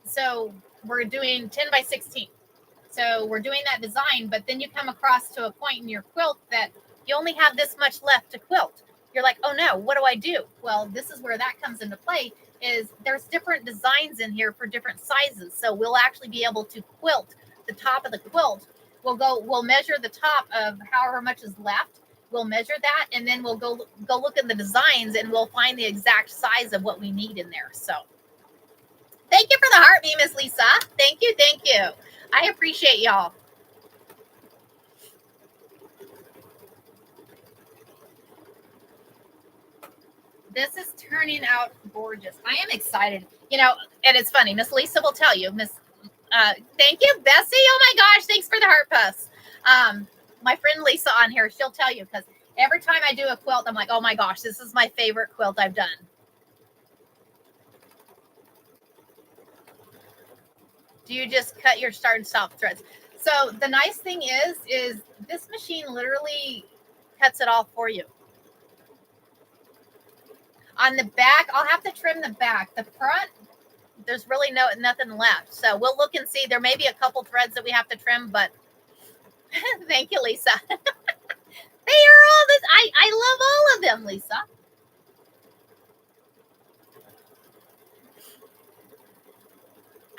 so we're doing 10 by 16. So we're doing that design, but then you come across to a point in your quilt that you only have this much left to quilt. You're like, oh no, what do I do? Well, this is where that comes into play. is there's different designs in here for different sizes. So we'll actually be able to quilt the top of the quilt. We'll measure the top of however much is left. We'll measure that, and then we'll go look at the designs, and we'll find the exact size of what we need in there. So thank you for the heart, me, Miss Lisa. Thank you. I appreciate y'all. This is turning out gorgeous. I am excited. You know, and it's funny. Miss Lisa will tell you. Thank you, Bessie. Oh my gosh, thanks for the heart puffs. My friend Lisa on here, she'll tell you, because every time I do a quilt, I'm like, oh my gosh, this is my favorite quilt I've done. Do you just cut your start and stop threads? So the nice thing is this machine literally cuts it all for you. On the back, I'll have to trim the back. The front, there's really nothing left. So we'll look and see. There may be a couple threads that we have to trim, but thank you, Lisa. They are all this. I love all of them, Lisa.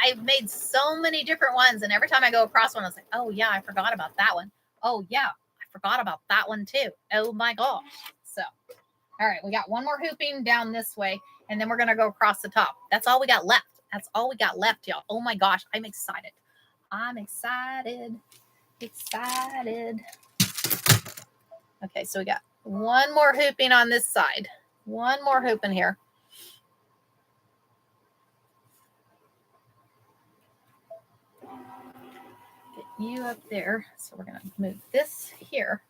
I've made so many different ones, and every time I go across one, I was like, oh yeah, I forgot about that one. Oh yeah, I forgot about that one too. Oh my gosh. So all right, we got one more hooping down this way, and then we're going to go across the top. That's all we got left. That's all we got left, y'all. Oh, my gosh. I'm excited. I'm excited. Excited. Okay, so we got one more hooping on this side. One more hooping here. Get you up there. So we're going to move this here.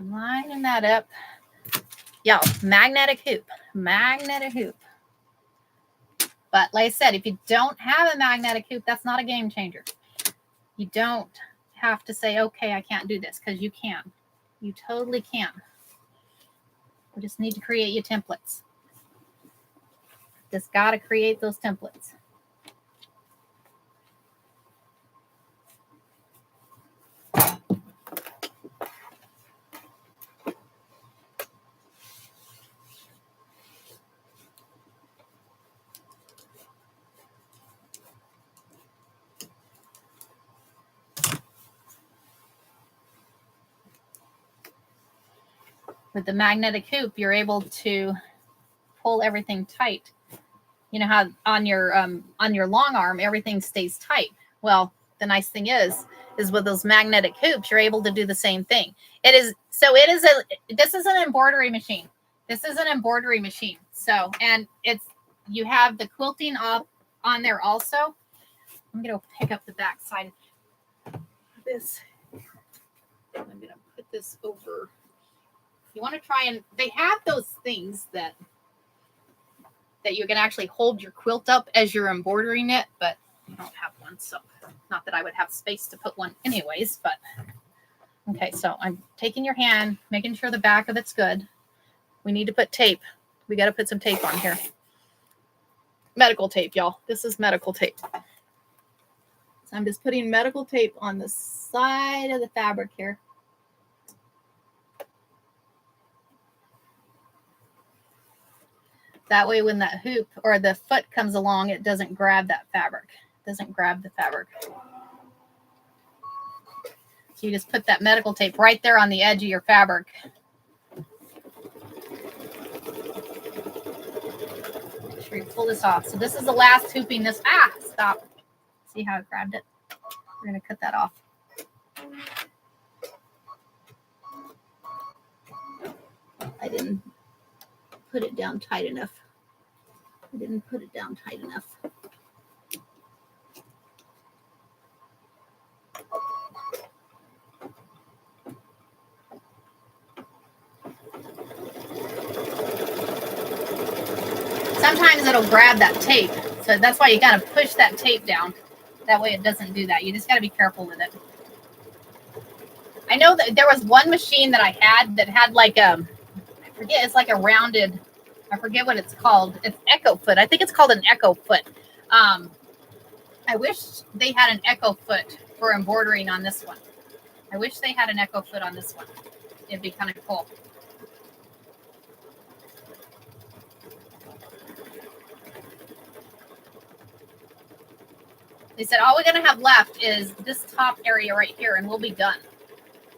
Lining that up. Y'all, magnetic hoop. But like I said, if you don't have a magnetic hoop, that's not a game changer. You don't have to say, okay, I can't do this, because you can. You totally can. We just need to create your templates. Just got to create those templates. With the magnetic hoop, you're able to pull everything tight. You know how on your long arm, everything stays tight. Well, the nice thing is with those magnetic hoops, you're able to do the same thing. This is an embroidery machine. So, and you have the quilting up on there also. I'm going to pick up the back side of this. I'm going to put this over. You want to try, and they have those things that you can actually hold your quilt up as you're embroidering it, but I don't have one, so not that I would have space to put one anyways, but okay, so I'm taking your hand, making sure the back of it's good. We need to put tape. We got to put some tape on here. Medical tape, y'all. This is medical tape. So I'm just putting medical tape on the side of the fabric here. That way when that hoop or the foot comes along, it doesn't grab that fabric. It doesn't grab the fabric. So you just put that medical tape right there on the edge of your fabric. Make sure you pull this off. So this is the last hooping. Stop. See how it grabbed it? We're going to cut that off. I didn't put it down tight enough. Sometimes it'll grab that tape. So that's why you got to push that tape down. That way it doesn't do that. You just got to be careful with it. I know that there was one machine that I had that had like a, I forget, it's like a rounded, I forget what it's called. It's Echo Foot. I think it's called an Echo Foot. I wish they had an Echo Foot for embroidering on this one. I wish they had an Echo Foot on this one. It'd be kind of cool. They said all we're going to have left is this top area right here, and we'll be done.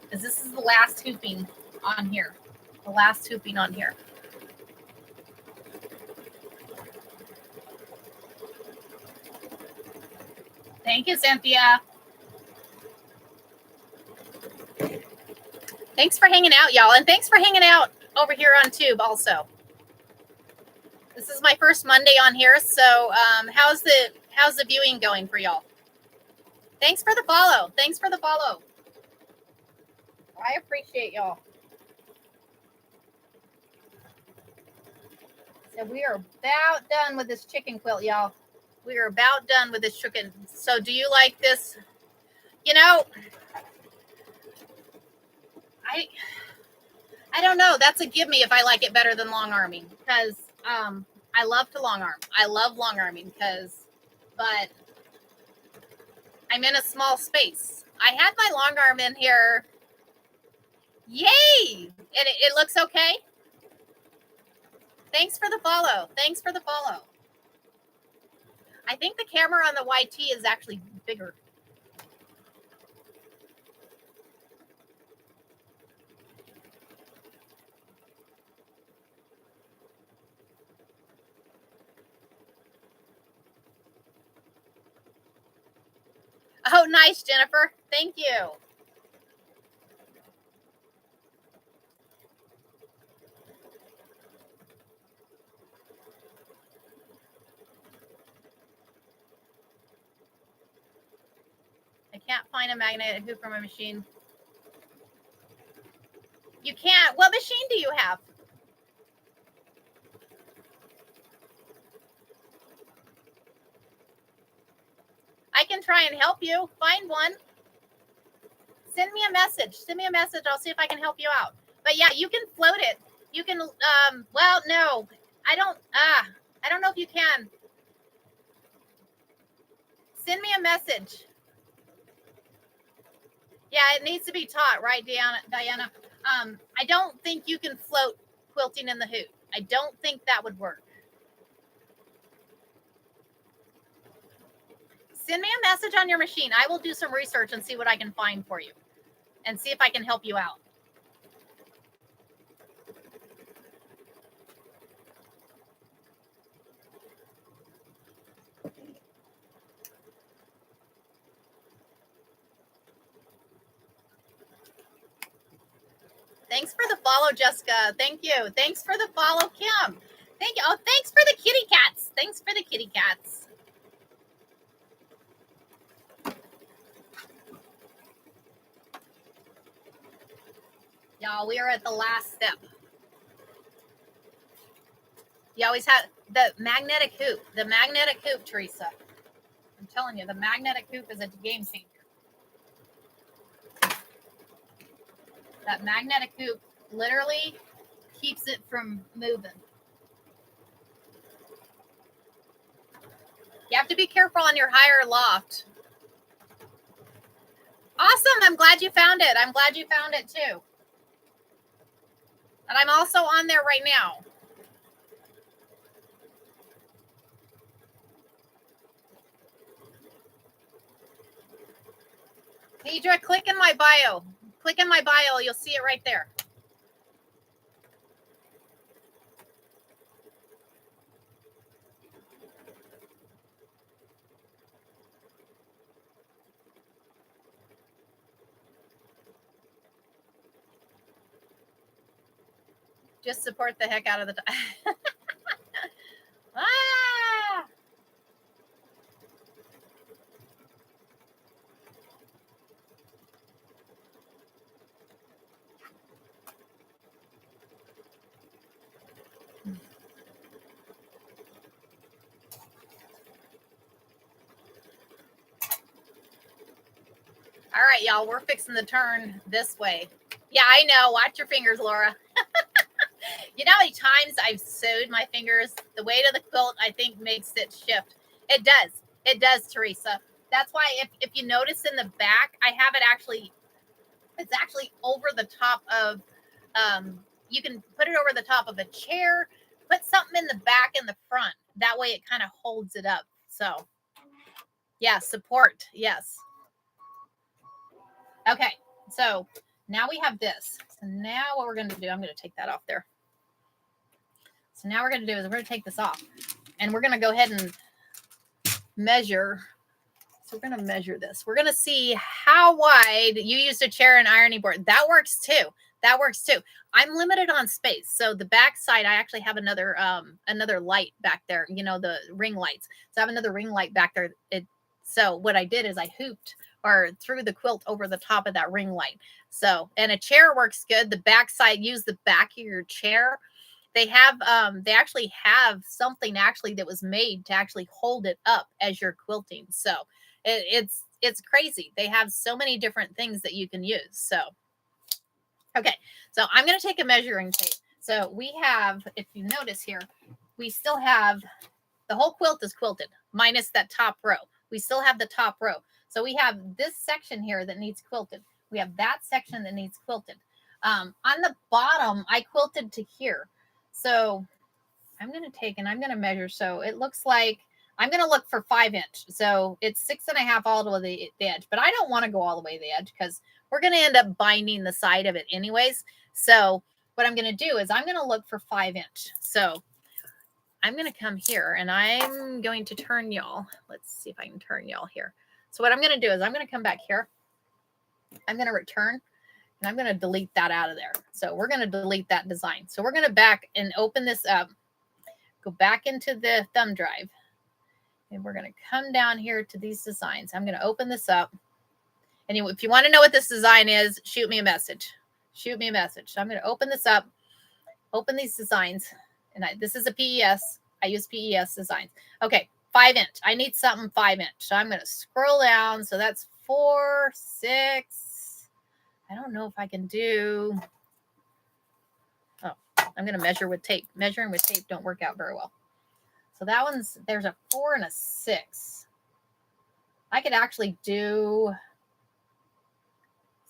Because this is the last hooping on here. The last hooping on here. Thank you, Cynthia. Thanks for hanging out, y'all. And thanks for hanging out over here on Tube also. This is my first Monday on here, so how's the viewing going for y'all? Thanks for the follow. Thanks for the follow. I appreciate y'all. So we are about done with this chicken quilt, y'all. We are about done with this chicken. So do you like this? You know, I don't know. That's a give me if I like it better than long arming, because I love to long arm. I love long arming but I'm in a small space. I had my long arm in here. Yay! And it looks okay. Thanks for the follow. Thanks for the follow. I think the camera on the YT is actually bigger. Oh, nice, Jennifer. Thank you. I can't find a magnetic hoop for my machine. You can't. What machine do you have? I can try and help you. Find one. Send me a message. Send me a message. I'll see if I can help you out. But yeah, you can float it. You can, well, no, I don't know if you can. Send me a message. Yeah, it needs to be taught, right, Diana? I don't think you can float quilting in the hoop. I don't think that would work. Send me a message on your machine. I will do some research and see what I can find for you and see if I can help you out. Thanks for the follow, Jessica. Thank you. Thanks for the follow, Kim. Thank you. Oh, thanks for the kitty cats. Thanks for the kitty cats. Y'all, we are at the last step. You always have the magnetic hoop. The magnetic hoop, Teresa. I'm telling you, the magnetic hoop is a game changer. That magnetic hoop literally keeps it from moving. You have to be careful on your higher loft. Awesome. I'm glad you found it. I'm glad you found it too. And I'm also on there right now. Deidre, click in my bio. Click in my bio. You'll see it right there. Just support the heck out of the ah! All right, y'all, we're fixing to turn this way. Yeah, I know. Watch your fingers, Laura. You know how many times I've sewed my fingers? The weight of the quilt, I think, makes it shift. It does. It does, Teresa. That's why if you notice in the back, I have it actually, it's actually over the top of, you can put it over the top of a chair, put something in the back and the front. That way it kind of holds it up. So, yeah, support. Yes. Okay. So now we have this. So now what we're going to do, I'm going to take that off there. So now we're going to do is we're going to take this off and we're going to go ahead and measure. So we're going to measure this. We're going to see how wide you used a chair and ironing board. That works too. That works too. I'm limited on space. So the back side, I actually have another light back there, you know, the ring lights. So I have another ring light back there. So what I did is I hooped or threw the quilt over the top of that ring light. So, and a chair works good. The back side, use the back of your chair. They have, they actually have something actually that was made to actually hold it up as you're quilting. So it's crazy. They have so many different things that you can use. So, okay. So I'm going to take a measuring tape. So we have, if you notice here, we still have the whole quilt is quilted minus that top row. We still have the top row. So we have this section here that needs quilted. We have that section that needs quilted. On the bottom, I quilted to here. So I'm going to take and I'm going to measure. So it looks like I'm going to look for 5 inch. So it's 6.5 all to the edge, but I don't want to go all the way to the edge because we're going to end up binding the side of it anyways. So what I'm going to do is I'm going to look for 5 inch. So I'm going to come here and I'm going to turn y'all. Let's see if I can turn y'all here. So what I'm going to do is I'm going to come back here. I'm going to return. And I'm going to delete that out of there. So we're going to delete that design. So we're going to back and open this up, go back into the thumb drive. And we're going to come down here to these designs. I'm going to open this up. And if you want to know what this design is, shoot me a message. Shoot me a message. So I'm going to open this up, open these designs. And this is a PES. I use PES designs. Okay, 5 inch. I need something 5 inch. So I'm going to scroll down. So that's 4, 6. I don't know if I can do. Oh, I'm going to measure with tape. Measuring with tape don't work out very well. So that one's, there's a 4 and a 6. I could actually do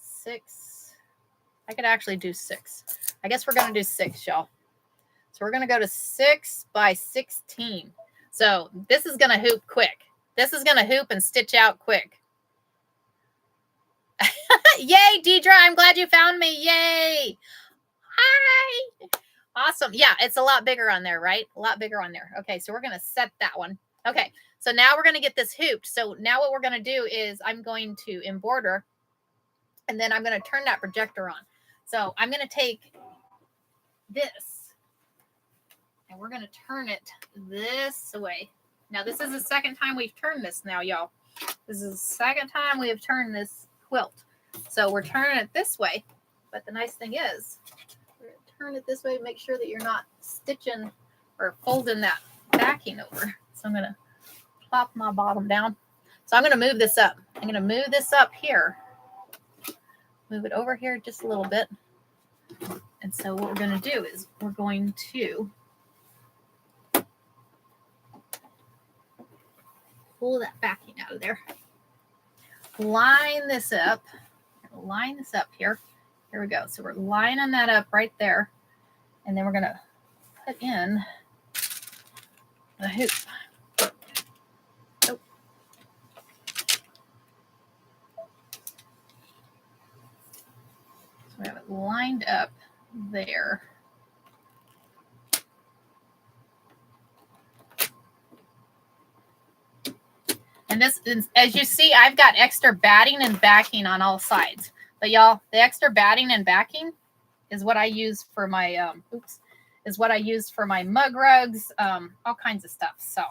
6. I could actually do 6. I guess we're going to do 6, y'all. So we're going to go to 6 by 16. So this is going to hoop quick. This is going to hoop and stitch out quick. Yay, Deidre. I'm glad you found me. Yay. Hi. Awesome. Yeah, it's a lot bigger on there, right? A lot bigger on there. Okay, so we're going to set that one. Okay, so now we're going to get this hooped. So now what we're going to do is I'm going to embroider, and then I'm going to turn that projector on. So I'm going to take this, and we're going to turn it this way. Now, this is the second time we've turned this now, y'all. This is the second time we have turned this quilt. So we're turning it this way, but the nice thing is, we're going to turn it this way, make sure that you're not stitching or folding that backing over. So I'm going to plop my bottom down. So I'm going to move this up. I'm going to move this up here. Move it over here just a little bit. And so what we're going to do is we're going to pull that backing out of there. Line this up. Line this up here. Here we go. So we're lining that up right there. And then we're going to put in the hoop. Oh. So we have it lined up there. And this is, as you see, I've got extra batting and backing on all sides. But y'all, the extra batting and backing is what I use for my, is what I use for my mug rugs, all kinds of stuff. So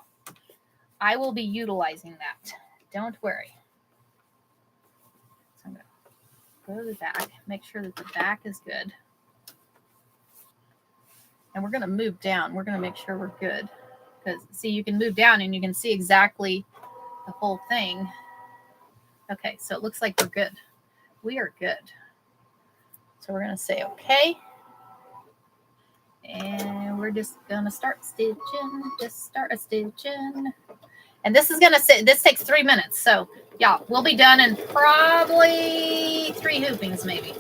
I will be utilizing that. Don't worry. So I'm going to go to the back, make sure that the back is good. And we're going to move down. We're going to make sure we're good. Because, see, you can move down and you can see exactly the whole thing. Okay, so it looks like we're good. We are good. So we're going to say okay. And we're just going to start stitching. Just start a stitching. And this is going to sit, this takes 3 minutes. So, y'all, we'll be done in probably 3 hoopings maybe.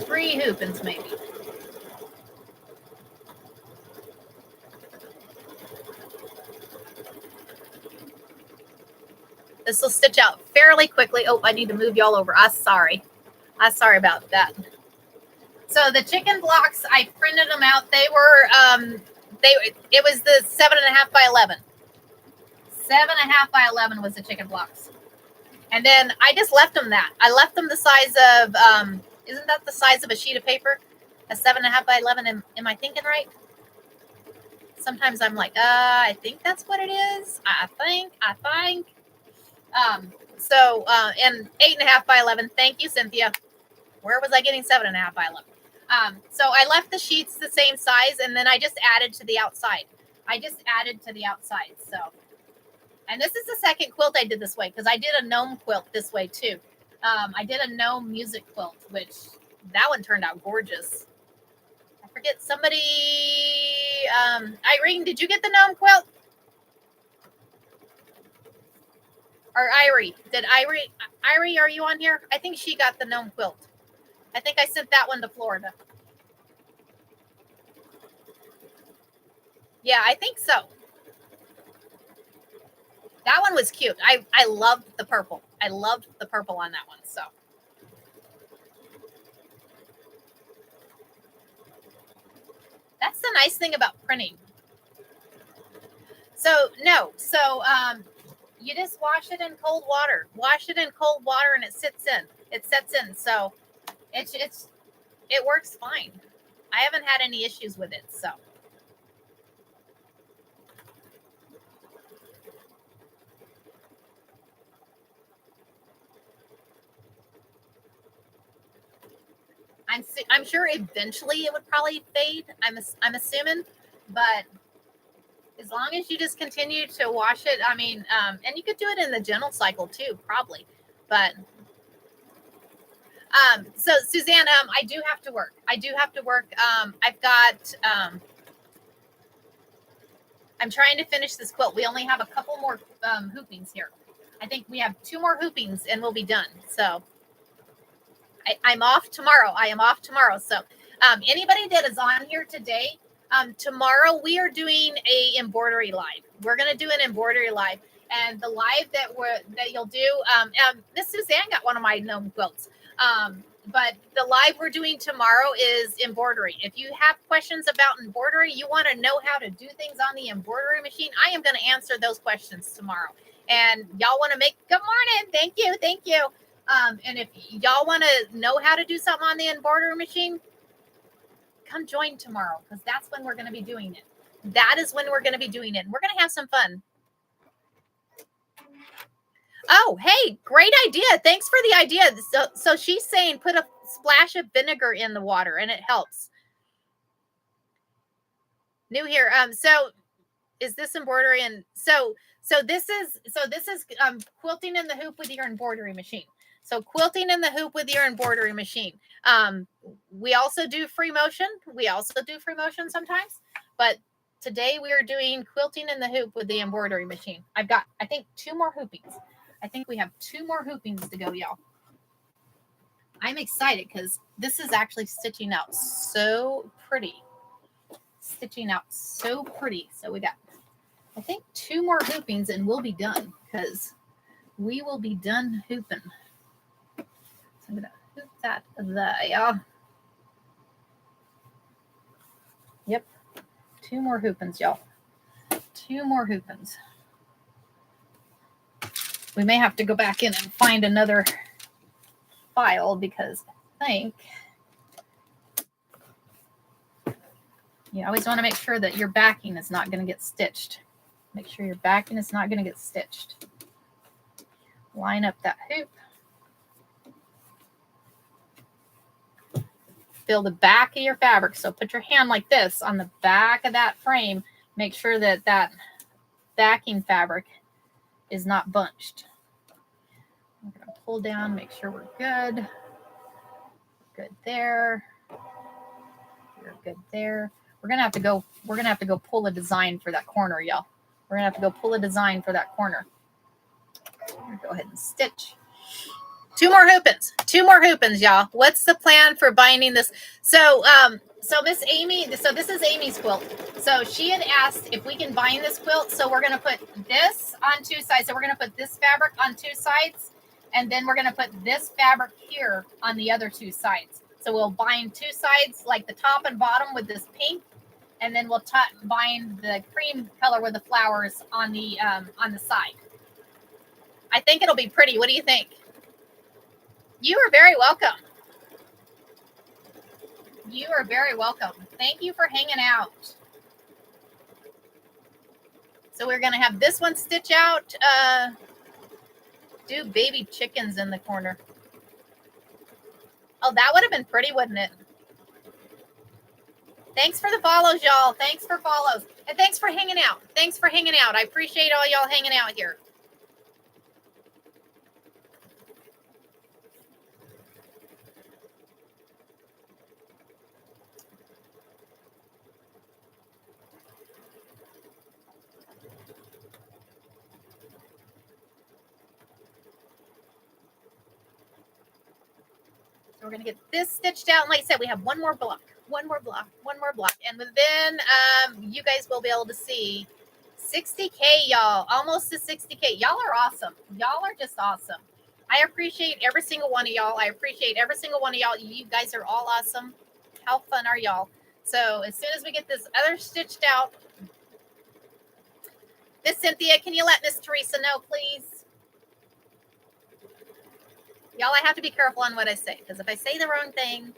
3 hoopings maybe. This will stitch out fairly quickly. Oh, I need to move y'all over. I'm sorry. I'm sorry about that. So the chicken blocks, I printed them out. They were, it was the 7.5 by 11. 7.5 by 11 was the chicken blocks. And then I just left them that. I left them the size of, isn't that the size of a sheet of paper? A 7.5 by 11. Am I thinking right? Sometimes I'm like, I think that's what it is. I think. And 8.5 by 11. Thank you, Cynthia. Where was I getting 7.5 by 11? So I left the sheets the same size, and then I just added to the outside. So, and this is the second quilt I did this way, because I did a gnome quilt this way too. I did a gnome music quilt, which that one turned out gorgeous. I forget somebody, Irene, did you get the gnome quilt? Or Irie, Irie, are you on here? I think she got the gnome quilt. I think I sent that one to Florida. Yeah, I think so. That one was cute. I loved the purple. I loved the purple on that one. So that's the nice thing about printing. So no, so you just wash it in cold water. Wash it in cold water, and it sits in. It sets in. So it works fine. I haven't had any issues with it. So. I'm sure eventually it would probably fade. I'm assuming, but as long as you just continue to wash it, I mean, and you could do it in the gentle cycle too, probably. But so Suzanne, I do have to work. I've got I'm trying to finish this quilt. We only have a couple more hoopings here. I think we have 2 more hoopings and we'll be done. So I'm off tomorrow. I am off tomorrow. So anybody that is on here today, tomorrow we are doing a embroidery live. We're going to do an embroidery live. And the live that you'll do, Miss Suzanne got one of my gnome quilts. But the live we're doing tomorrow is embroidery. If you have questions about embroidery, you want to know how to do things on the embroidery machine, I am going to answer those questions tomorrow. And y'all want to good morning. Thank you. And if y'all want to know how to do something on the embroidery machine, come join tomorrow, because that's when we're going to be doing it. That is when we're going to be doing it. And we're going to have some fun. Oh, hey, great idea. Thanks for the idea. So she's saying put a splash of vinegar in the water and it helps. New here. So is this embroidery? And so this is quilting in the hoop with your embroidery machine. So quilting in the hoop with your embroidery machine. We also do free motion. Sometimes, but today we are doing quilting in the hoop with the embroidery machine. I've got, I think, 2 more hoopings. I think we have 2 more hoopings to go, y'all. I'm excited because this is actually stitching out so pretty. So we got, I think, 2 more hoopings and we'll be done, because we will be done hooping. So I'm going to hoop that there. Yep. 2 more hoopings, y'all. 2 more hoopings. We may have to go back in and find another file, because I think you always want to make sure that your backing is not going to get stitched. Make sure your backing is not going to get stitched. Line up that hoop. Feel the back of your fabric. So put your hand like this on the back of that frame. Make sure that that backing fabric is not bunched. I'm going to pull down, make sure we're good. Good there. We're good there. We're gonna have to go pull a design for that corner, y'all. We're gonna have to go pull a design for that corner. Go ahead and stitch. Two more hoopins, y'all. What's the plan for binding this? So Miss Amy, so this is Amy's quilt. So she had asked if we can bind this quilt. So we're gonna put this on two sides. So we're gonna put this fabric on two sides, and then we're gonna put this fabric here on the other two sides. So we'll bind two sides, like the top and bottom, with this pink, and then we'll bind the cream color with the flowers on the side. I think it'll be pretty. What do you think? You are very welcome. You are very welcome. Thank you for hanging out. So we're going to have this one stitch out. Do baby chickens in the corner. Oh, that would have been pretty, wouldn't it? Thanks for the follows, y'all. Thanks for follows. And thanks for hanging out. Thanks for hanging out. I appreciate all y'all hanging out here. So we're going to get this stitched out. And like I said, we have one more block. And then you guys will be able to see 60K, y'all. Almost to 60K. Y'all are awesome. Y'all are just awesome. I appreciate every single one of y'all. You guys are all awesome. How fun are y'all? So as soon as we get this other stitched out, Miss Cynthia, can you let Miss Teresa know, please? Y'all, I have to be careful on what I say, because if I say the wrong thing.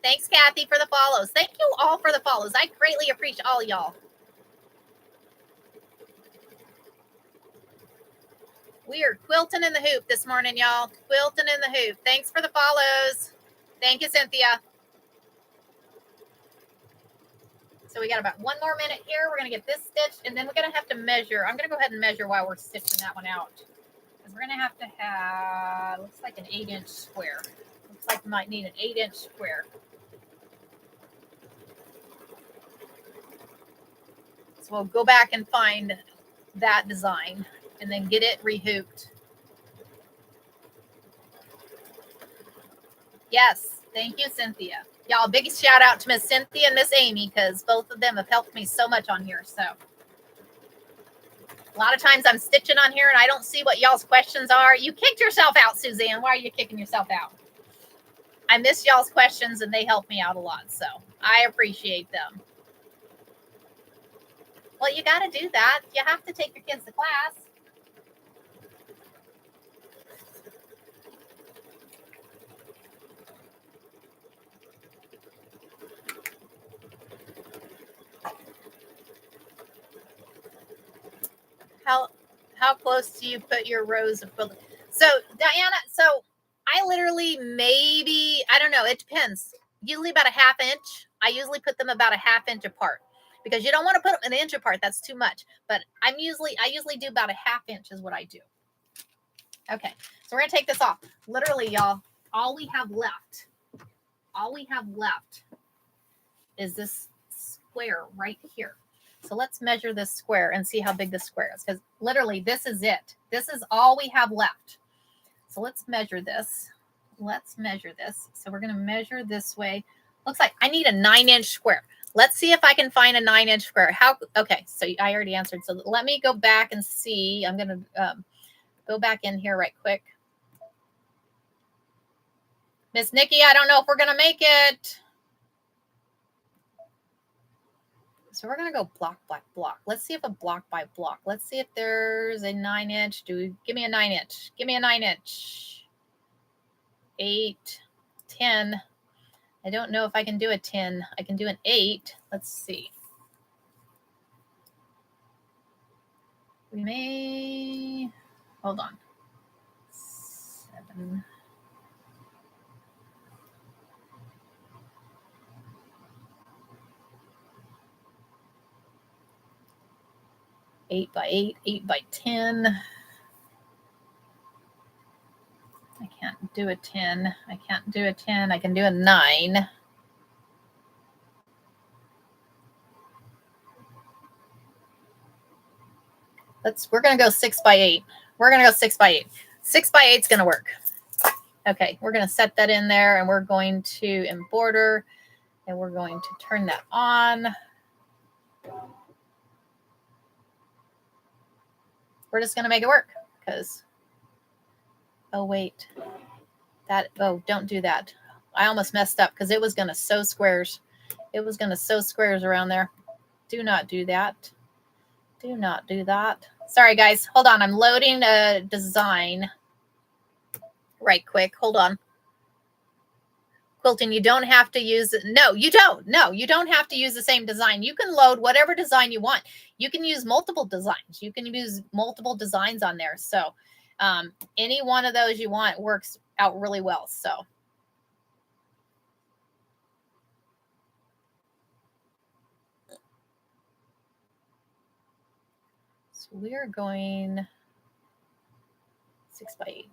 Thanks, Kathy, for the follows. Thank you all for the follows. I greatly appreciate all y'all. We are quilting in the hoop this morning, y'all. Quilting in the hoop. Thanks for the follows. Thank you, Cynthia. So we got about 1 more minute here. We're going to get this stitched, and then we're going to have to measure. I'm going to go ahead and measure while we're stitching that one out. Because we're going to have, looks like an 8-inch square. Looks like we might need an 8-inch square. So we'll go back and find that design and then get it rehooped. Yes, thank you, Cynthia. Y'all, big shout out to Miss Cynthia and Miss Amy, because both of them have helped me so much on here. So a lot of times I'm stitching on here and I don't see what y'all's questions are. You kicked yourself out, Suzanne. Why are you kicking yourself out? I miss y'all's questions and they help me out a lot. So I appreciate them. Well, you got to do that. You have to take your kids to class. How close do you put your rows of quilting? So Diana, so I literally maybe, I don't know, it depends. Usually about a 1/2 inch. I usually put them about a 1/2 inch apart, because you don't want to put them an inch apart. That's too much. But I usually do about a 1/2 inch is what I do. Okay, so we're gonna take this off. Literally, y'all, all we have left is this square right here. So let's measure this square and see how big this square is, because literally this is it. This is all we have left. So let's measure this. So we're going to measure this way. Looks like I need a 9-inch square. Let's see if I can find a 9-inch square. Okay, so I already answered. So let me go back and see. I'm going to go back in here right quick. Miss Nikki, I don't know if we're going to make it. So we're going to go block by block. Let's see if a block by block. Let's see if there's a 9-inch. Give me a 9-inch. Give me a 9-inch. 8, 10. I don't know if I can do a 10. I can do an 8. Let's see. We may, hold on. 7. Eight by 8, 8 by 10. do a 10. I can't do a 10. I can do a 9. We're going to go 6 by 8. We're going to go 6 by 8. 6 by 8 is going to work. Okay, we're going to set that in there, and we're going to embroider, and we're going to turn that on. We're just going to make it work because, oh, wait. Don't do that. I almost messed up because it was going to sew squares. It was going to sew squares around there. Do not do that. Do not do that. Sorry, guys. Hold on. I'm loading a design right quick. Hold on. Quilting, you don't have to use it. No, you don't. No, you don't have to use the same design. You can load whatever design you want. You can use multiple designs. You can use multiple designs on there. So any one of those you want works out really well. So we're going 6 by 8.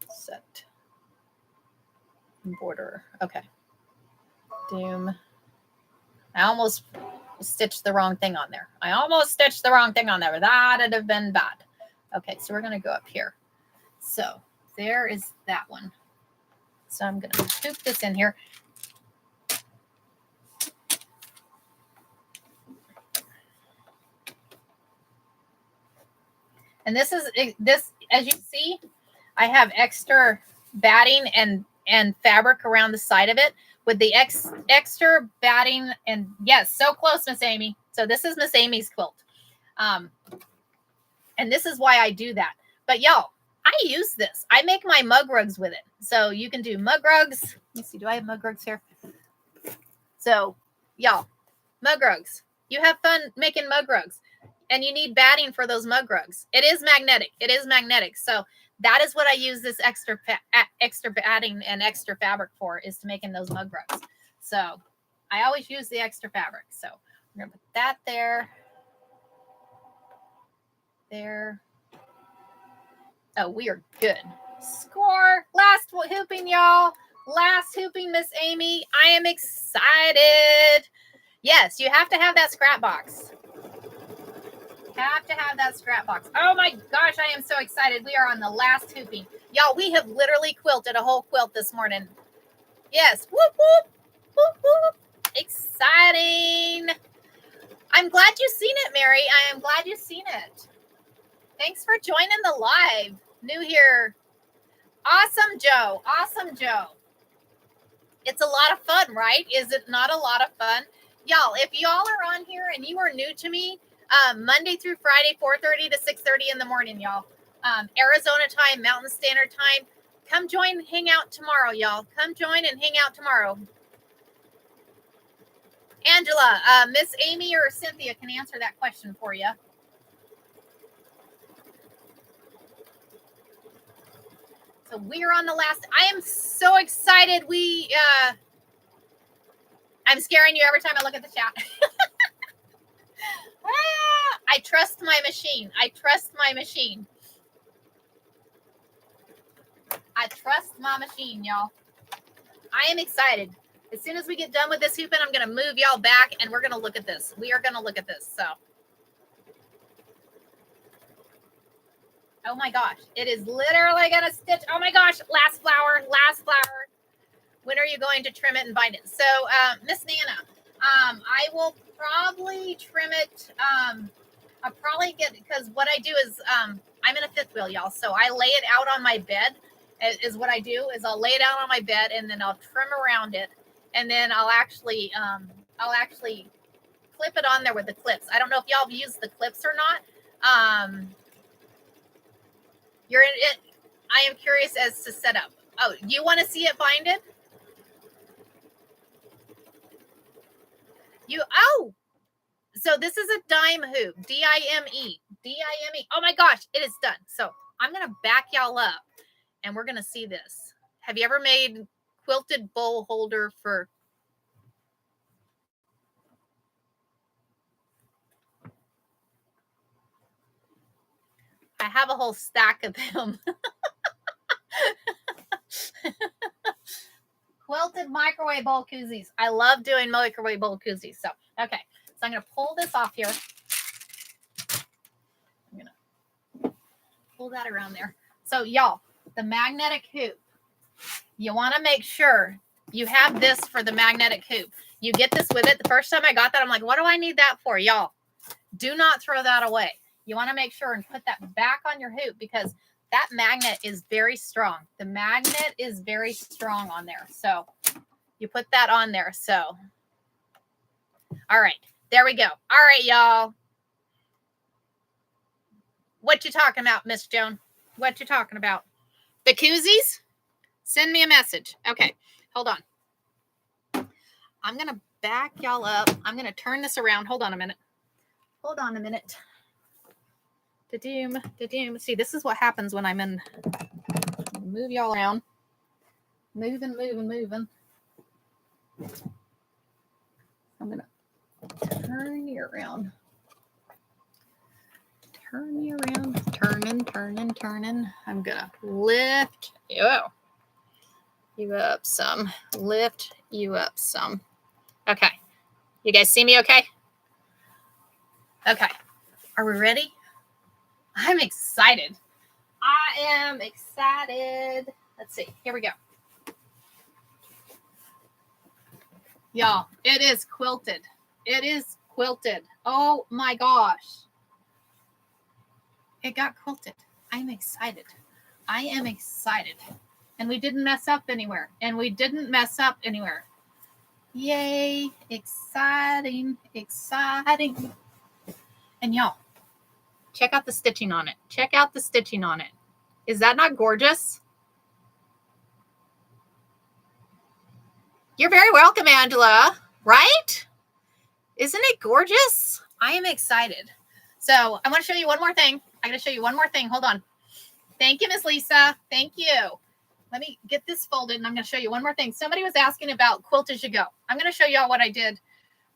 Set. Border. Okay. Doom. I almost stitched the wrong thing on there. I almost stitched the wrong thing on there. That'd have been bad. Okay, so we're going to go up here. So there is that one. So I'm going to scoop this in here. And this, as you see, I have extra batting and fabric around the side of it with the extra batting. And yes, so close, Miss Amy. So this is Miss Amy's quilt. And this is why I do that. But y'all, I use this. I make my mug rugs with it. So you can do mug rugs. Let me see. Do I have mug rugs here? So y'all, mug rugs. You have fun making mug rugs. And you need batting for those mug rugs. It is magnetic. It is magnetic. So that is what I use this extra batting and extra fabric for, is to making those mug rugs. So I always use the extra fabric. So we're going to put that there. There. Oh, we are good. Score. Last hooping, y'all. Last hooping, Miss Amy. I am excited. Yes, you have to have that scrap box. Have to have that scrap box. Oh my gosh, I am so excited. We are on the last hooping. Y'all, we have literally quilted a whole quilt this morning. Yes. Whoop, whoop. Whoop, whoop. Exciting. I'm glad you've seen it, Mary. I am glad you've seen it. Thanks for joining the live. New here. Awesome, Joe. Awesome, Joe. It's a lot of fun, right? Is it not a lot of fun? Y'all, if y'all are on here and you are new to me, Monday through Friday, 4:30 to 6:30 in the morning, y'all. Arizona time, Mountain Standard Time. Come join, hang out tomorrow, y'all. Come join and hang out tomorrow. Angela, Miss Amy or Cynthia can answer that question for you. So we're on the last. I am so excited. I'm scaring you every time I look at the chat. I trust my machine. I trust my machine. I trust my machine, y'all. I am excited. As soon as we get done with this hooping, I'm going to move y'all back and we're going to look at this. We are going to look at this. So, oh my gosh, it is literally going to stitch. Oh my gosh, last flower, last flower. When are you going to trim it and bind it? So, Miss Nana, I will probably trim it. I'll probably get, because what I do is I'm in a fifth wheel, y'all. So I lay it out on my bed is what I do, is I'll lay it out on my bed and then I'll trim around it. And then I'll actually clip it on there with the clips. I don't know if y'all have used the clips or not. You're in it. I am curious as to setup. Oh, you want to see it binded? So this is a dime hoop, D-I-M-E, D-I-M-E. Oh my gosh, it is done. So I'm going to back y'all up and we're going to see this. Have you ever made quilted bowl holder for? I have a whole stack of them. Quilted microwave bowl koozies. I love doing microwave bowl koozies. So, okay. So I'm going to pull this off here. I'm going to pull that around there. So y'all, the magnetic hoop, you want to make sure you have this for the magnetic hoop. You get this with it. The first time I got that, I'm like, what do I need that for? Y'all, do not throw that away. You want to make sure and put that back on your hoop because that magnet is very strong. The magnet is very strong on there. So you put that on there. So, all right, there we go. All right, y'all. What you talking about, Miss Joan? What you talking about? The koozies? Send me a message. Okay, hold on. I'm going to back y'all up. I'm going to turn this around. Hold on a minute. Hold on a minute. Da-doom, da-doom. See, this is what happens when I'm in. Move y'all around. Moving, moving, moving. I'm going to turn you around. Turn you around. Turning, turning, turning. I'm going to lift you up some. Lift you up some. Okay. You guys see me okay? Okay. Are we ready? I'm excited. I am excited. Let's see. Here we go. Y'all, it is quilted. It is quilted. Oh my gosh. It got quilted. I'm excited. I am excited. And we didn't mess up anywhere. Yay. Exciting. Exciting. And y'all, check out the stitching on it. Check out the stitching on it. Is that not gorgeous? You're very welcome, Angela. Right? Isn't it gorgeous? I am excited. So I want to show you one more thing. I'm going to show you one more thing. Hold on. Thank you, Miss Lisa. Thank you. Let me get this folded, and I'm going to show you one more thing. Somebody was asking about Quilt As You Go. I'm going to show y'all what I did.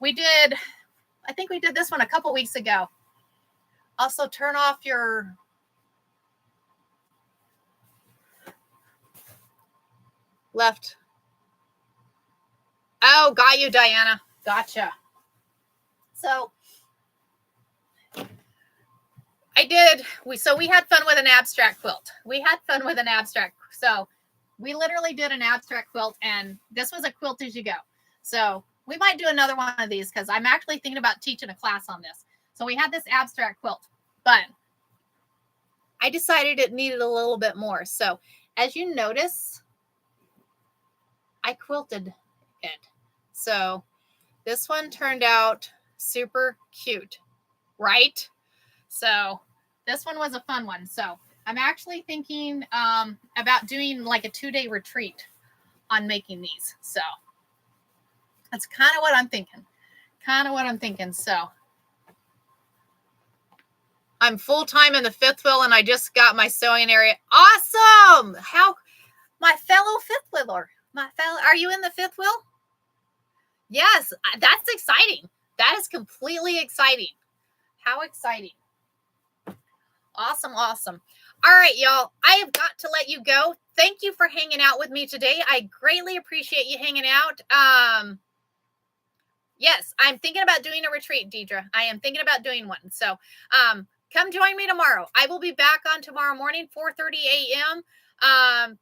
I think we did this one a couple weeks ago. Also, turn off your left. Oh, got you, Diana. Gotcha. So we had fun with an abstract quilt. So we literally did an abstract quilt, and this was a Quilt As You Go. So we might do another one of these because I'm actually thinking about teaching a class on this. So we had this abstract quilt, but I decided it needed a little bit more. So as you notice, I quilted it. So this one turned out super cute, right? So this one was a fun one. So I'm actually thinking about doing like a 2-day retreat on making these. So that's kind of what I'm thinking. So I'm full-time in the fifth wheel, and I just got my sewing area. Awesome. How my fellow fifth wheeler, are you in the fifth wheel? Yes, that's exciting. That is completely exciting. How exciting. Awesome. Awesome. All right, y'all, I have got to let you go. Thank you for hanging out with me today. I greatly appreciate you hanging out. Yes, I'm thinking about doing a retreat, Deidre. I am thinking about doing one. So come join me tomorrow. I will be back on tomorrow morning, 4:30 a.m.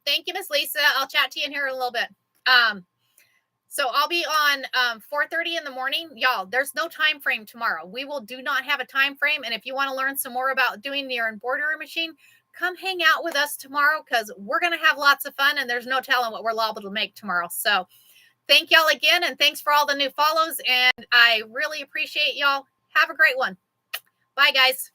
Thank you, Miss Lisa. I'll chat to you in here in a little bit. So I'll be on 4:30 in the morning. Y'all, there's no time frame tomorrow. We do not have a time frame. And if you want to learn some more about doing your embroidery machine, come hang out with us tomorrow because we're going to have lots of fun and there's no telling what we're liable to make tomorrow. So thank y'all again. And thanks for all the new follows. And I really appreciate y'all. Have a great one. Bye, guys.